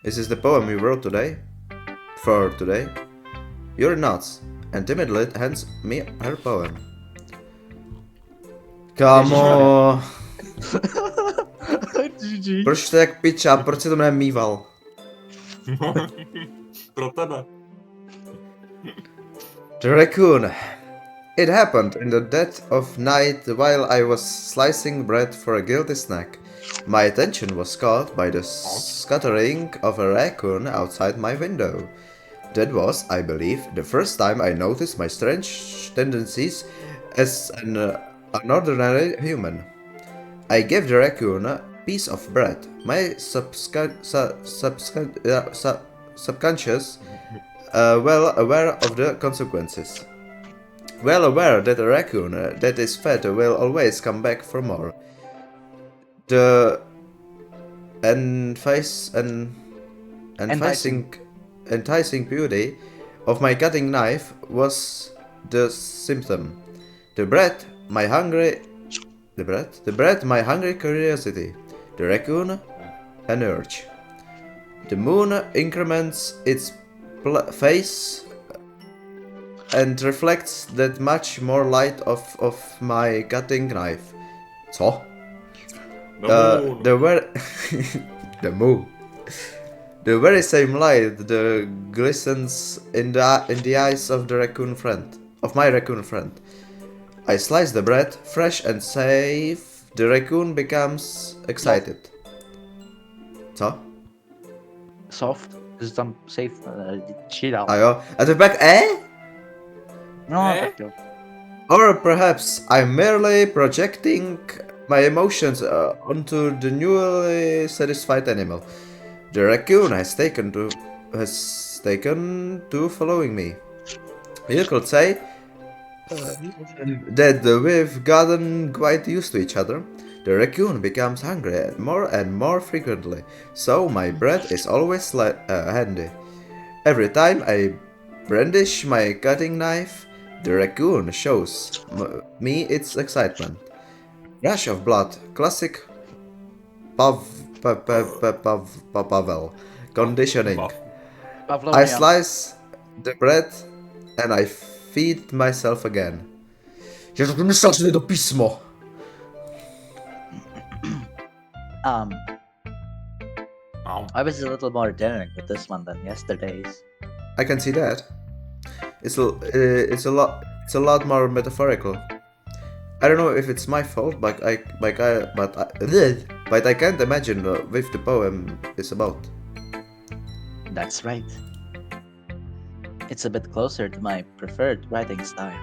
Is this the poem you wrote today? For today? Yuri nods and timidly hands me her poem. Kámo, proč to jak piča, proč si to nemýval? Pro tebe. The raccoon. It happened in the dead of night while I was slicing bread for a guilty snack. My attention was caught by the scattering of a raccoon outside my window. That was, I believe, the first time I noticed my strange tendencies as an ordinary human. I gave the raccoon a piece of bread. My subconscious, well aware of the consequences. Well aware that a raccoon that is fed will always come back for more. The enticing beauty of my cutting knife was the symptom. The bread, my hungry curiosity. The raccoon, an urge. The moon increments its face and reflects that much more light of my cutting knife. Co? The moon. The very same light that glistens in the eyes of the raccoon friend, of my raccoon friend. I slice the bread, fresh and safe. The raccoon becomes excited. Co? Soft, dus dan safe, chill out. A jo. A to pak No, tak jo. Or perhaps I'm merely projecting my emotions onto the newly satisfied animal. The raccoon has taken to following me. You could say that we've gotten quite used to each other. The raccoon becomes hungry more and more frequently, so my bread is always handy. Every time I brandish my cutting knife, the raccoon shows me its excitement. Rush of blood, classic Pavel conditioning. I slice the bread and I feed myself again. Ja to myslel, že to písmo. I was a little more daring with this one than yesterday's. I can see that. It's a lot more metaphorical. I don't know if it's my fault, but I can't imagine what the poem is about. That's right. It's a bit closer to my preferred writing style.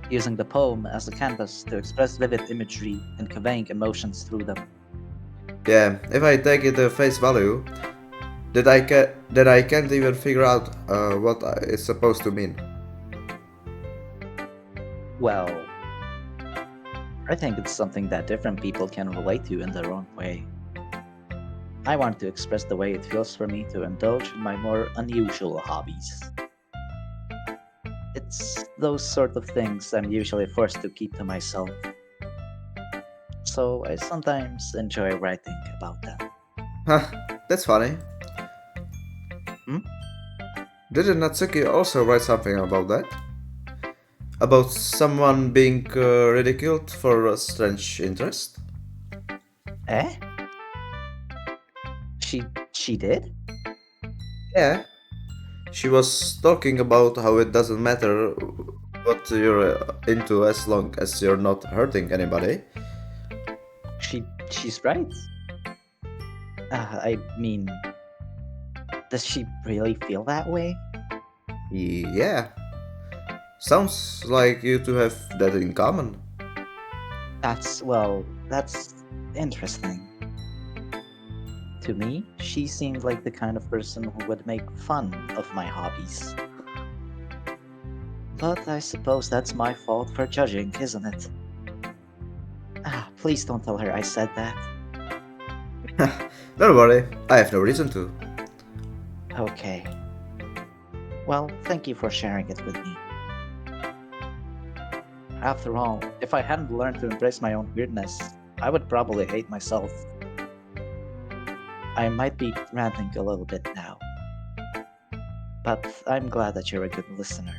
Using the poem as a canvas to express vivid imagery and conveying emotions through them. Yeah, if I take it at face value, that I can't even figure out what it's supposed to mean. Well, I think it's something that different people can relate to in their own way. I want to express the way it feels for me to indulge in my more unusual hobbies. It's those sort of things I'm usually forced to keep to myself. So I sometimes enjoy writing about them. Huh, that's funny. Hmm? Didn't Natsuki also write something about that? About someone being ridiculed for a strange interest? Eh? She did? Yeah. She was talking about how it doesn't matter what you're into as long as you're not hurting anybody. She's right. I mean, does she really feel that way? Yeah. Sounds like you two have that in common. That's interesting. To me, she seemed like the kind of person who would make fun of my hobbies. But I suppose that's my fault for judging, isn't it? Please don't tell her I said that. Don't worry, I have no reason to. Okay. Well, thank you for sharing it with me. After all, if I hadn't learned to embrace my own weirdness, I would probably hate myself. I might be ranting a little bit now, but I'm glad that you're a good listener.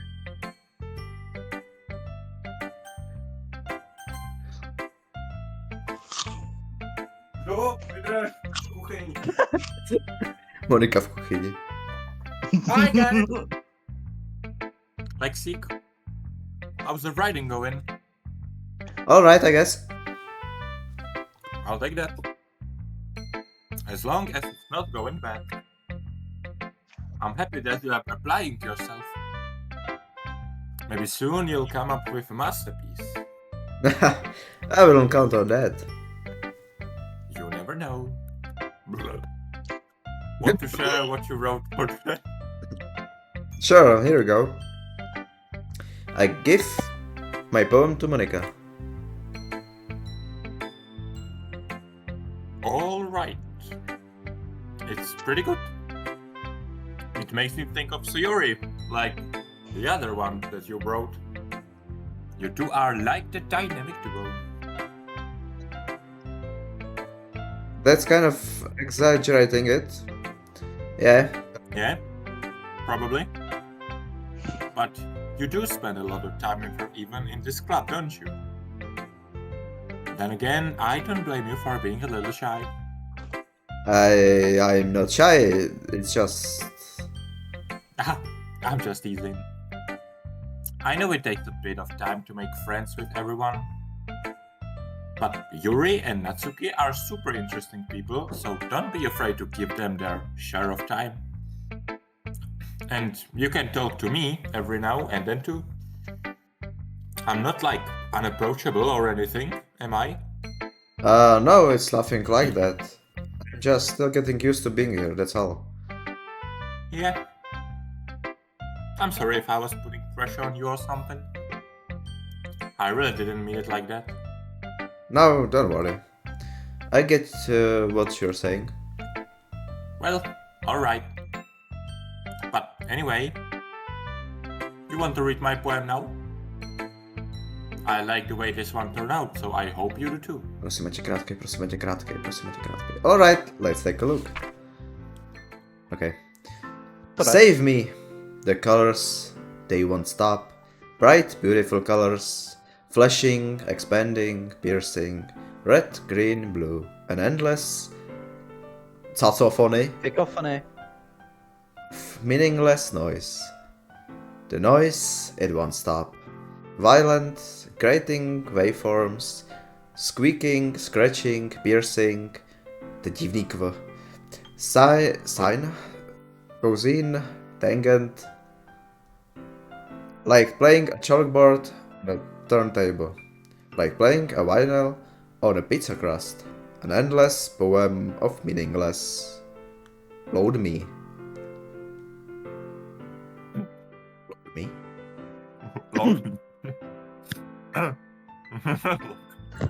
No, idę w kuchyni. Monika w kuchyni. Hi guys! Lexik, how's the writing going? Alright, I guess. I'll take that. As long as it's not going bad. I'm happy that you are applying yourself. Maybe soon you'll come up with a masterpiece. I wouldn't count on that. You never know. Want to share what you wrote for today? Sure, here we go. I give my poem to Monika. Alright. It's pretty good. It makes me think of Sayori, like the other one that you wrote. You two are like the dynamic duo. That's kind of exaggerating it. Yeah. Yeah, probably. But you do spend a lot of time even in this club, don't you? Then again, I don't blame you for being a little shy. I'm not shy, it's just... I'm just teasing. I know it takes a bit of time to make friends with everyone. But Yuri and Natsuki are super interesting people, so don't be afraid to give them their share of time. And you can talk to me every now and then too. I'm not like unapproachable or anything, am I? No, it's nothing like that. I'm just still getting used to being here, that's all. Yeah. I'm sorry if I was putting pressure on you or something. I really didn't mean it like that. No, don't worry. I get what you're saying. Well, alright. But anyway, you want to read my poem now? I like the way this one turned out, so I hope you do too. Prosím tě krátkej, prosím tě krátkej, prosím tě krátkej. Alright, let's take a look. Okay. Save me! The colors, they won't stop. Bright, beautiful colors. Flashing, expanding, piercing. Red, green, blue. An endless... cacophony. Cacophony. Meaningless noise. The noise, it won't stop. violent, grating waveforms, squeaking, scratching, piercing, to je divný kv. Sine, rosine, tangent, like playing a chalkboard on a turntable, like playing a vinyl on a pizza crust, an endless poem of meaningless. Load me. Load me? Load me.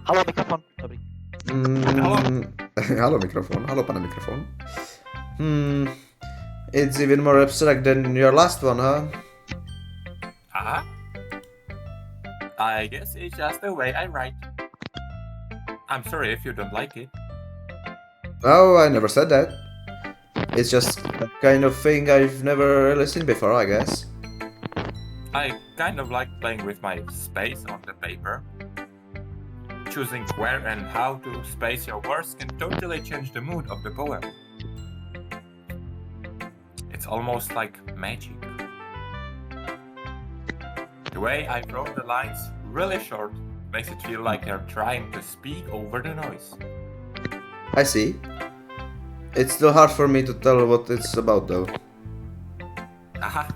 Halo mikrofon, dobrý. Halo mikrofon, halo pane mikrofon. It's even more abstract than your last one, huh? Aha. I guess it's just the way I write. I'm sorry if you don't like it. Oh, I never said that. It's just the kind of thing I've never really seen before, I guess. I kind of like playing with my space on the paper. Choosing where and how to space your words can totally change the mood of the poem. It's almost like magic. The way I wrote the lines really short makes it feel like they're trying to speak over the noise. I see. It's still hard for me to tell what it's about though. Aha!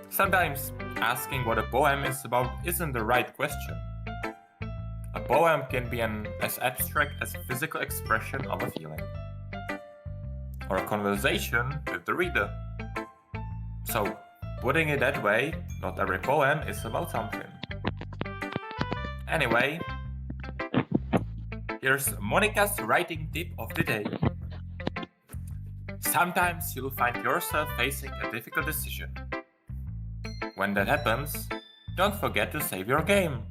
Sometimes asking what a poem is about isn't the right question. A poem can be as abstract as a physical expression of a feeling, or a conversation with the reader. So, putting it that way, not every poem is about something. Anyway, here's Monica's writing tip of the day. Sometimes you'll find yourself facing a difficult decision. When that happens, don't forget to save your game.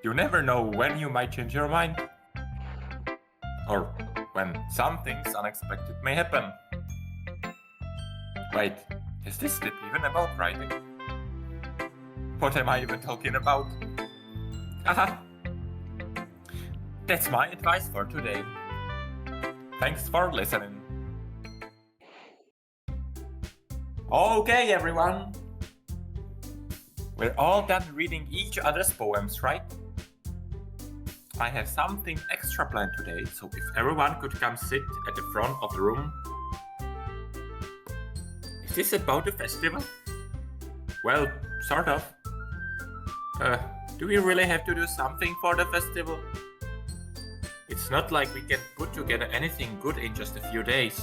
You never know when you might change your mind, or when something unexpected may happen. Wait, is this tip even about writing? What am I even talking about? Haha! That's my advice for today. Thanks for listening. Okay, everyone. We're all done reading each other's poems, right? I have something extra planned today, so if everyone could come sit at the front of the room. Is this about the festival? Well, sort of. Do we really have to do something for the festival? It's not like we can put together anything good in just a few days.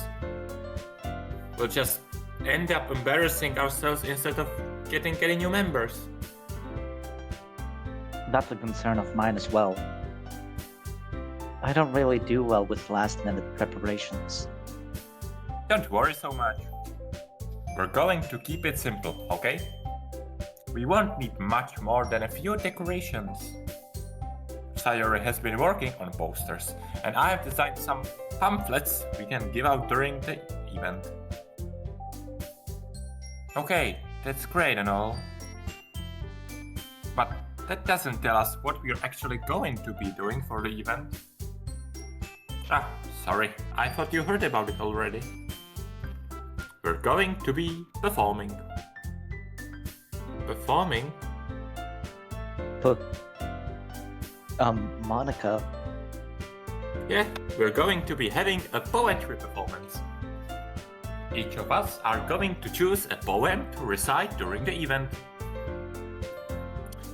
We'll just end up embarrassing ourselves instead of getting any new members. That's a concern of mine as well. I don't really do well with last-minute preparations. Don't worry so much. We're going to keep it simple, okay? We won't need much more than a few decorations. Sayori has been working on posters, and I have designed some pamphlets we can give out during the event. Okay, that's great and all. But that doesn't tell us what we're actually going to be doing for the event. Ah, sorry, I thought you heard about it already. We're going to be performing. Performing? Monica. Yeah, we're going to be having a poetry performance. Each of us are going to choose a poem to recite during the event.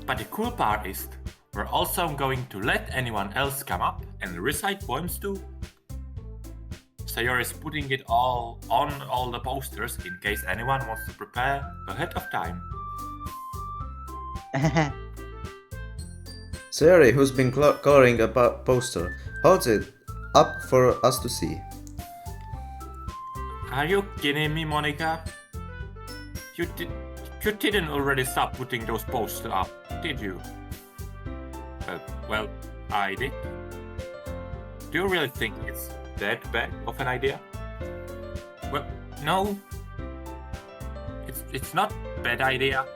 But the cool part is, we're also going to let anyone else come up and recite poems too. Sayori is putting it all on all the posters in case anyone wants to prepare ahead of time. Sayori, who's been coloring a poster, holds it up for us to see. Are you kidding me, Monica? You didn't already stop putting those posters up, did you? Well, I did. Do you really think it's that bad of an idea? Well, no. It's not a bad idea.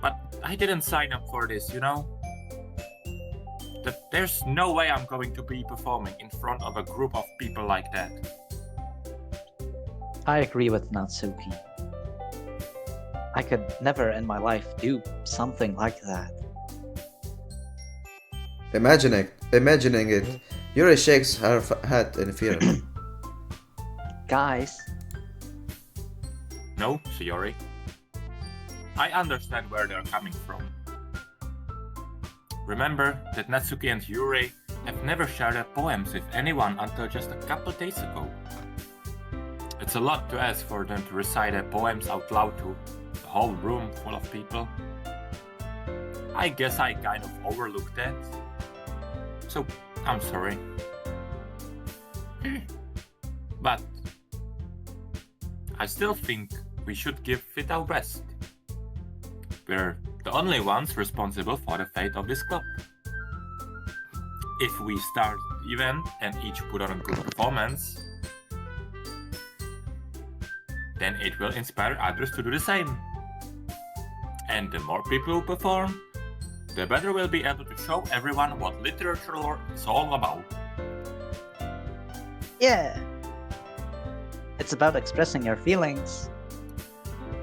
But I didn't sign up for this, you know? that there's no way I'm going to be performing in front of a group of people like that. I agree with Natsuki. I could never in my life do something like that. Imagining it, Yuri shakes her head in fear. Guys, No, Shiori. I understand where they're coming from. Remember that Natsuki and Yuri have never shared their poems with anyone until just a couple days ago. It's a lot to ask for them to recite their poems out loud to a whole room full of people. I guess I kind of overlooked that. So, I'm sorry. But I still think we should give it our best. We're the only ones responsible for the fate of this club. If we start the event and each put on a good performance, then it will inspire others to do the same. And the more people who perform, the better we'll be able to show everyone what literature lore is all about. yeah! It's about expressing your feelings,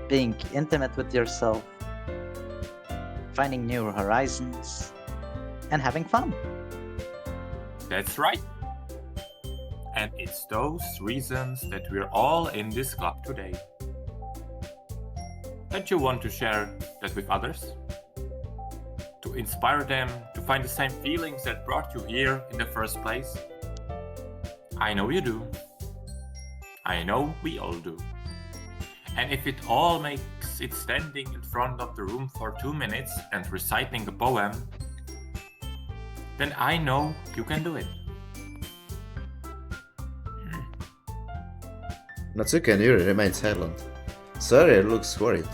being intimate with yourself, finding new horizons, and having fun. That's right. And it's those reasons that we're all in this club today. Don't you want to share that with others? To inspire them to find the same feelings that brought you here in the first place? I know you do. I know we all do. And if it all makes it standing in front of the room for 2 minutes and reciting a poem, then I know you can do it. Natsuki and Yuri remain silent. Sayori looks worried.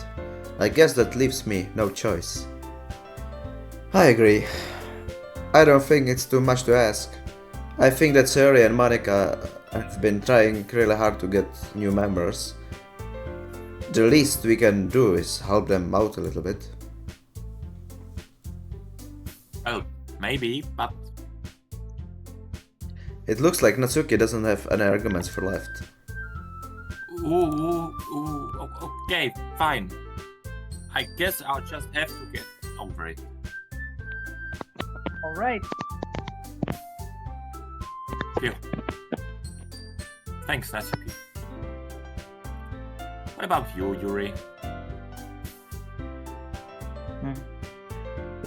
I guess that leaves me no choice. I agree. I don't think it's too much to ask. I think that Sayori and Monika have been trying really hard to get new members. The least we can do is help them out a little bit. Well, maybe, but It looks like Natsuki doesn't have any arguments for left. Okay, fine. I guess I'll just have to get over it. Alright. Phew. Thanks, Natsuki. What about you, Yuri?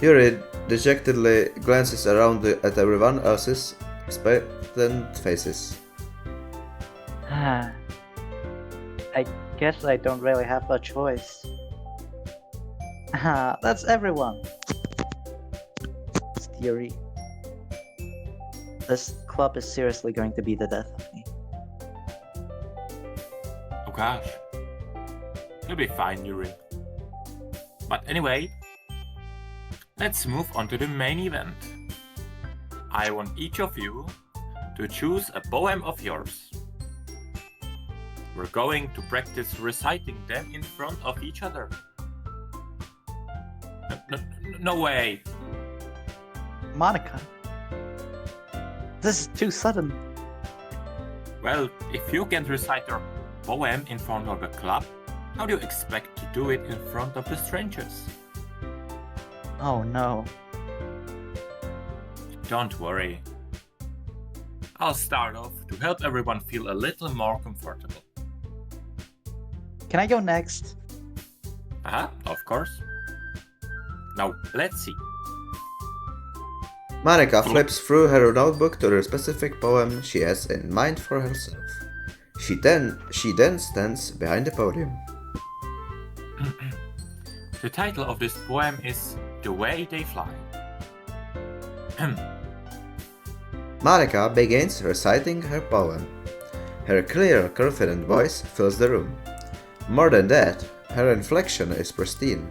Yuri dejectedly glances around at everyone else's expectant faces. I guess I don't really have a choice. That's everyone. Theory. This club is seriously going to be the death of me. Oh gosh. You'll be fine, Yuri. But anyway, let's move on to the main event. I want each of you to choose a poem of yours. We're going to practice reciting them in front of each other. No way! Monika. This is too sudden. Well, if you can't recite your poem in front of the club, how do you expect to do it in front of the strangers? Oh no. Don't worry. I'll start off to help everyone feel a little more comfortable. Can I go next? Of course. Now, let's see. Monika flips through her notebook to the specific poem she has in mind for herself. She then stands behind the podium. The title of this poem is The Way They Fly. Monika begins reciting her poem. Her clear, confident voice fills the room. More than that, her inflection is pristine.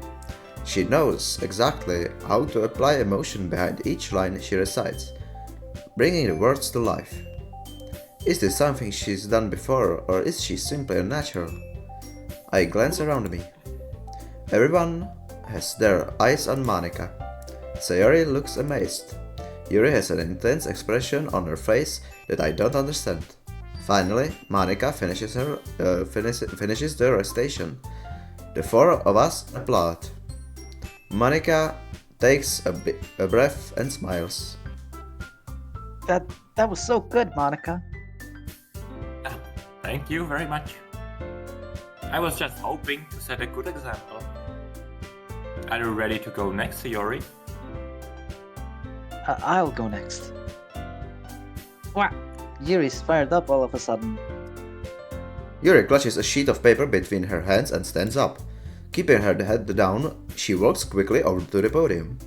She knows exactly how to apply emotion behind each line she recites, bringing the words to life. Is this something she's done before, or is she simply a natural? I glance around me. Everyone has their eyes on Monika. Sayori looks amazed. Yuri has an intense expression on her face that I don't understand. Finally, Monica finishes the recitation. The four of us applaud. Monica takes a breath and smiles. That was so good, Monica. Thank you very much. I was just hoping to set a good example. Are you ready to go next, Yuri? I'll go next. Wow, Yuri's fired up all of a sudden. Yuri clutches a sheet of paper between her hands and stands up. Keeping her head down, she walks quickly over to the podium.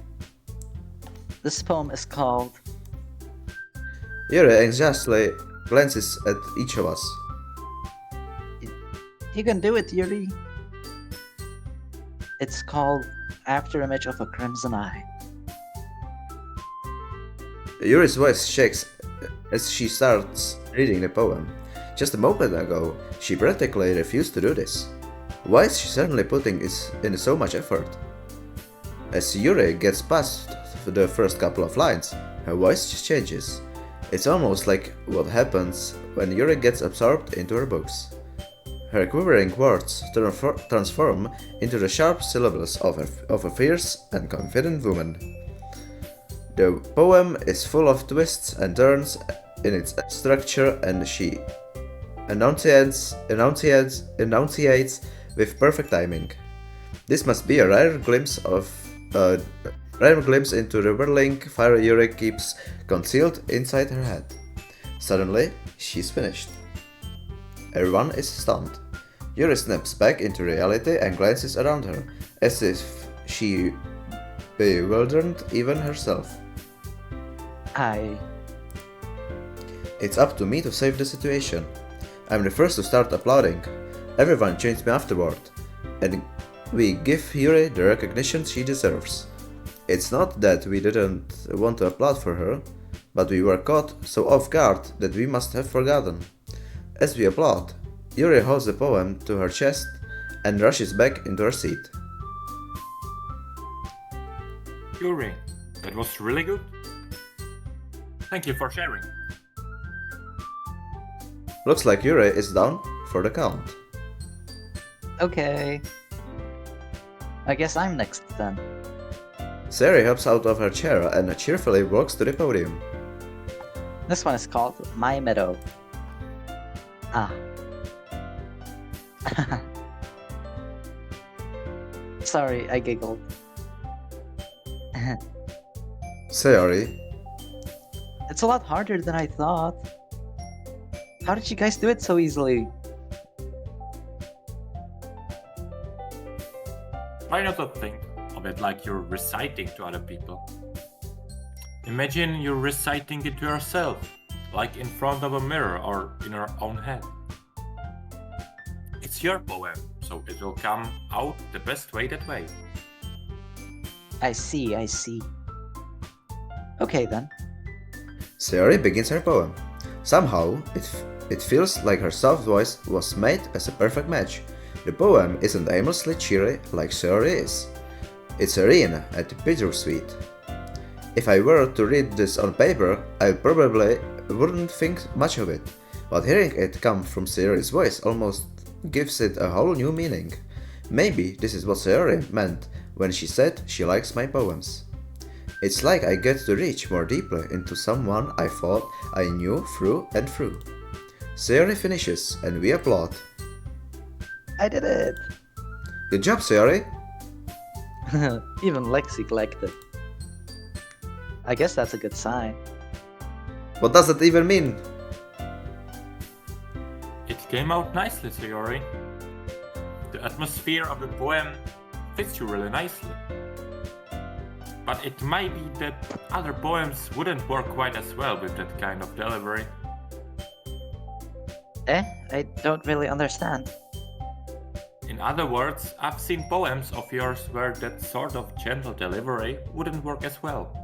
This poem is called... Yuri anxiously glances at each of us. You can do it, Yuri. It's called Afterimage of a Crimson Eye. Yuri's voice shakes as she starts reading the poem. Just a moment ago, she practically refused to do this. Why is she suddenly putting in so much effort? As Yuri gets past the first couple of lines, her voice just changes. It's almost like what happens when Yuri gets absorbed into her books. Her quivering words transform into the sharp syllables of a fierce and confident woman. The poem is full of twists and turns in its structure, and she enunciates with perfect timing. This must be a rare glimpse into the whirling fire Yuri keeps concealed inside her head. Suddenly, she's finished. Everyone is stunned. Yuri snaps back into reality and glances around her, as if she bewildered even herself. It's up to me to save the situation. I'm the first to start applauding. Everyone joins me afterward, and we give Yuri the recognition she deserves. It's not that we didn't want to applaud for her, but we were caught so off guard that we must have forgotten. As we applaud, Yuri holds the poem to her chest and rushes back into her seat. Yuri, that was really good. Thank you for sharing. Looks like Yuri is down for the count. Okay. I guess I'm next then. Sayori hops out of her chair and cheerfully walks to the podium. This one is called My Meadow. Sorry, I giggled. Sayori, It's a lot harder than I thought. How did you guys do it so easily? Try not to think of it like you're reciting to other people. Imagine you're reciting it to yourself, like in front of a mirror or in your own head. It's your poem, so it will come out the best way that way. I see. Okay then. Sayori begins her poem. Somehow, it feels like her soft voice was made as a perfect match. The poem isn't aimlessly cheery like Sayori is. It's serene and bittersweet. If I were to read this on paper, I probably wouldn't think much of it, but hearing it come from Sayori's voice almost gives it a whole new meaning. Maybe this is what Sayori meant when she said she likes my poems. It's like I get to reach more deeply into someone I thought I knew through and through. Sayori finishes and we applaud. I did it! Good job, Sayori! Even Lexi liked it. I guess that's a good sign. What does that even mean? It came out nicely, Sayori. The atmosphere of the poem fits you really nicely. But it might be that other poems wouldn't work quite as well with that kind of delivery. I don't really understand. In other words, I've seen poems of yours where that sort of gentle delivery wouldn't work as well.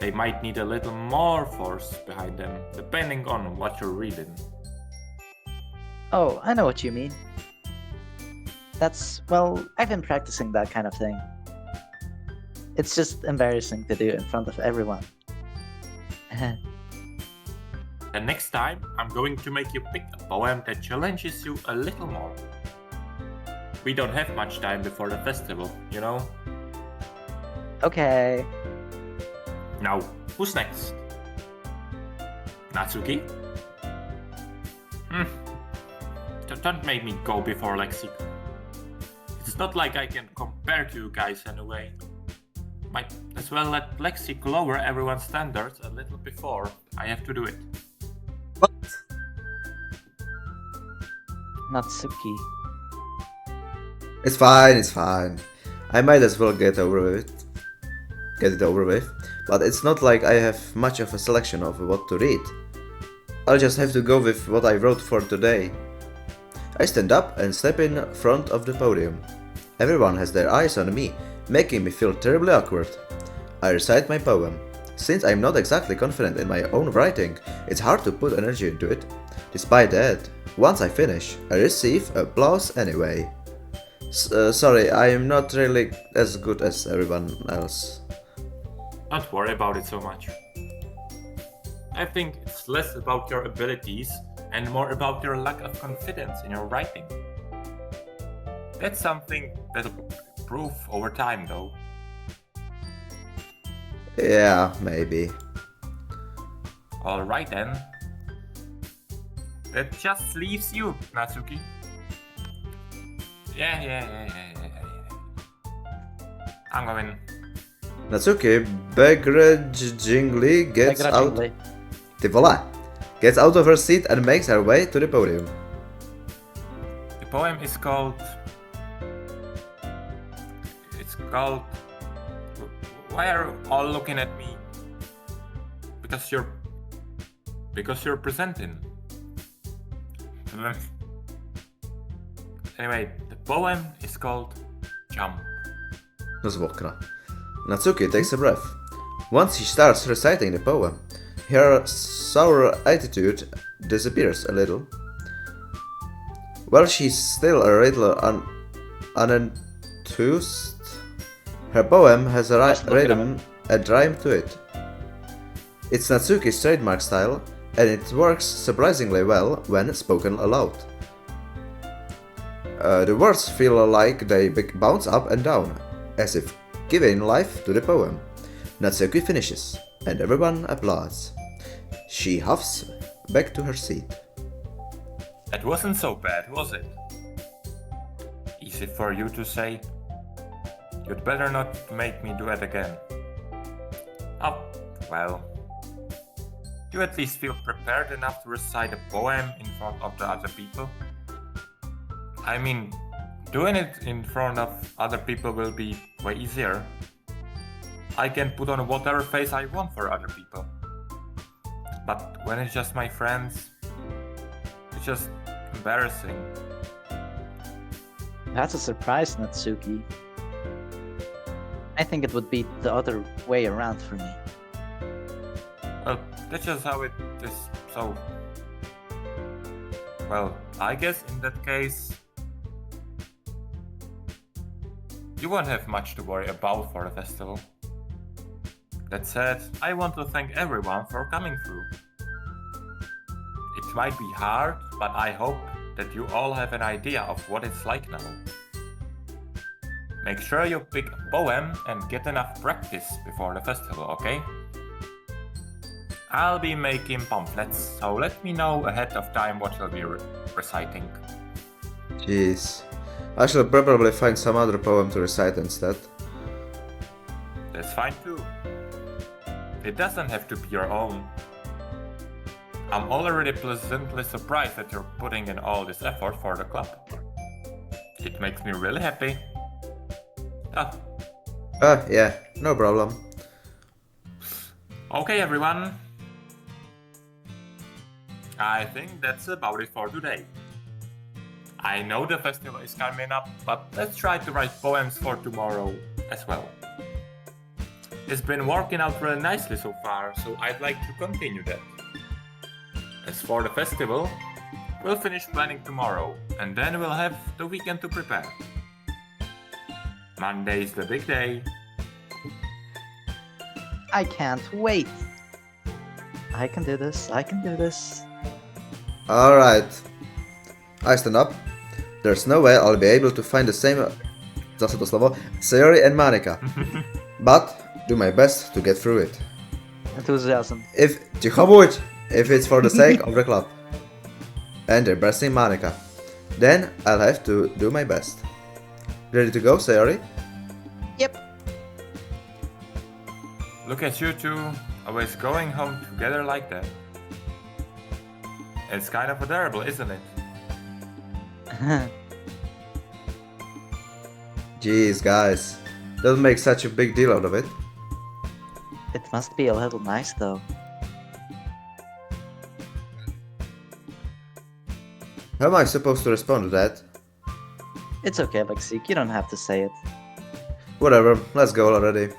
They might need a little more force behind them, depending on what you're reading. Oh, I know what you mean. Well, I've been practicing that kind of thing. It's just embarrassing to do in front of everyone. And next time, I'm going to make you pick a poem that challenges you a little more. We don't have much time before the festival, you know? Okay. Now, who's next? Natsuki? Don't make me go before Lexi. It's not like I can compare to you guys anyway. Might as well let Lexi lower everyone's standards a little before I have to do it. What? Natsuki. It's fine, it's fine. I might as well get it over with. But it's not like I have much of a selection of what to read. I'll just have to go with what I wrote for today. I stand up and step in front of the podium. Everyone has their eyes on me, making me feel terribly awkward. I recite my poem. Since I'm not exactly confident in my own writing, it's hard to put energy into it. Despite that, once I finish, I receive applause anyway. Sorry, I'm not really as good as everyone else. Don't worry about it so much. I think it's less about your abilities and more about your lack of confidence in your writing. That's something that'll improve over time though. Yeah, maybe. Alright then. That just leaves you, Natsuki. Yeah. I'm going. Natsuki begrudgingly gets out. Gets out of her seat and makes her way to the podium. The poem is called. Why are you all looking at me? Because you're presenting. Anyway, the poem is called Jump. Z okna. Natsuki takes a breath. Once she starts reciting the poem, her sour attitude disappears a little. While she's still a little unenthused, her poem has a rhythm and rhyme to it. It's Natsuki's trademark style, and it works surprisingly well when spoken aloud. The words feel like they bounce up and down, as if giving life to the poem. Natsuki finishes, and everyone applauds. She huffs back to her seat. That wasn't so bad, was it? Easy for you to say. You'd better not make me do it again. Oh, well. You at least feel prepared enough to recite a poem in front of the other people? I mean, doing it in front of other people will be way easier. I can put on whatever face I want for other people. But when it's just my friends, it's just embarrassing. That's a surprise, Natsuki. I think it would be the other way around for me. Well, that's just how it is, so... Well, I guess in that case... You won't have much to worry about for the festival. That said, I want to thank everyone for coming through. It might be hard, but I hope that you all have an idea of what it's like now. Make sure you pick a poem and get enough practice before the festival, okay? I'll be making pamphlets, so let me know ahead of time what you'll be reciting. Jeez. I shall probably find some other poem to recite instead. That's fine too. It doesn't have to be your own. I'm already pleasantly surprised that you're putting in all this effort for the club. It makes me really happy. Yeah, no problem. Okay everyone. I think that's about it for today. I know the festival is coming up, but let's try to write poems for tomorrow as well. It's been working out really nicely so far, so I'd like to continue that. As for the festival, we'll finish planning tomorrow, and then we'll have the weekend to prepare. Monday's the big day. I can't wait. I can do this. I can do this. Alright. I stand up. There's no way I'll be able to find the same... Zase to slovo. Sayori and Manika. But, do my best to get through it. Enthusiasm. Ticho buď! If it's for the sake of the club. And embracing Manika. Then I'll have to do my best. Ready to go, Sayori? Yep. Look at you two, always going home together like that. It's kind of adorable, isn't it? Jeez, guys. Don't make such a big deal out of it. It must be a little nice though. How am I supposed to respond to that? It's okay, Lexik, you don't have to say it. Whatever, let's go already.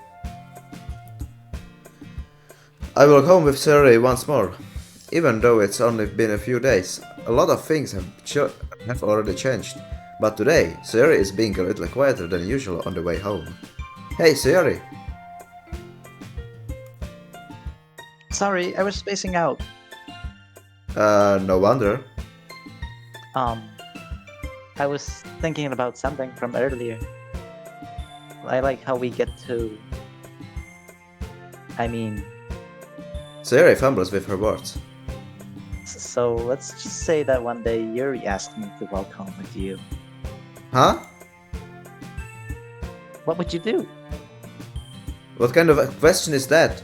I will home with Sayori once more. Even though it's only been a few days, a lot of things have already changed. But today, Sayori is being a little quieter than usual on the way home. Hey, Sayori! Sorry, I was spacing out. No wonder. I was thinking about something from earlier. I like how we get to... I mean... Sayori fumbles with her words. So let's just say that one day Yuri asked me to walk home with you. Huh? What would you do? What kind of a question is that?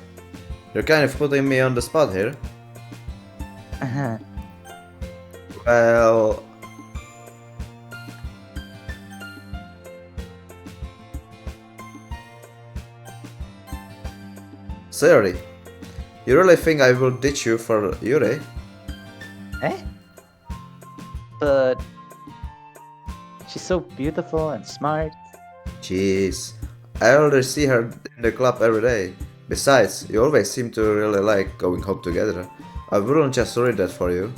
You're kind of putting me on the spot here. Well... Sayori, you really think I will ditch you for Yuri? Eh? But... she's so beautiful and smart. Jeez, I already see her in the club every day. Besides, you always seem to really like going home together. I wouldn't just ruin that for you.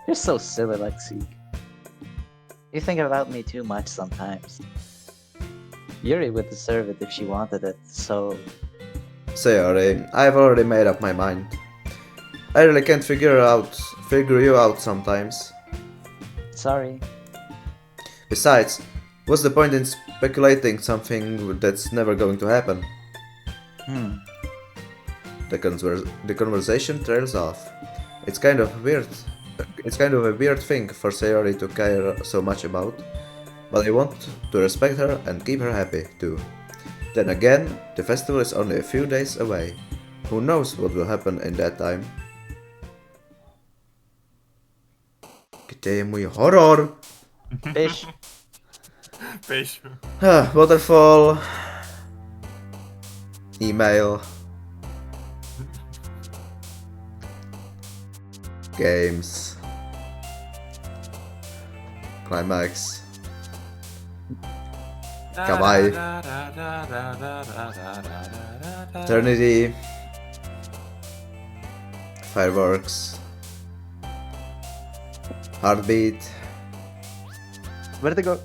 You're so silly, Lexi. You think about me too much sometimes. Yuri would deserve it if she wanted it, so... Sayori, I've already made up my mind. I really can't figure you out sometimes. Sorry. Besides, what's the point in speculating something that's never going to happen? The conversation trails off. It's kind of weird. It's kind of a weird thing for Sayori to care so much about, but I want to respect her and keep her happy too. Then again, the festival is only a few days away. Who knows what will happen in that time? Kde je můj horor? Fish. Fish. Waterfall. Email. Games. Climax. Kawaii. Eternity. Fireworks. Heartbeat. Where'd they go?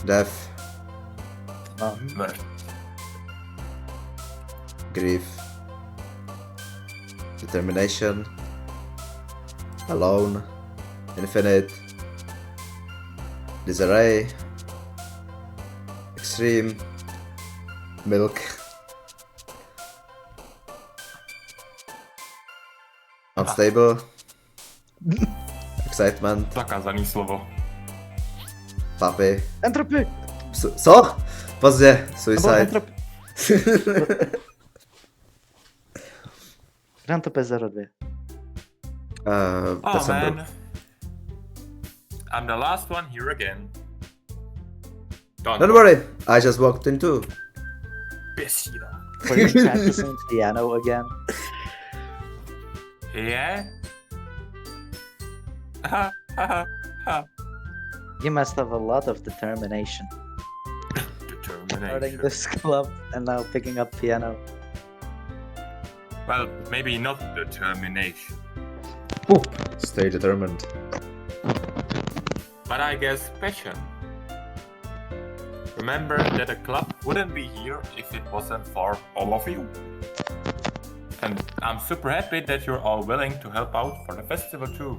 Death. Oh. Grief. Determination. Alone. Infinite. Disarray. Extreme. Milk. Unstable. Excitement. Zakázaný slovo. Puppy. Entropy! Co? Pozdě. Suicide. Entropy. Entropy 02. Oh man. I'm the last one here again. Don't worry, I just walked in too. Běsída. Were you practicing piano again? Yeah? You must have a lot of determination. Starting Determination. this club and now picking up piano. Well, maybe not determination. Stay determined. But I guess passion. Remember that a club wouldn't be here if it wasn't for all of you. And I'm super happy that you're all willing to help out for the festival too.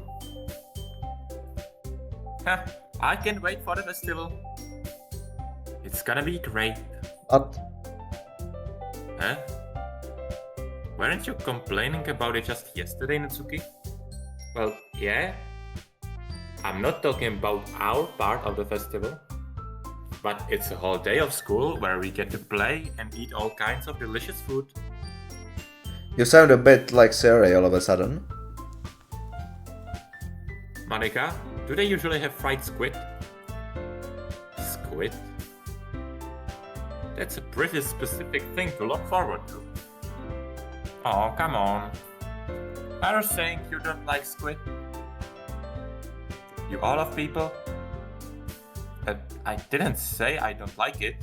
I can't wait for the festival. It's gonna be great. What? Huh? Weren't you complaining about it just yesterday, Natsuki? Well, yeah. I'm not talking about our part of the festival. But it's a whole day of school where we get to play and eat all kinds of delicious food. You sound a bit like Sarah all of a sudden. Monica, do they usually have fried squid? Squid? That's a pretty specific thing to look forward to. Oh, come on. Are you saying you don't like squid? You all of people? I didn't say I don't like it.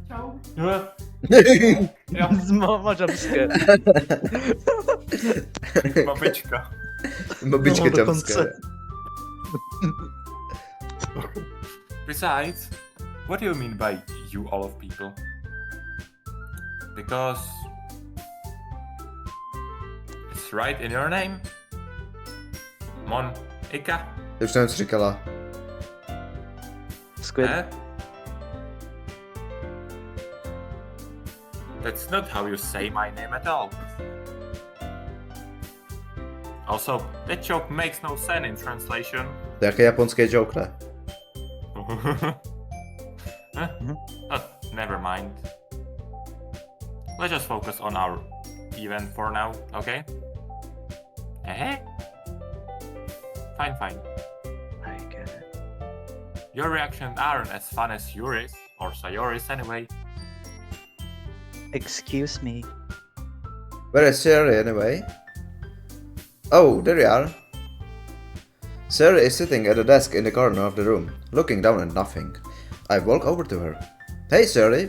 Ciao. Ja, Mama jump scare. babička. Babička No, jumpscare. Besides, what do you mean by you all of people? Because it's right in your name. Monika. Už nevím, co říkala. Squid. Eh? That's not how you say my name at all. Also, that joke makes no sense in translation. To je jaký japonský joke, ne? Huh? Never mind. Let's just focus on our event for now, okay? Eh? Fine, fine. I get it. Your reactions aren't as fun as Yuri's or Sayori's anyway. Excuse me. Where is Sarah anyway? Oh, there you are. Sarah is sitting at a desk in the corner of the room, looking down at nothing. I walk over to her. Hey, Sarah!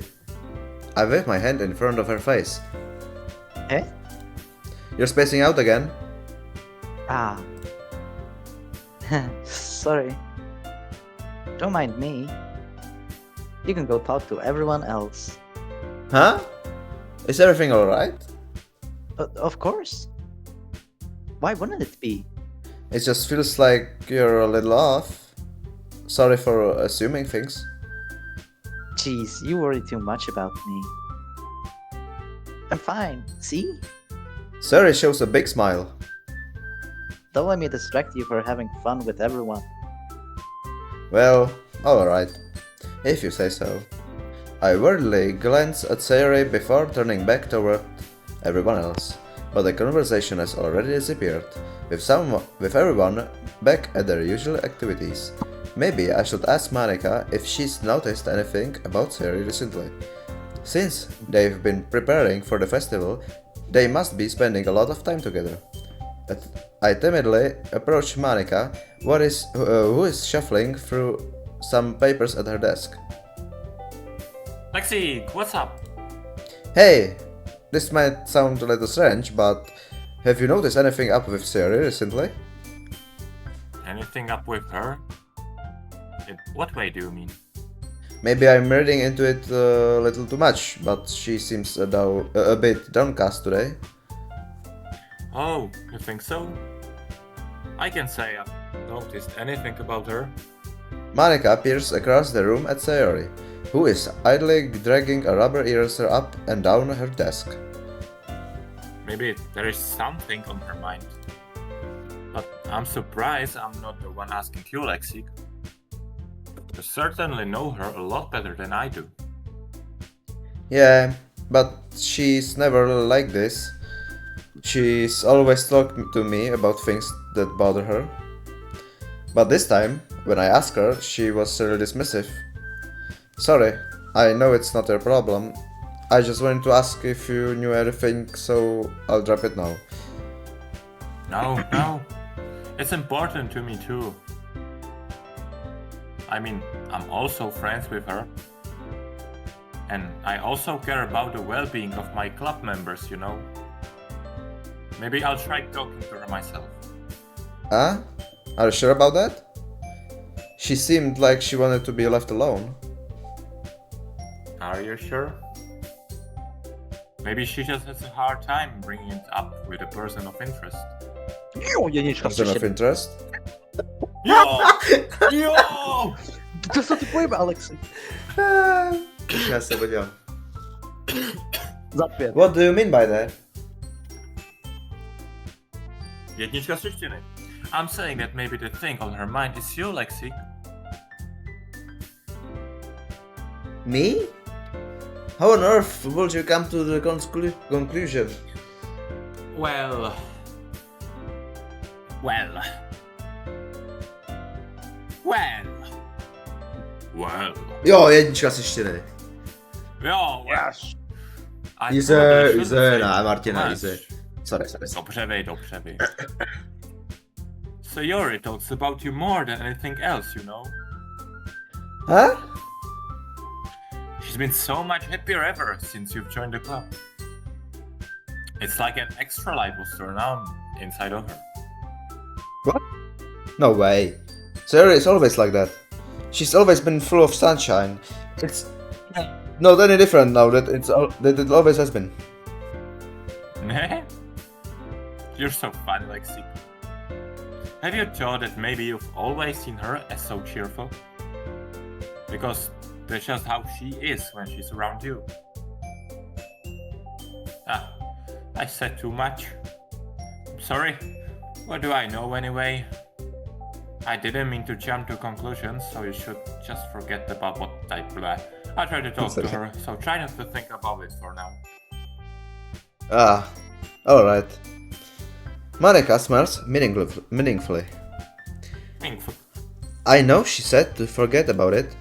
I wave my hand in front of her face. Eh? You're spacing out again? Ah. Sorry. Don't mind me. You can go talk to everyone else. Huh? Is everything alright? Of course. Why wouldn't it be? It just feels like you're a little off. Sorry for assuming things. Jeez, you worry too much about me. I'm fine, see? Sarah shows a big smile. Don't let me distract you for having fun with everyone. Well, alright. If you say so. I worriedly glance at Sayori before turning back toward everyone else, but the conversation has already disappeared, with everyone back at their usual activities. Maybe I should ask Monika if she's noticed anything about Sayori recently. Since they've been preparing for the festival, they must be spending a lot of time together. I timidly approach Monika, who is shuffling through some papers at her desk. Lexi, what's up? Hey, this might sound a little strange, but have you noticed anything up with Sayori recently? Anything up with her? In what way do you mean? Maybe I'm reading into it a little too much, but she seems a bit downcast today. Oh, you think so? I can say I've noticed anything about her. Monika peers across the room at Sayori, who is idly dragging a rubber eraser up and down her desk. Maybe there is something on her mind. But I'm surprised I'm not the one asking you, Lexi. You certainly know her a lot better than I do. Yeah, but she's never like this. She's always talking to me about things that bother her. But this time, when I asked her, she was really dismissive. Sorry, I know it's not your problem. I just wanted to ask if you knew anything, so I'll drop it now. No. It's important to me too. I mean, I'm also friends with her. And I also care about the well-being of my club members, you know. Maybe I'll try talking to her myself. Huh? Are you sure about that? She seemed like she wanted to be left alone. Are you sure? Maybe she just has a hard time bringing it up with a person of interest. Jednička Person of přeštěný. interest? Yo! Yo! To co ty pojme, Alexi? Já se podívám. Za 5. What do you mean by that? Jednička z češtiny. I'm saying that maybe the thing on her mind is you, Lexi. Me? How on earth would you come to the conclusion? Well... Jo, jednička z češtiny. Yo, yes. Easy, ne, Martina, easy. Sorry. Dobře vy. Sayori talks about you more than anything else, you know? Huh? She's been so much happier ever since you've joined the club. It's like an extra light was turned on inside of her. What? No way. Sarah is always like that. She's always been full of sunshine. It's not any different now that it always has been. You're so funny, Lexi. Have you thought that maybe you've always seen her as so cheerful? Because that's just how she is when she's around you. I said too much. I'm sorry. What do I know anyway? I didn't mean to jump to conclusions, so you should just forget about what I blah. I tried to talk to her, so try not to think about it for now. Alright. Monica smiles meaningfully. Meaningful. I know she said to forget about it,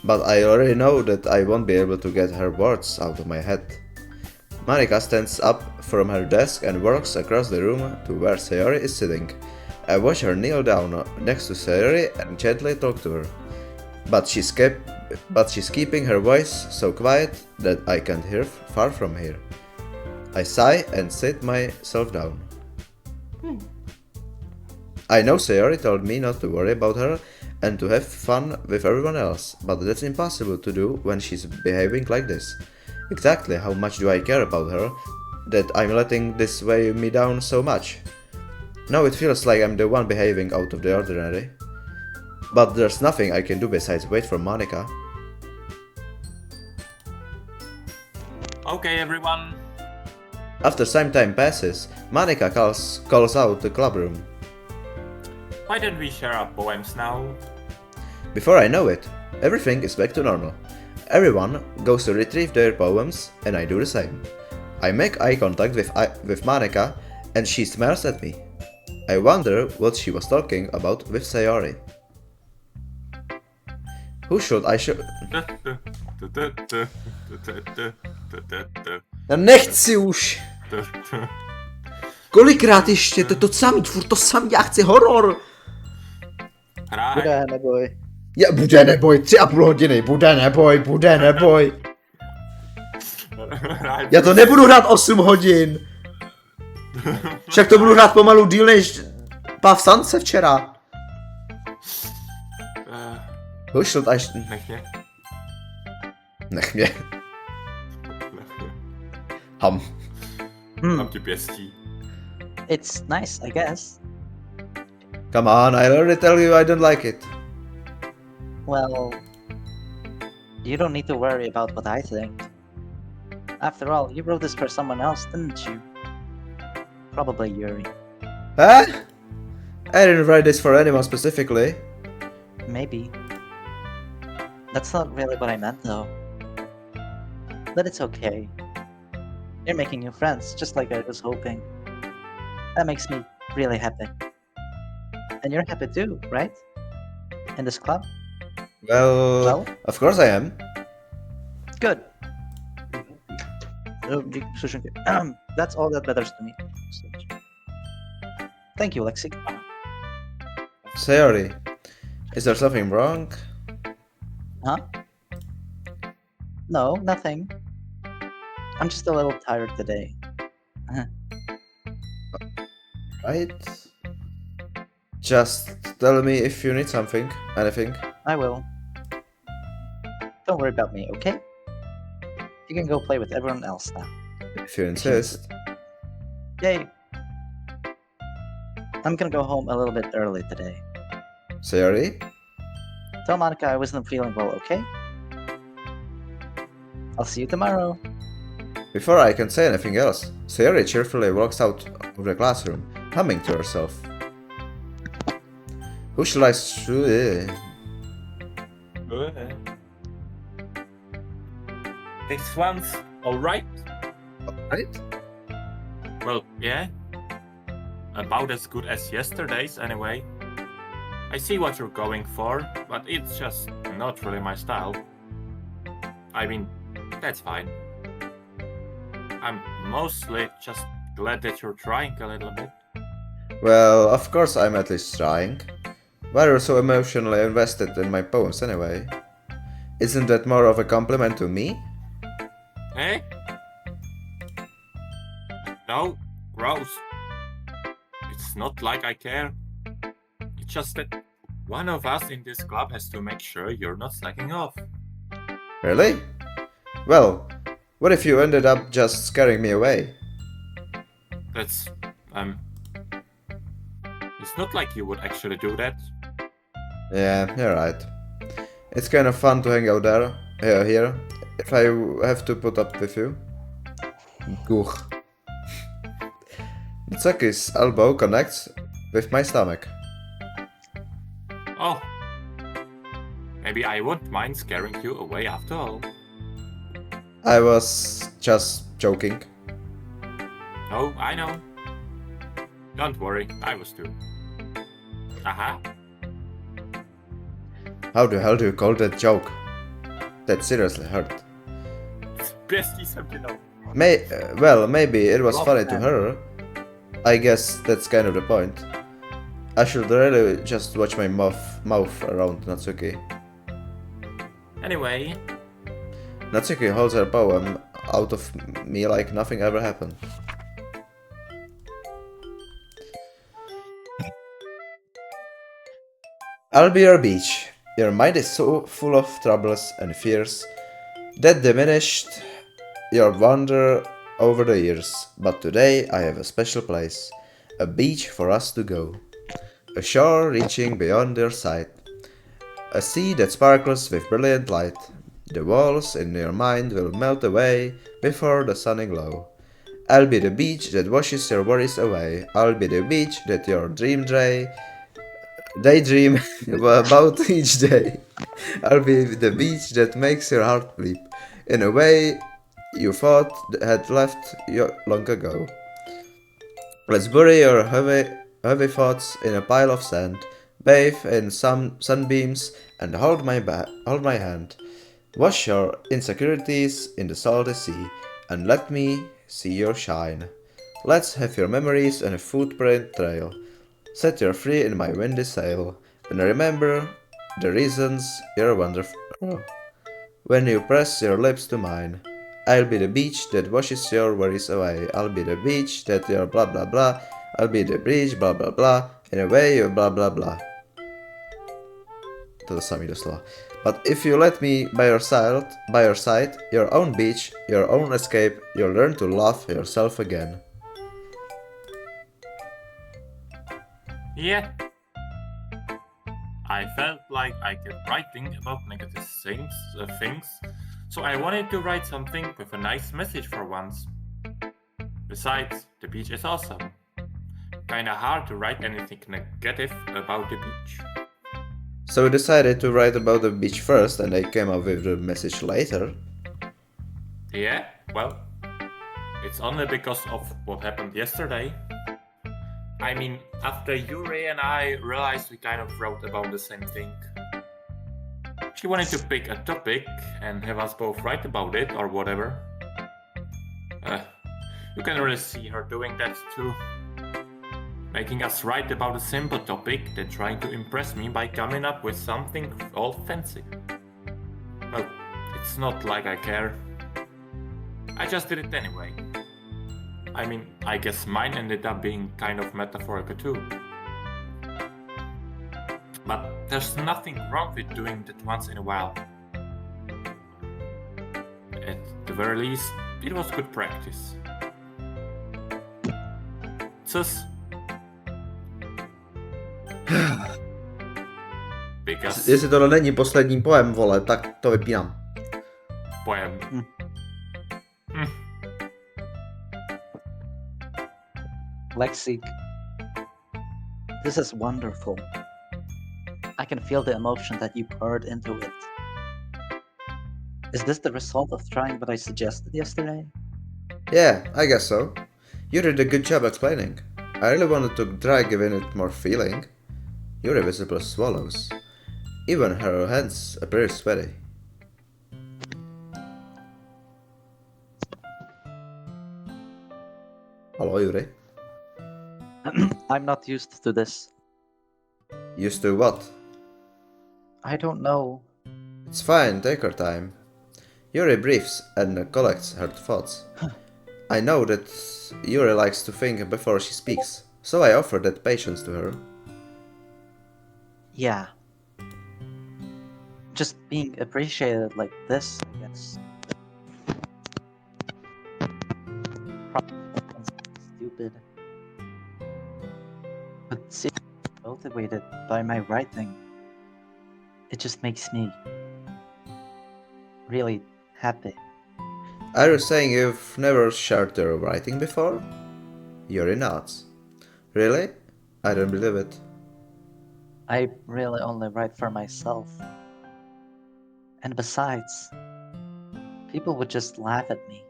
but I already know that I won't be able to get her words out of my head. Monica stands up from her desk and walks across the room to where Sayori is sitting. I watch her kneel down next to Sayori and gently talk to her, but she's keeping her voice so quiet that I can't hear far from here. I sigh and sit myself down. I know Sayori told me not to worry about her and to have fun with everyone else, but that's impossible to do when she's behaving like this. Exactly how much do I care about her that I'm letting this weigh me down so much? Now it feels like I'm the one behaving out of the ordinary. But there's nothing I can do besides wait for Monica. Okay, everyone. After some time passes, Monica calls out the club room. Why don't we share our poems now? Before I know it, everything is back to normal. Everyone goes to retrieve their poems, and I do the same. I make eye contact with Monica, and she smiles at me. I wonder what she was talking about with Sayori. Who should I show? Já nechci už! Kolikrát ještě? To je to samý, furt to samý, já chci horor! Bude, neboj. Bude neboj, 3,5 hodiny, bude neboj. Já to nebudu hrát 8 hodin. Však to budu hrát pomalu díl než Pav Sance včera. Už to až... Nech mě. Ham. Tam ti pěstí. It's nice, I guess. Come on, I already tell you I don't like it. Well, you don't need to worry about what I think. After all, you wrote this for someone else, didn't you? Probably Yuri. Huh? I didn't write this for anyone specifically. Maybe. That's not really what I meant, though. But it's okay. You're making new friends, just like I was hoping. That makes me really happy. And you're happy too, right? In this club? Well, of course I am. Good. That's all that matters to me. Thank you, Lexi. Sayori, is there something wrong? Huh? No, nothing. I'm just a little tired today. Right? Just tell me if you need anything. I will. Don't worry about me, okay? You can go play with everyone else now. If you insist. Yay! I'm gonna go home a little bit early today. Sayori? Tell Monica I wasn't feeling well, okay? I'll see you tomorrow. Before I can say anything else, Sayori cheerfully walks out of the classroom, humming to herself. Who shall I This one's alright. Right? Well, yeah. About as good as yesterday's, anyway. I see what you're going for, but it's just not really my style. I mean, that's fine. I'm mostly just glad that you're trying a little bit. Well, of course I'm at least trying. Why are you so emotionally invested in my poems anyway? Isn't that more of a compliment to me? Eh? No, gross. It's not like I care. It's just that one of us in this club has to make sure you're not slacking off. Really? Well, what if you ended up just scaring me away? That's, it's not like you would actually do that. Yeah, you're right. It's kind of fun to hang out here, if I have to put up with you. Guch. Mitsuki's elbow connects with my stomach. Oh. Maybe I won't mind scaring you away after all. I was just joking. Oh, I know. Don't worry, I was too. Aha. How the hell do you call that joke? That seriously hurt. Best something else. Well, maybe it was funny to her. I guess that's kind of the point. I should really just watch my mouth around Natsuki. Anyway, Natsuki holds her poem out of me like nothing ever happened. I'll be your beach. Your mind is so full of troubles and fears that diminished your wonder over the years. But today I have a special place, a beach for us to go, a shore reaching beyond your sight, a sea that sparkles with brilliant light. The walls in your mind will melt away before the sunny glow. I'll be the beach that washes your worries away. I'll be the beach that your daydream about each day. I'll be the beach that makes your heart leap in a way you thought had left you long ago. Let's bury your heavy thoughts in a pile of sand, bathe in some sunbeams, and hold my hand. Wash your insecurities in the salty sea, and let me see your shine. Let's have your memories on a footprint trail. Set you free in my windy sail, and remember the reasons you're wonderful. When you press your lips to mine, I'll be the beach that washes your worries away. I'll be the beach that you're blah blah blah. I'll be the beach blah blah blah. In a way you blah blah blah. To sami doslova. But if you let me by your side, your own beach, your own escape, you'll learn to love yourself again. yeah. I felt like I kept writing about negative things, so I wanted to write something with a nice message for once. Besides, the beach is awesome. Kinda hard to write anything negative about the beach. So we decided to write about the beach first, and I came up with the message later. Yeah, well, it's only because of what happened yesterday. I mean, after Yuri and I realized we kind of wrote about the same thing. She wanted to pick a topic and have us both write about it or whatever. You can really see her doing that too. Making us write about a simple topic, then trying to impress me by coming up with something all fancy. Well, it's not like I care. I just did it anyway. I mean, I guess mine ended up being kind of metaphorical too. But there's nothing wrong with doing that once in a while. very least, it was good practice. Sus. Because Jestli tohle není poslední poem, vole, tak to vypínám. poem. Lexi, this is wonderful. I can feel the emotion that you poured into it. Is this the result of trying what I suggested yesterday? Yeah, I guess so. You did a good job explaining. I really wanted to try giving it more feeling. Yuri visible swallows. Even her hands appear sweaty. Hello, Yuri. I'm not used to this. Used to what? I don't know. It's fine, take her time. Yuri breathes and collects her thoughts. I know that Yuri likes to think before she speaks, so I offer that patience to her. Yeah. Just being appreciated like this, I guess. Probably stupid. But seeing motivated by my writing, it just makes me really happy. Are you saying you've never shared your writing before? Yuri nods. Really? I don't believe it. I really only write for myself. And besides, people would just laugh at me.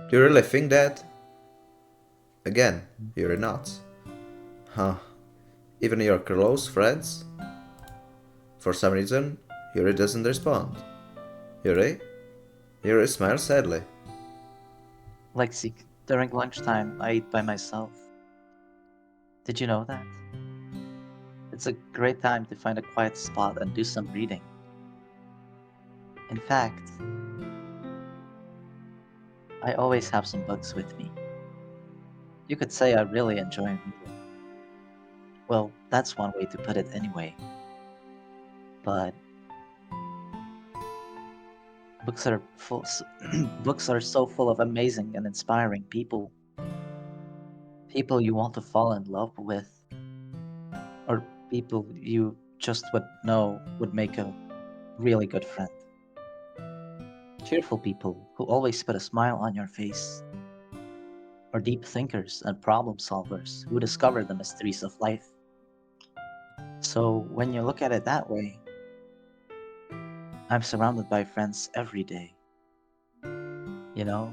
Do you really think that? Again, Yuri nods. Huh. Even your close friends? For some reason, Yuri doesn't respond. Yuri? Yuri smiles sadly. Lexi, during lunchtime, I eat by myself. Did you know that? It's a great time to find a quiet spot and do some reading. In fact, I always have some books with me. You could say I really enjoy reading. Well, that's one way to put it anyway. But books are books are so full of amazing and inspiring people. People you want to fall in love with. Or people you just would know would make a really good friend. Cheerful people who always put a smile on your face. Or deep thinkers and problem solvers who discover the mysteries of life. So when you look at it that way, I'm surrounded by friends every day. You know?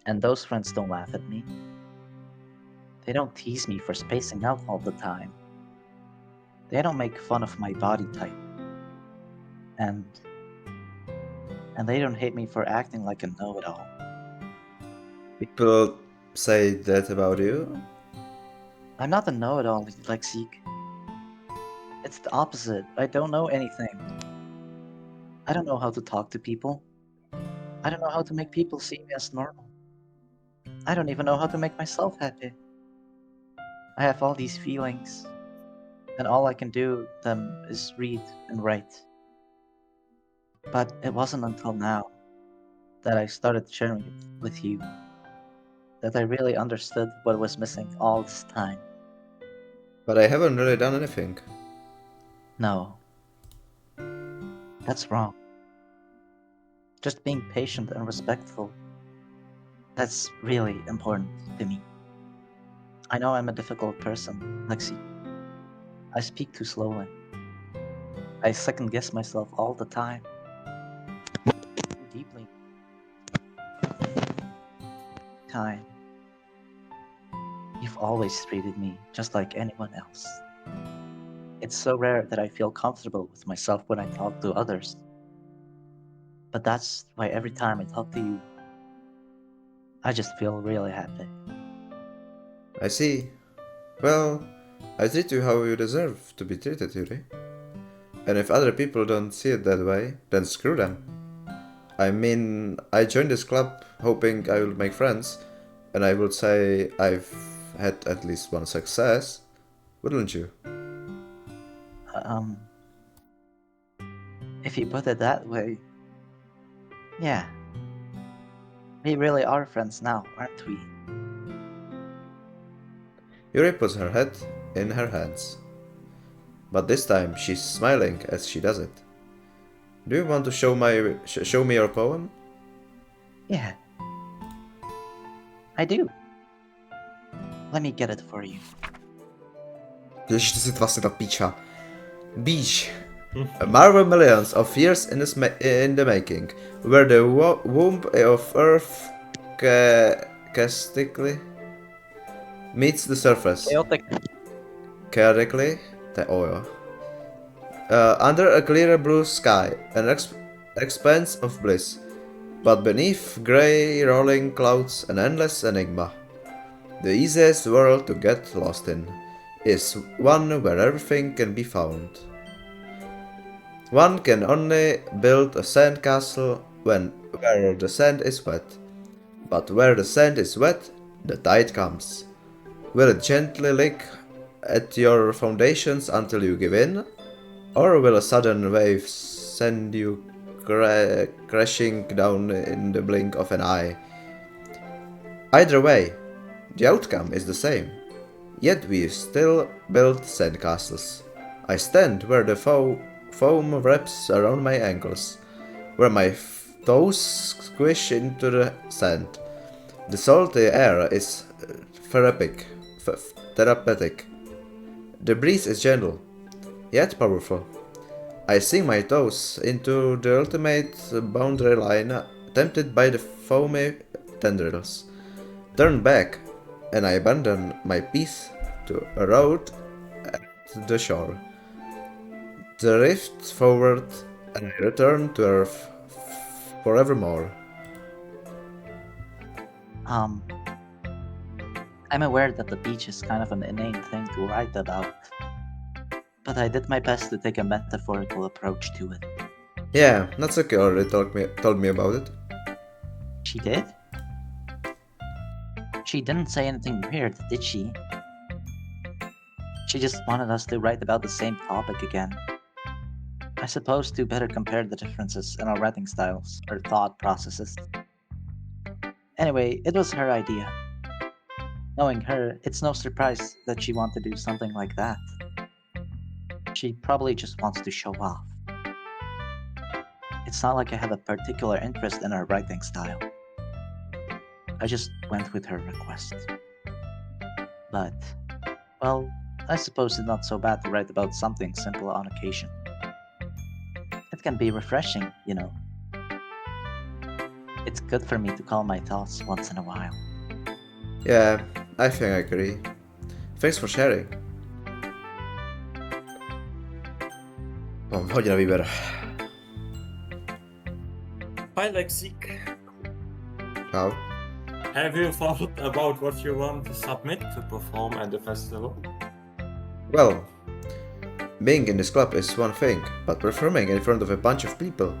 And those friends don't laugh at me. They don't tease me for spacing out all the time. They don't make fun of my body type. And they don't hate me for acting like a know-it-all. People say that about you? I'm not a know-it-all, Lexi. It's the opposite. I don't know anything. I don't know how to talk to people. I don't know how to make people see me as normal. I don't even know how to make myself happy. I have all these feelings, and all I can do them is read and write. But it wasn't until now that I started sharing it with you that I really understood what was missing all this time. But I haven't really done anything. No. That's wrong. Just being patient and respectful. That's really important to me. I know I'm a difficult person, Lexi. I speak too slowly. I second guess myself all the time. Too deeply. Time. You've always treated me just like anyone else. It's so rare that I feel comfortable with myself when I talk to others. But that's why every time I talk to you, I just feel really happy. I see. Well, I treat you how you deserve to be treated, Yuri. And if other people don't see it that way, then screw them. I mean, I joined this club hoping I will make friends, and I would say I've had at least one success, wouldn't you? If you put it that way, yeah, We really are friends now, aren't we? Yuri puts her head in her hands. But this time she's smiling as she does it. Do you want to show me your poem? Yeah. I do. Let me get it for you. Ježiš, ty si vlastně ta píča. Beach. Marvel millions of years in the making, where the womb of Earth chaotically meets the surface. Chaotically? Under a clear blue sky, an expanse of bliss. But beneath grey rolling clouds, an endless enigma. The easiest world to get lost in is one where everything can be found. One can only build a sandcastle where the sand is wet. But where the sand is wet, the tide comes. Will it gently lick at your foundations until you give in? Or will a sudden wave send you crashing down in the blink of an eye? Either way, the outcome is the same. Yet we still build sandcastles. I stand where the foam wraps around my ankles, where my toes squish into the sand. The salty air is therapeutic. The breeze is gentle, yet powerful. I sink my toes into the ultimate boundary line, tempted by the foamy tendrils. Turn back, and I abandon my piece to a road at the shore. Drift forward, and I return to Earth forevermore. I'm aware that the beach is kind of an inane thing to write about, but I did my best to take a metaphorical approach to it. Yeah, Natsuki already told me about it. She did? She didn't say anything weird, did she? She just wanted us to write about the same topic again. I suppose to better compare the differences in our writing styles, or thought processes. Anyway, it was her idea. Knowing her, it's no surprise that she wanted to do something like that. She probably just wants to show off. It's not like I have a particular interest in her writing style. I just went with her request. But, well, I suppose it's not so bad to write about something simple on occasion. It can be refreshing, you know. It's good for me to calm my thoughts once in a while. Yeah, I think I agree. Thanks for sharing. Hodj na výběr. Hi Lexik. How? Have you thought about what you want to submit to perform at the festival? Well, being in this club is one thing, but performing in front of a bunch of people,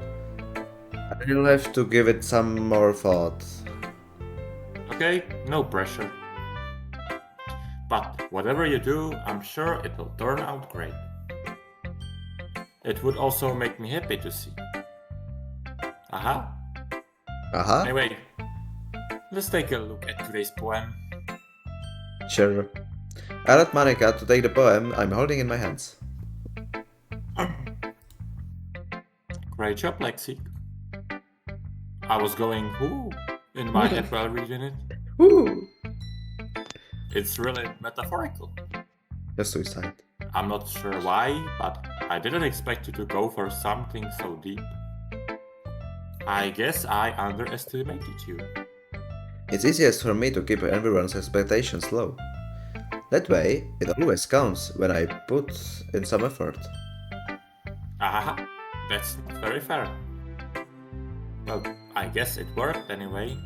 I'll have to give it some more thought. Okay, no pressure. But whatever you do, I'm sure it will turn out great. It would also make me happy to see. Aha. Aha? Anyway, let's take a look at today's poem. Sure. I let Monica to take the poem I'm holding in my hands. Great job, Lexi. I was going ooh in my head while reading it. Woo! It's really metaphorical. Just suicide. I'm not sure why, but I didn't expect you to go for something so deep. I guess I underestimated you. It's easiest for me to keep everyone's expectations low. That way, it always counts when I put in some effort. Aha, that's not very fair. Well, I guess it worked anyway.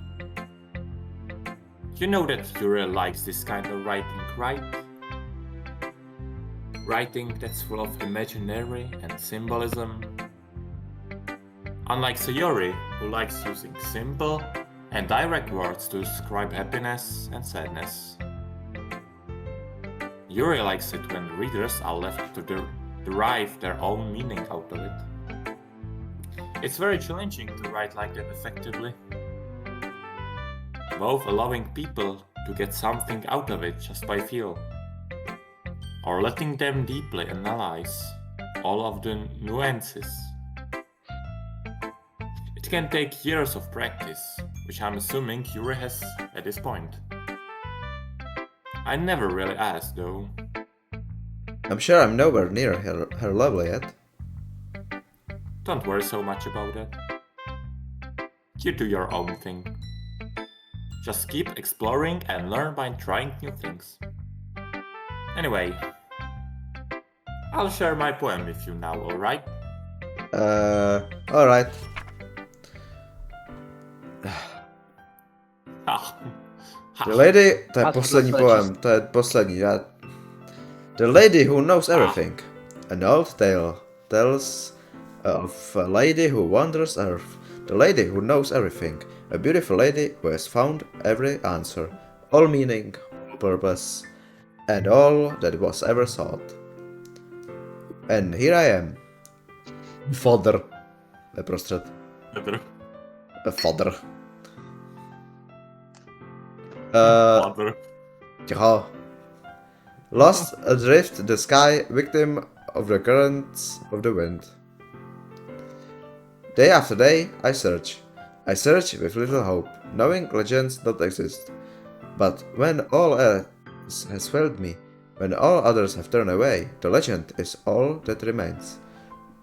You know that Yuri likes this kind of writing, right? Writing that's full of imaginary and symbolism. Unlike Sayori, who likes using simple and direct words to describe happiness and sadness. Yuri likes it when readers are left to derive their own meaning out of it. It's very challenging to write like that effectively. both allowing people to get something out of it just by feel, or letting them deeply analyze all of the nuances. It can take years of practice, which I'm assuming Yuri has at this point. I never really asked though. I'm sure I'm nowhere near her level yet. Don't worry so much about that. You do your own thing. Just keep exploring and learn by trying new things. Anyway, I'll share my poem with you now, alright? Alright. The lady, to je poslední poem, to je poslední, The lady who knows everything. An old tale tells of a lady who wanders earth. The lady who knows everything. A beautiful lady who has found every answer, all meaning, all purpose, and all that was ever sought. And here I am. Fodder. Neprostřed. Fodder. Ja. Lost adrift the sky, victim of the currents of the wind. Day after day, I search. I search with little hope, knowing legends don't exist. But when all else has failed me, when all others have turned away, the legend is all that remains.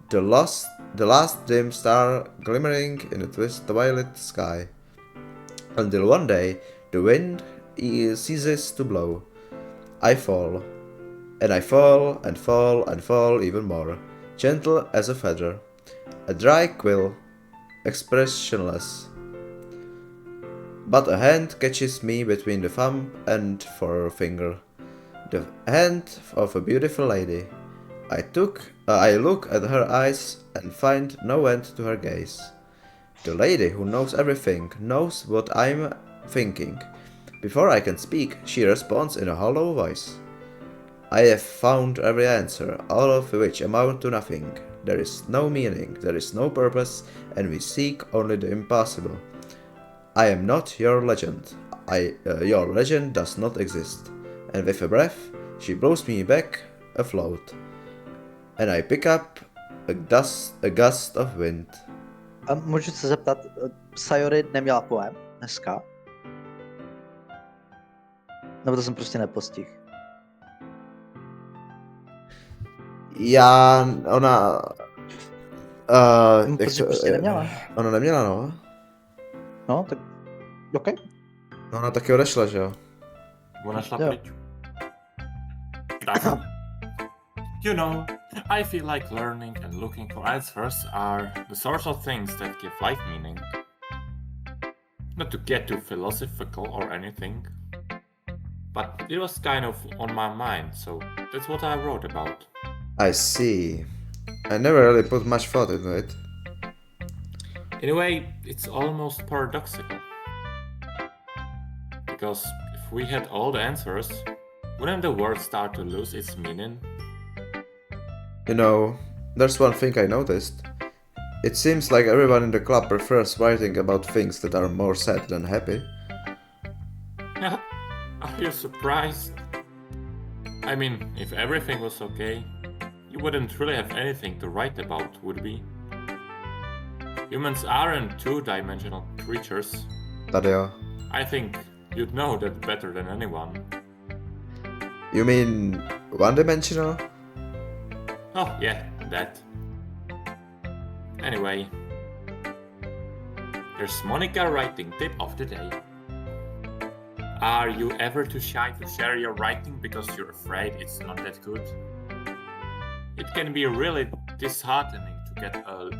The last dim star glimmering in the twilight sky. Until one day, the wind ceases to blow. I fall. And I fall and fall and fall even more, gentle as a feather. A dry quill, expressionless. But a hand catches me between the thumb and forefinger. The hand of a beautiful lady. I look at her eyes and find no end to her gaze. The lady who knows everything knows what I'm thinking. Before I can speak, she responds in a hollow voice. I have found every answer, all of which amount to nothing. There is no meaning, there is no purpose, and we seek only the impossible. I am not your legend. Your legend does not exist. And with a breath, she blows me back afloat. And I pick up a gust of wind. A můžu se zeptat, Sayori neměla poem dneska? Nebo to jsem prostě nepostihl? Ona... Protože prostě neměla. Ona neměla, no. No, tak... OK. No, ona taky odešla, že jo? Ona šla pryč. You know, I feel like learning and looking for answers are the sorts of things that give life meaning. Not to get too philosophical or anything, but it was kind of on my mind, so that's what I wrote about. I see. I never really put much thought into it. In a way, it's almost paradoxical. Because if we had all the answers, wouldn't the world start to lose its meaning? You know, there's one thing I noticed. It seems like everyone in the club prefers writing about things that are more sad than happy. Are you surprised? I mean, if everything was okay, you wouldn't really have anything to write about, would we? Humans aren't two-dimensional creatures. Tadeo. I think you'd know that better than anyone. You mean one-dimensional? Oh yeah, that. Anyway, there's Monica writing tip of the day. Are you ever too shy to share your writing because you're afraid it's not that good? It can be really disheartening to get a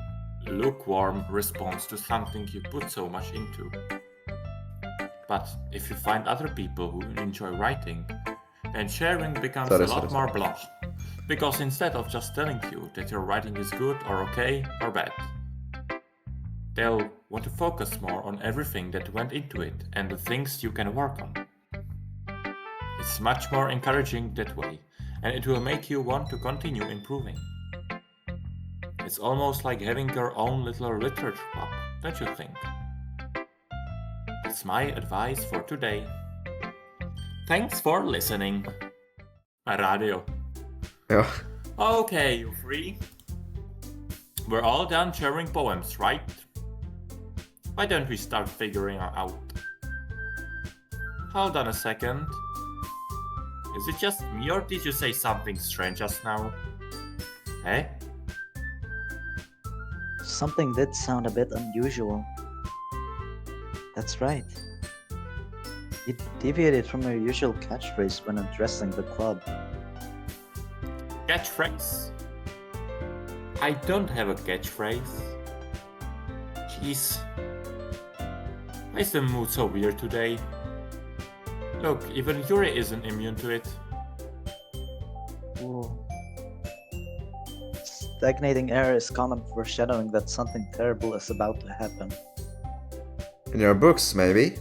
lukewarm response to something you put so much into. But if you find other people who enjoy writing, then sharing becomes a lot more blah. Because instead of just telling you that your writing is good or okay or bad, they'll want to focus more on everything that went into it and the things you can work on. It's much more encouraging that way, and it will make you want to continue improving. It's almost like having your own little literature club, don't you think? that's my advice for today. Thanks for listening. Radio. Joo. Okay, you three. We're all done sharing poems, right? Why don't we start figuring out? Hold on a second. Is it just me or did you say something strange just now? Eh? Something did sound a bit unusual. That's right. You deviated from your usual catchphrase when addressing the club. Catchphrase? I don't have a catchphrase. Jeez. Why is the mood so weird today? Look, even Yuri isn't immune to it. Ooh. Stagnating air is common foreshadowing that something terrible is about to happen. In your books, maybe?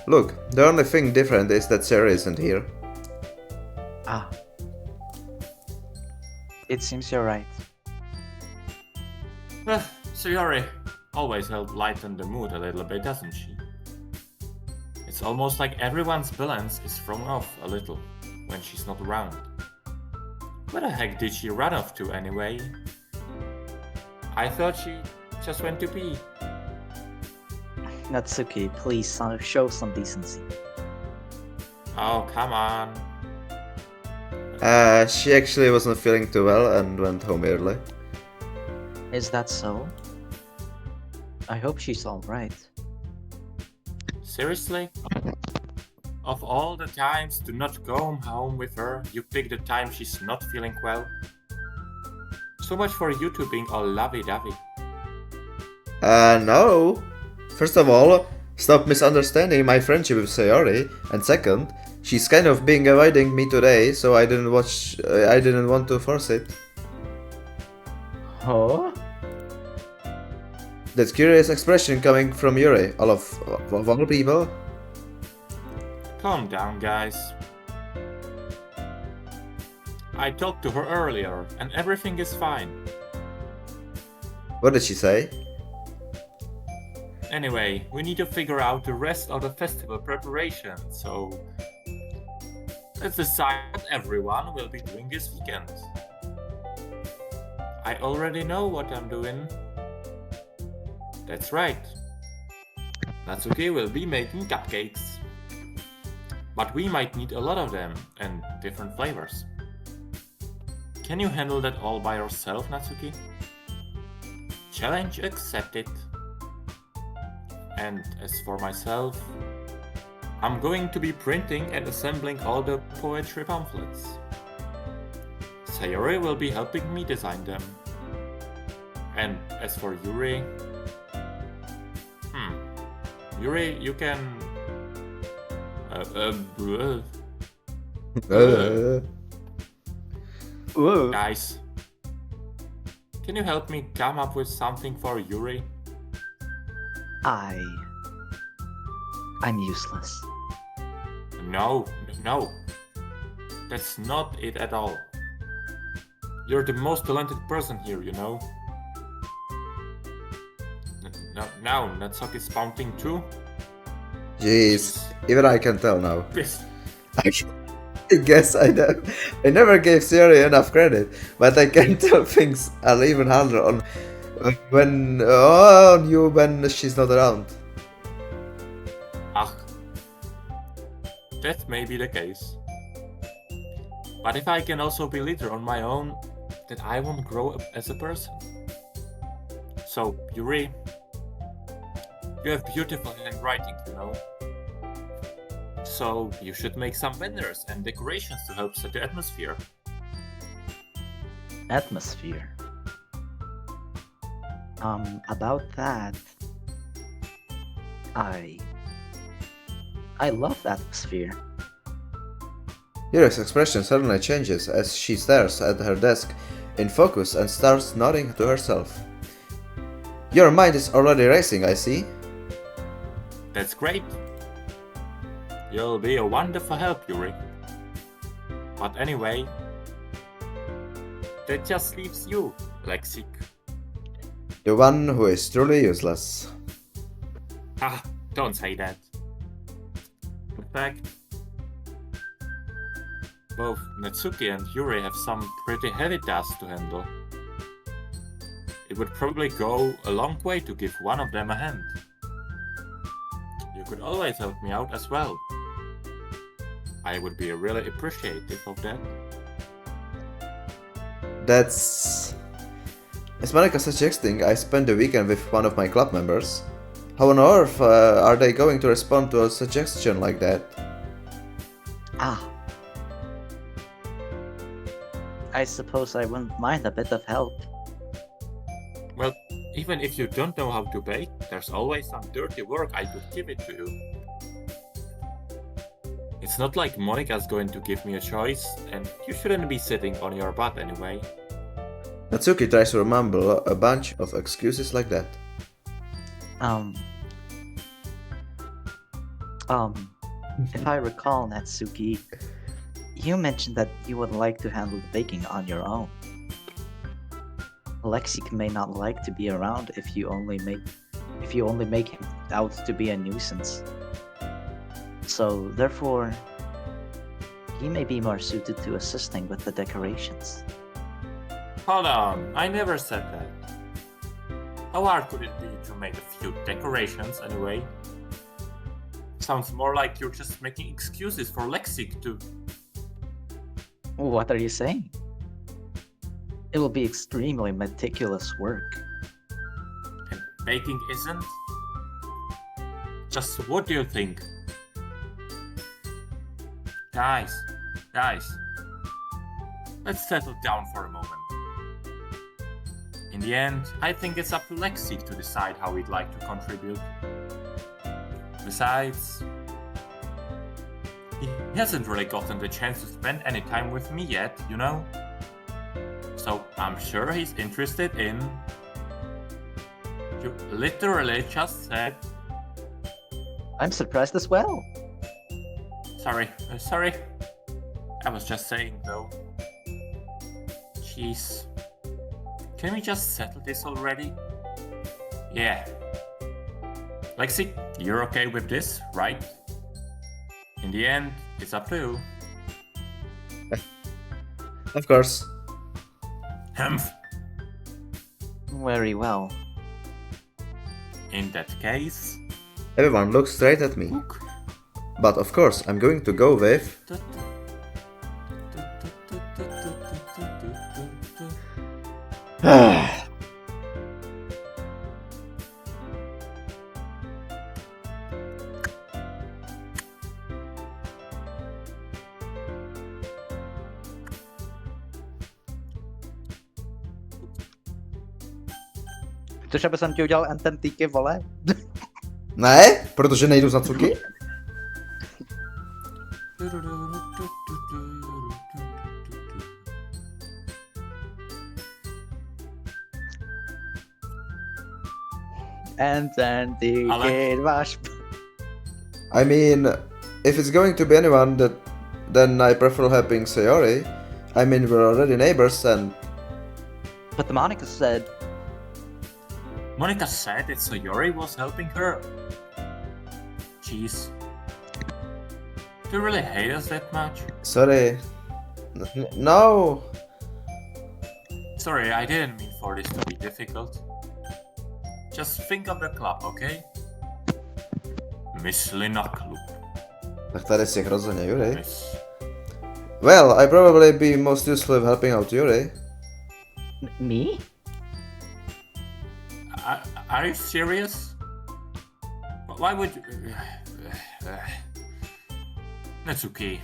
Look, the only thing different is that Sarah isn't here. Ah. It seems you're right. So Yuri always helps lighten the mood a little bit, doesn't she? It's almost like everyone's balance is thrown off a little when she's not around. Where the heck did she run off to anyway? I thought she just went to pee. Natsuki, please show some decency. Oh, come on. She actually wasn't feeling too well and went home early. Is that so? I hope she's alright. Seriously? Of all the times to not go home with her, you pick the time she's not feeling well? So much for you two being all lovey-dovey. No. First of all, stop misunderstanding my friendship with Sayori, and second, she's kind of been avoiding me today, so I didn't want to force it. Huh? That curious expression coming from Yuri, of all people. Calm down, guys. I talked to her earlier, and everything is fine. What did she say? Anyway, we need to figure out the rest of the festival preparation, so let's decide what everyone will be doing this weekend. I already know what I'm doing. That's right. Natsuki will be making cupcakes. But we might need a lot of them, and different flavors. Can you handle that all by yourself, Natsuki? Challenge accepted. And as for myself, I'm going to be printing and assembling all the poetry pamphlets. Sayori will be helping me design them. And as for Yuri... Yuri, you can... Guys, can you help me come up with something for Yuri? I'm useless. No. That's not it at all. You're the most talented person here, you know. Now, Natsuki's pounding too? Jeez, even I can tell now. Piss. I guess I never gave Sayori enough credit, but I can tell things are even harder on when she's not around. That may be the case. But if I can also be leader on my own, then I won't grow up as a person. So, Yuri, you have beautiful handwriting, you know. So, you should make some banners and decorations to help set the atmosphere. Atmosphere? About that... I love atmosphere. Yuri's expression suddenly changes as she stares at her desk in focus and starts nodding to herself. Your mind is already racing, I see. That's great. You'll be a wonderful help, Yuri. But anyway, that just leaves you, Lexik. The one who is truly useless. Ah, don't say that. In fact, both Natsuki and Yuri have some pretty heavy tasks to handle. It would probably go a long way to give one of them a hand. You could always help me out as well. I would be really appreciative of that. That's... As Monica suggesting, I spent the weekend with one of my club members. How on earth are they going to respond to a suggestion like that? Ah. I suppose I wouldn't mind a bit of help. Well, even if you don't know how to bake, there's always some dirty work I could give it to you. It's not like Monica's going to give me a choice, and you shouldn't be sitting on your butt anyway. Natsuki tries to mumble a bunch of excuses like that. If I recall, Natsuki, you mentioned that you would like to handle the baking on your own. Lexik may not like to be around if you only make him out to be a nuisance. So therefore, he may be more suited to assisting with the decorations. Hold on, I never said that. How hard could it be to make a few decorations anyway? Sounds more like you're just making excuses for Lexik to... What are you saying? It will be extremely meticulous work. And baking isn't? Just what do you think? Guys, let's settle down for a moment. In the end, I think it's up to Lexik to decide how he'd like to contribute. Besides, he hasn't really gotten the chance to spend any time with me yet, you know? So I'm sure he's interested in... You literally just said... I'm surprised as well. Sorry. I was just saying though. Jeez. Can we just settle this already? Yeah. Lexi, you're okay with this, right? In the end, it's up to you. Of course. Humph. Very well. In that case... Everyone looks straight at me. But of course, I'm going to go with... Což aby jsem ti udělal ententíky, vole? Ne, protože nejdu za cuky. Ententíky, váš... I mean, if it's going to be anyone, then I prefer helping Sayori. I mean, we're already neighbors and... But the Monica said... Monica said that Sayori was helping her. Jeez. Do you really hate us that much? Sorry. No. Sorry, I didn't mean for this to be difficult. Just think of the club, okay? Myslina klub. Tak tady si rozhodně Yuri. Miss... Well, I probably be most useful in helping out Yuri. Me? Are you serious? Why would you... Natsuki.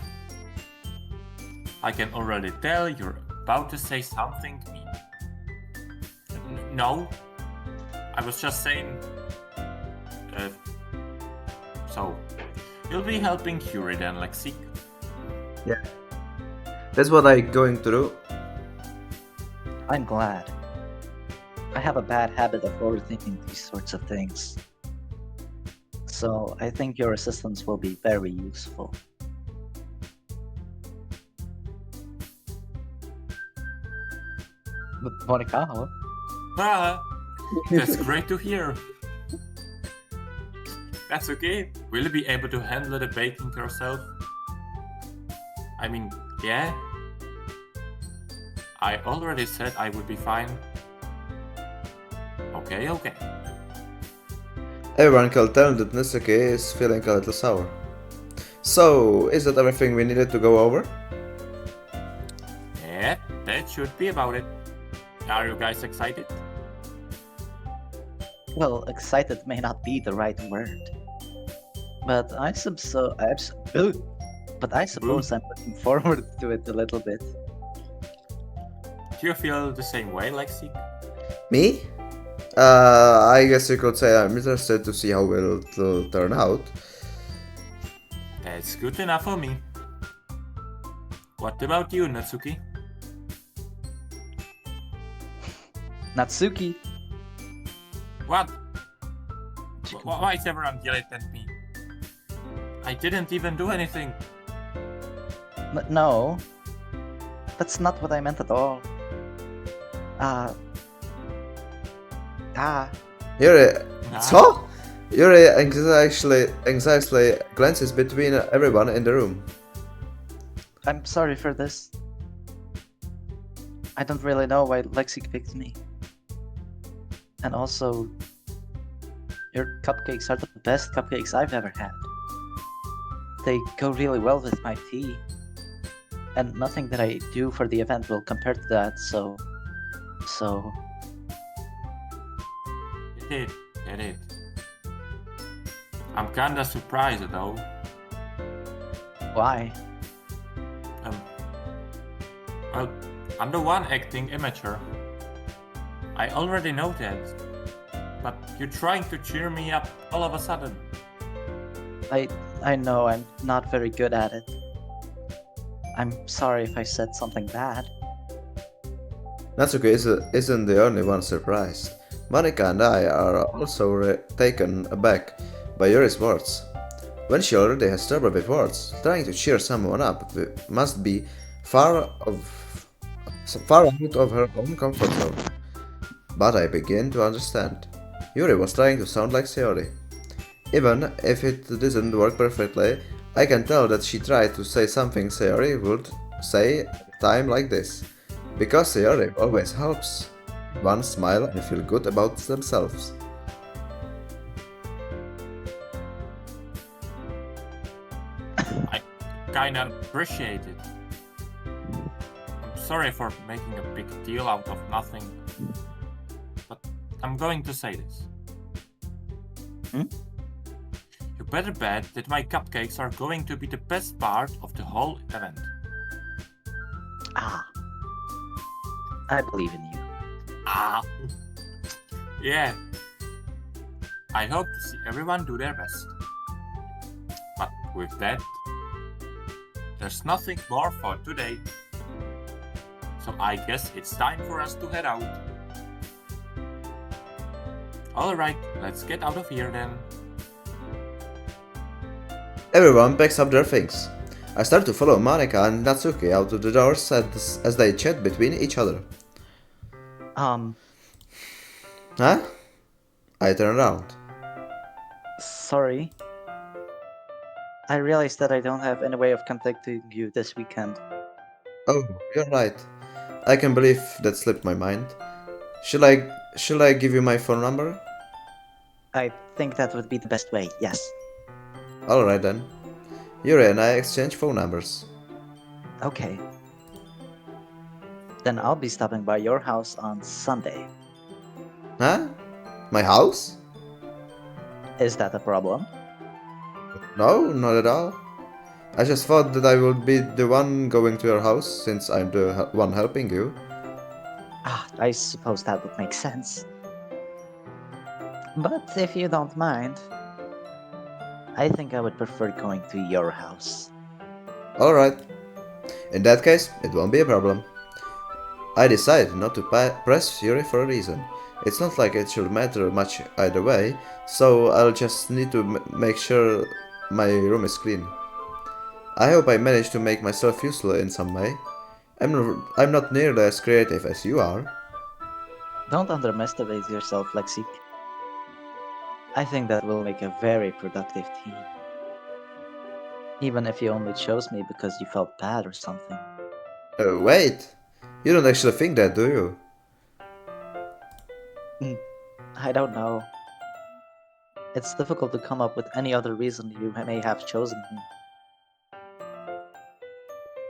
I can already tell you're about to say something mean. No. I was just saying... So, you'll be helping Yuri then, Lexi? Yeah. That's what I'm going to do. I'm glad. I have a bad habit of overthinking these sorts of things. So I think your assistance will be very useful. Monica, Ah, that's great to hear. That's okay. Will you be able to handle the baking yourself? I mean, yeah. I already said I would be fine. Okay, okay. Everyone can tell that Natsuki is feeling a little sour. So, is that everything we needed to go over? Yeah, that should be about it. Are you guys excited? Well, excited may not be the right word. But I suppose I'm looking forward to it a little bit. Do you feel the same way, Lexi? Me? I guess you could say I'm interested to see how it'll turn out. That's good enough for me. What about you, Natsuki? Natsuki! What? Why is everyone yelling at me? I didn't even do anything. No. That's not what I meant at all. Yuri, Nah. so? Yuri anxiously glances between everyone in the room. I'm sorry for this. I don't really know why Lexi picked me. And also, your cupcakes are the best cupcakes I've ever had. They go really well with my tea. And nothing that I do for the event will compare to that, so... Get it. I'm kinda surprised though. Why? Well, I'm the one acting immature. I already know that. But you're trying to cheer me up all of a sudden. I know I'm not very good at it. I'm sorry if I said something bad. Natsuki isn't the only one surprised. Monika and I are also taken aback by Yuri's words. When she already has trouble with words, trying to cheer someone up must be far out of her own comfort zone. But I begin to understand. Yuri was trying to sound like Sayori. Even if it didn't work perfectly, I can tell that she tried to say something Sayori would say at a time like this. Because Sayori always helps one smile and feel good about themselves. I kinda appreciate it. I'm sorry for making a big deal out of nothing. But I'm going to say this. You better bet that my cupcakes are going to be the best part of the whole event. I believe in you. Yeah. I hope to see everyone do their best. But with that, there's nothing more for today. So I guess it's time for us to head out. Alright, let's get out of here then. Everyone picks up their things. I start to follow Monika and Natsuki out of the doors as they chat between each other. Huh? I turn around. Sorry. I realized that I don't have any way of contacting you this weekend. Oh, you're right. I can believe that slipped my mind. Shall I give you my phone number? I think that would be the best way, yes. Alright then. Yuri and I exchange phone numbers. Okay. Then I'll be stopping by your house on Sunday. Huh? My house? Is that a problem? No, not at all. I just thought that I would be the one going to your house since I'm the one helping you. I suppose that would make sense. But if you don't mind, I think I would prefer going to your house. Alright. In that case, it won't be a problem. I decided not to press Yuri for a reason. It's not like it should matter much either way, so I'll just need to make sure my room is clean. I hope I manage to make myself useful in some way. I'm not nearly as creative as you are. Don't underestimate yourself, Lexi. I think that will make a very productive team. Even if you only chose me because you felt bad or something. Wait. You don't actually think that, do you? I don't know. It's difficult to come up with any other reason you may have chosen me.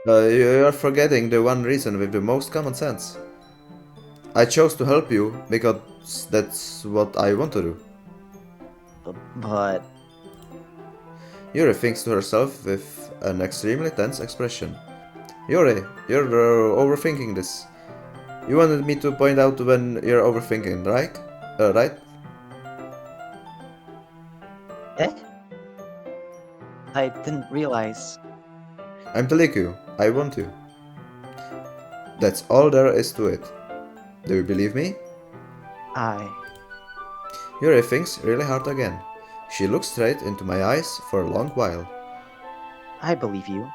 You're forgetting the one reason with the most common sense. I chose to help you because that's what I want to do. But Yuri thinks to herself with an extremely tense expression. Yuri, you're overthinking this. You wanted me to point out when you're overthinking, right? Right? eh? I didn't realize. I'm telling you, I want you. That's all there is to it. Do you believe me? Yuri thinks really hard again. She looks straight into my eyes for a long while. I believe you.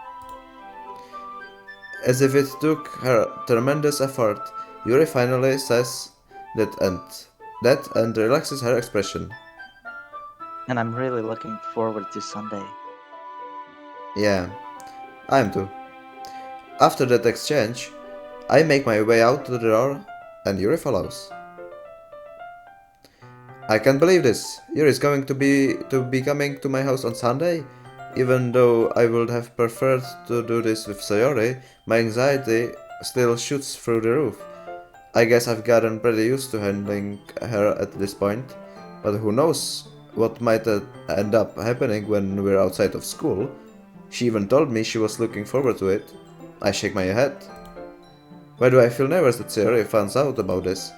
As if it took her tremendous effort, Yuri finally says that and relaxes her expression. And I'm really looking forward to Sunday. Yeah, I am too. After that exchange, I make my way out to the door and Yuri follows. I can't believe this. Yuri is going to be coming to my house on Sunday. Even though I would have preferred to do this with Sayori, my anxiety still shoots through the roof. I guess I've gotten pretty used to handling her at this point, but who knows what might end up happening when we're outside of school. She even told me she was looking forward to it. I shake my head. Why do I feel nervous that Sayori finds out about this?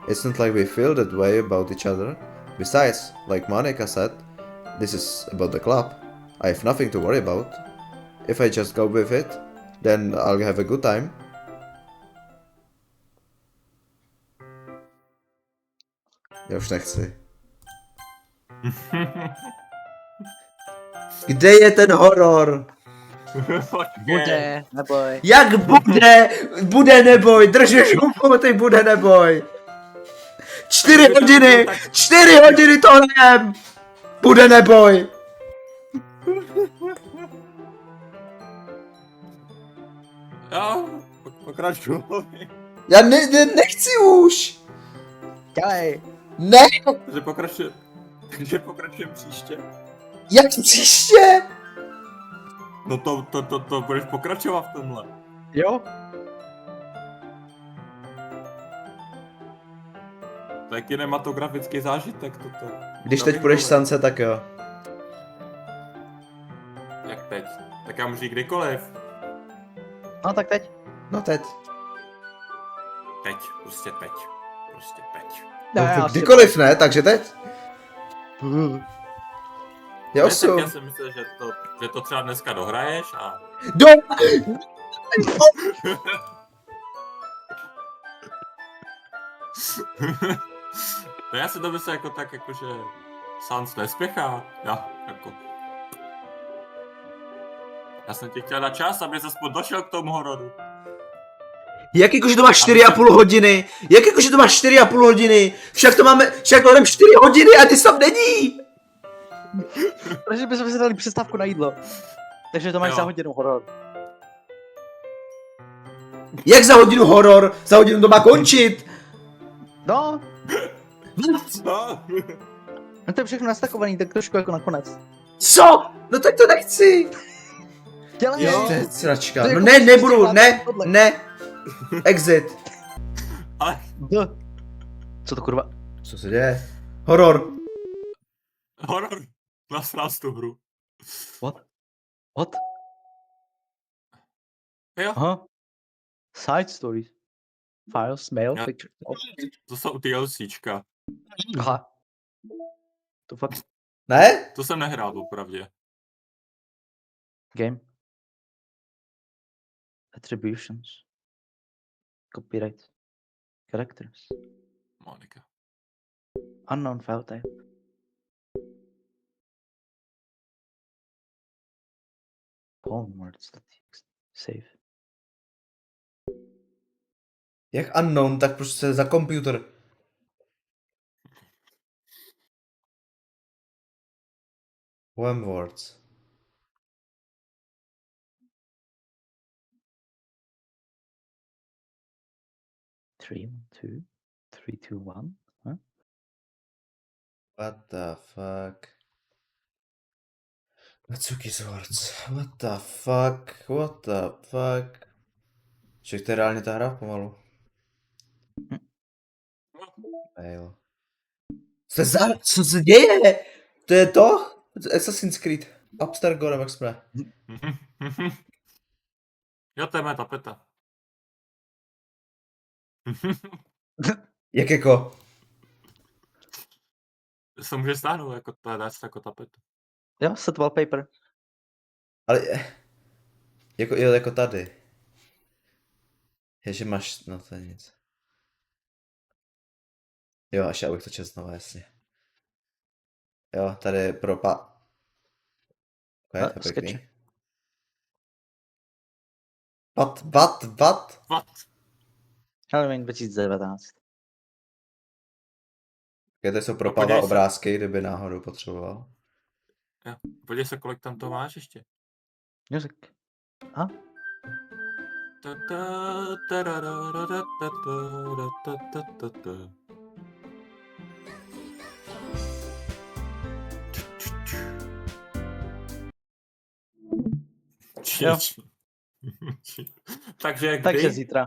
It's not like we feel that way about each other. Besides, like Monica said, this is about the club. I have nothing to worry about. If I just go with it, then I'll have a good time. Ja už nechci. Kde je ten horor? Bude, neboj. Jak bude? Bude neboj, držíš hubu, ty bude neboj. 4 hodiny, 4 hodiny to hrám. Bude neboj. Jo, pokračuj. Já nechci už. Dělej. Ne. Takže pokračujeme příště. Jak příště? No to budeš pokračovat v tomhle. Jo? To je kinematografický zážitek toto. Když teď půjdeš sance, tak jo. Jak teď? Tak já můžu jít kdykoliv. No tak teď. No teď. Teď, prostě teď. Prostě teď. No, kdykoliv ne, takže teď. Je Ne, 8. tak já jsem myslel, že to třeba dneska dohraješ a... No já si to myslím jako tak, jako že Sans nespěchá. Já jsem ti chtěl dát čas, aby se aspoň došel k tomu hororu. Jak jakože to máš 4,5 hodiny? Jak jakože to máš 4,5 hodiny? Však to jdem 4 hodiny a ty tam není! Protože bychom si dali přestávku na jídlo. Takže to máš Jo. za hodinu horor. Jak za hodinu horor? Za hodinu to má končit! No, Co? no to je všechno nastakovaný, tak trošku jako nakonec. Co? No tak to nechci! Dělej! Jo. To je sračka. To je No jako ne, příště nebudu, vládne tohle. ne. Exit. Ale Co to kurva? Co se děje? Horor. horor. Nasral tu hru. What? Jo, Aha. Side stories. Files, mail, Ja. picture. Oh. to jsou DLCčka. Aha. To fakt Ne? To jsem nehrál popravdě. game. Attributions. Copyright. Characters. Monika. Unknown file type. Words.txt. Save. Jak unknown, tak prostě za komputer. Poem words. Three, 2, 3, 2, 1. Huh? What the fuck? Natsuki Swords. What the fuck? What the fuck? Však to je reálně ta hra pomalu. Fail. Co se děje? To je to? Assassin's Creed. Upstart God, jak jsme. Jo, to je moje tapeta. Jak jako? Se může stáhnout jako, dát si jako tapetu. Jo, set wallpaper. Ale jo, jako tady. Je, že máš, no to je nic. Jo, až já bych to četl znova, jasně. Jo, tady je pro to je pěkný. Sketche. What? Halloween 2019. Jaké jsou pro No, Pavla podívej se. obrázky, kdyby náhodou potřeboval. Jo. Podívej se, kolik tam to máš ještě. Music. A? Jo. Takže kdy? Takže zítra.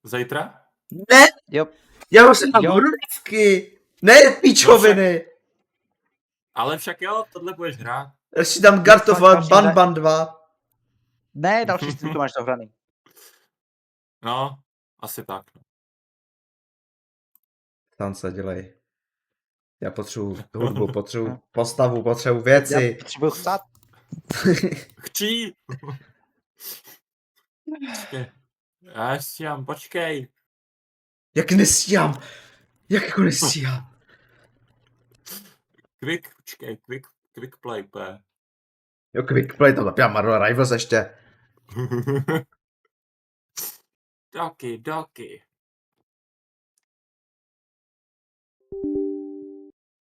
Zítra? Ne! Jo. Já už jsem tam Jo. vodovky! Ne, píčoviny! Ale však jo, tohle budeš hrát. Ještě tam God of War Ban 2. Ne, další streamku máš dohraný. No, asi tak. Tam se dělej. Já potřebuju hudbu, potřebuju postavu, potřebuju věci. Já potřebuji chcát. Chcí! Počkej. Já stíhám, počkej. Jak nestíhám? Jak jako nestíhám? Quick play, P. Jo, quick play, to napěl Marvel Rivals ještě. Doki.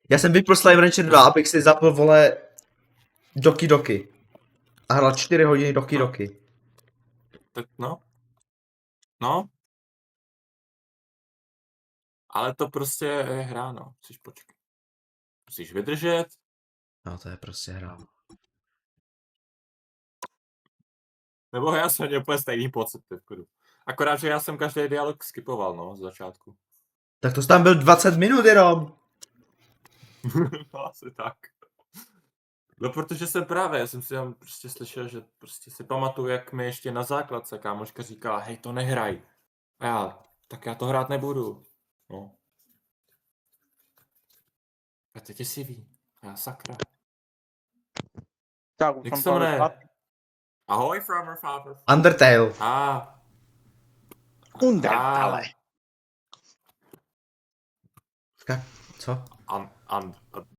Já jsem vypl Slime Rancher 2, abych si zapl, vole, Doki. A hrál 4 hodiny Doki. Tak no. Ale to prostě je hra, no. Musíš počkat. Musíš vydržet. No, to je prostě hra. Nebo já jsem měl úplně stejný pocit. Akorát, že já jsem každý dialog skipoval, no, z začátku. Tak to tam byl 20 minut jenom. No, asi tak. No, protože já jsem si tam prostě slyšel, že prostě si pamatuju, jak mi ještě na základce kámoška říkala, hej, to nehraj. A tak já to hrát nebudu. No. A teď je sivý. Já sakra. Tak, Jak se jmenuje? Ahoj, Farmer Father. Undertale. Undertale. Co?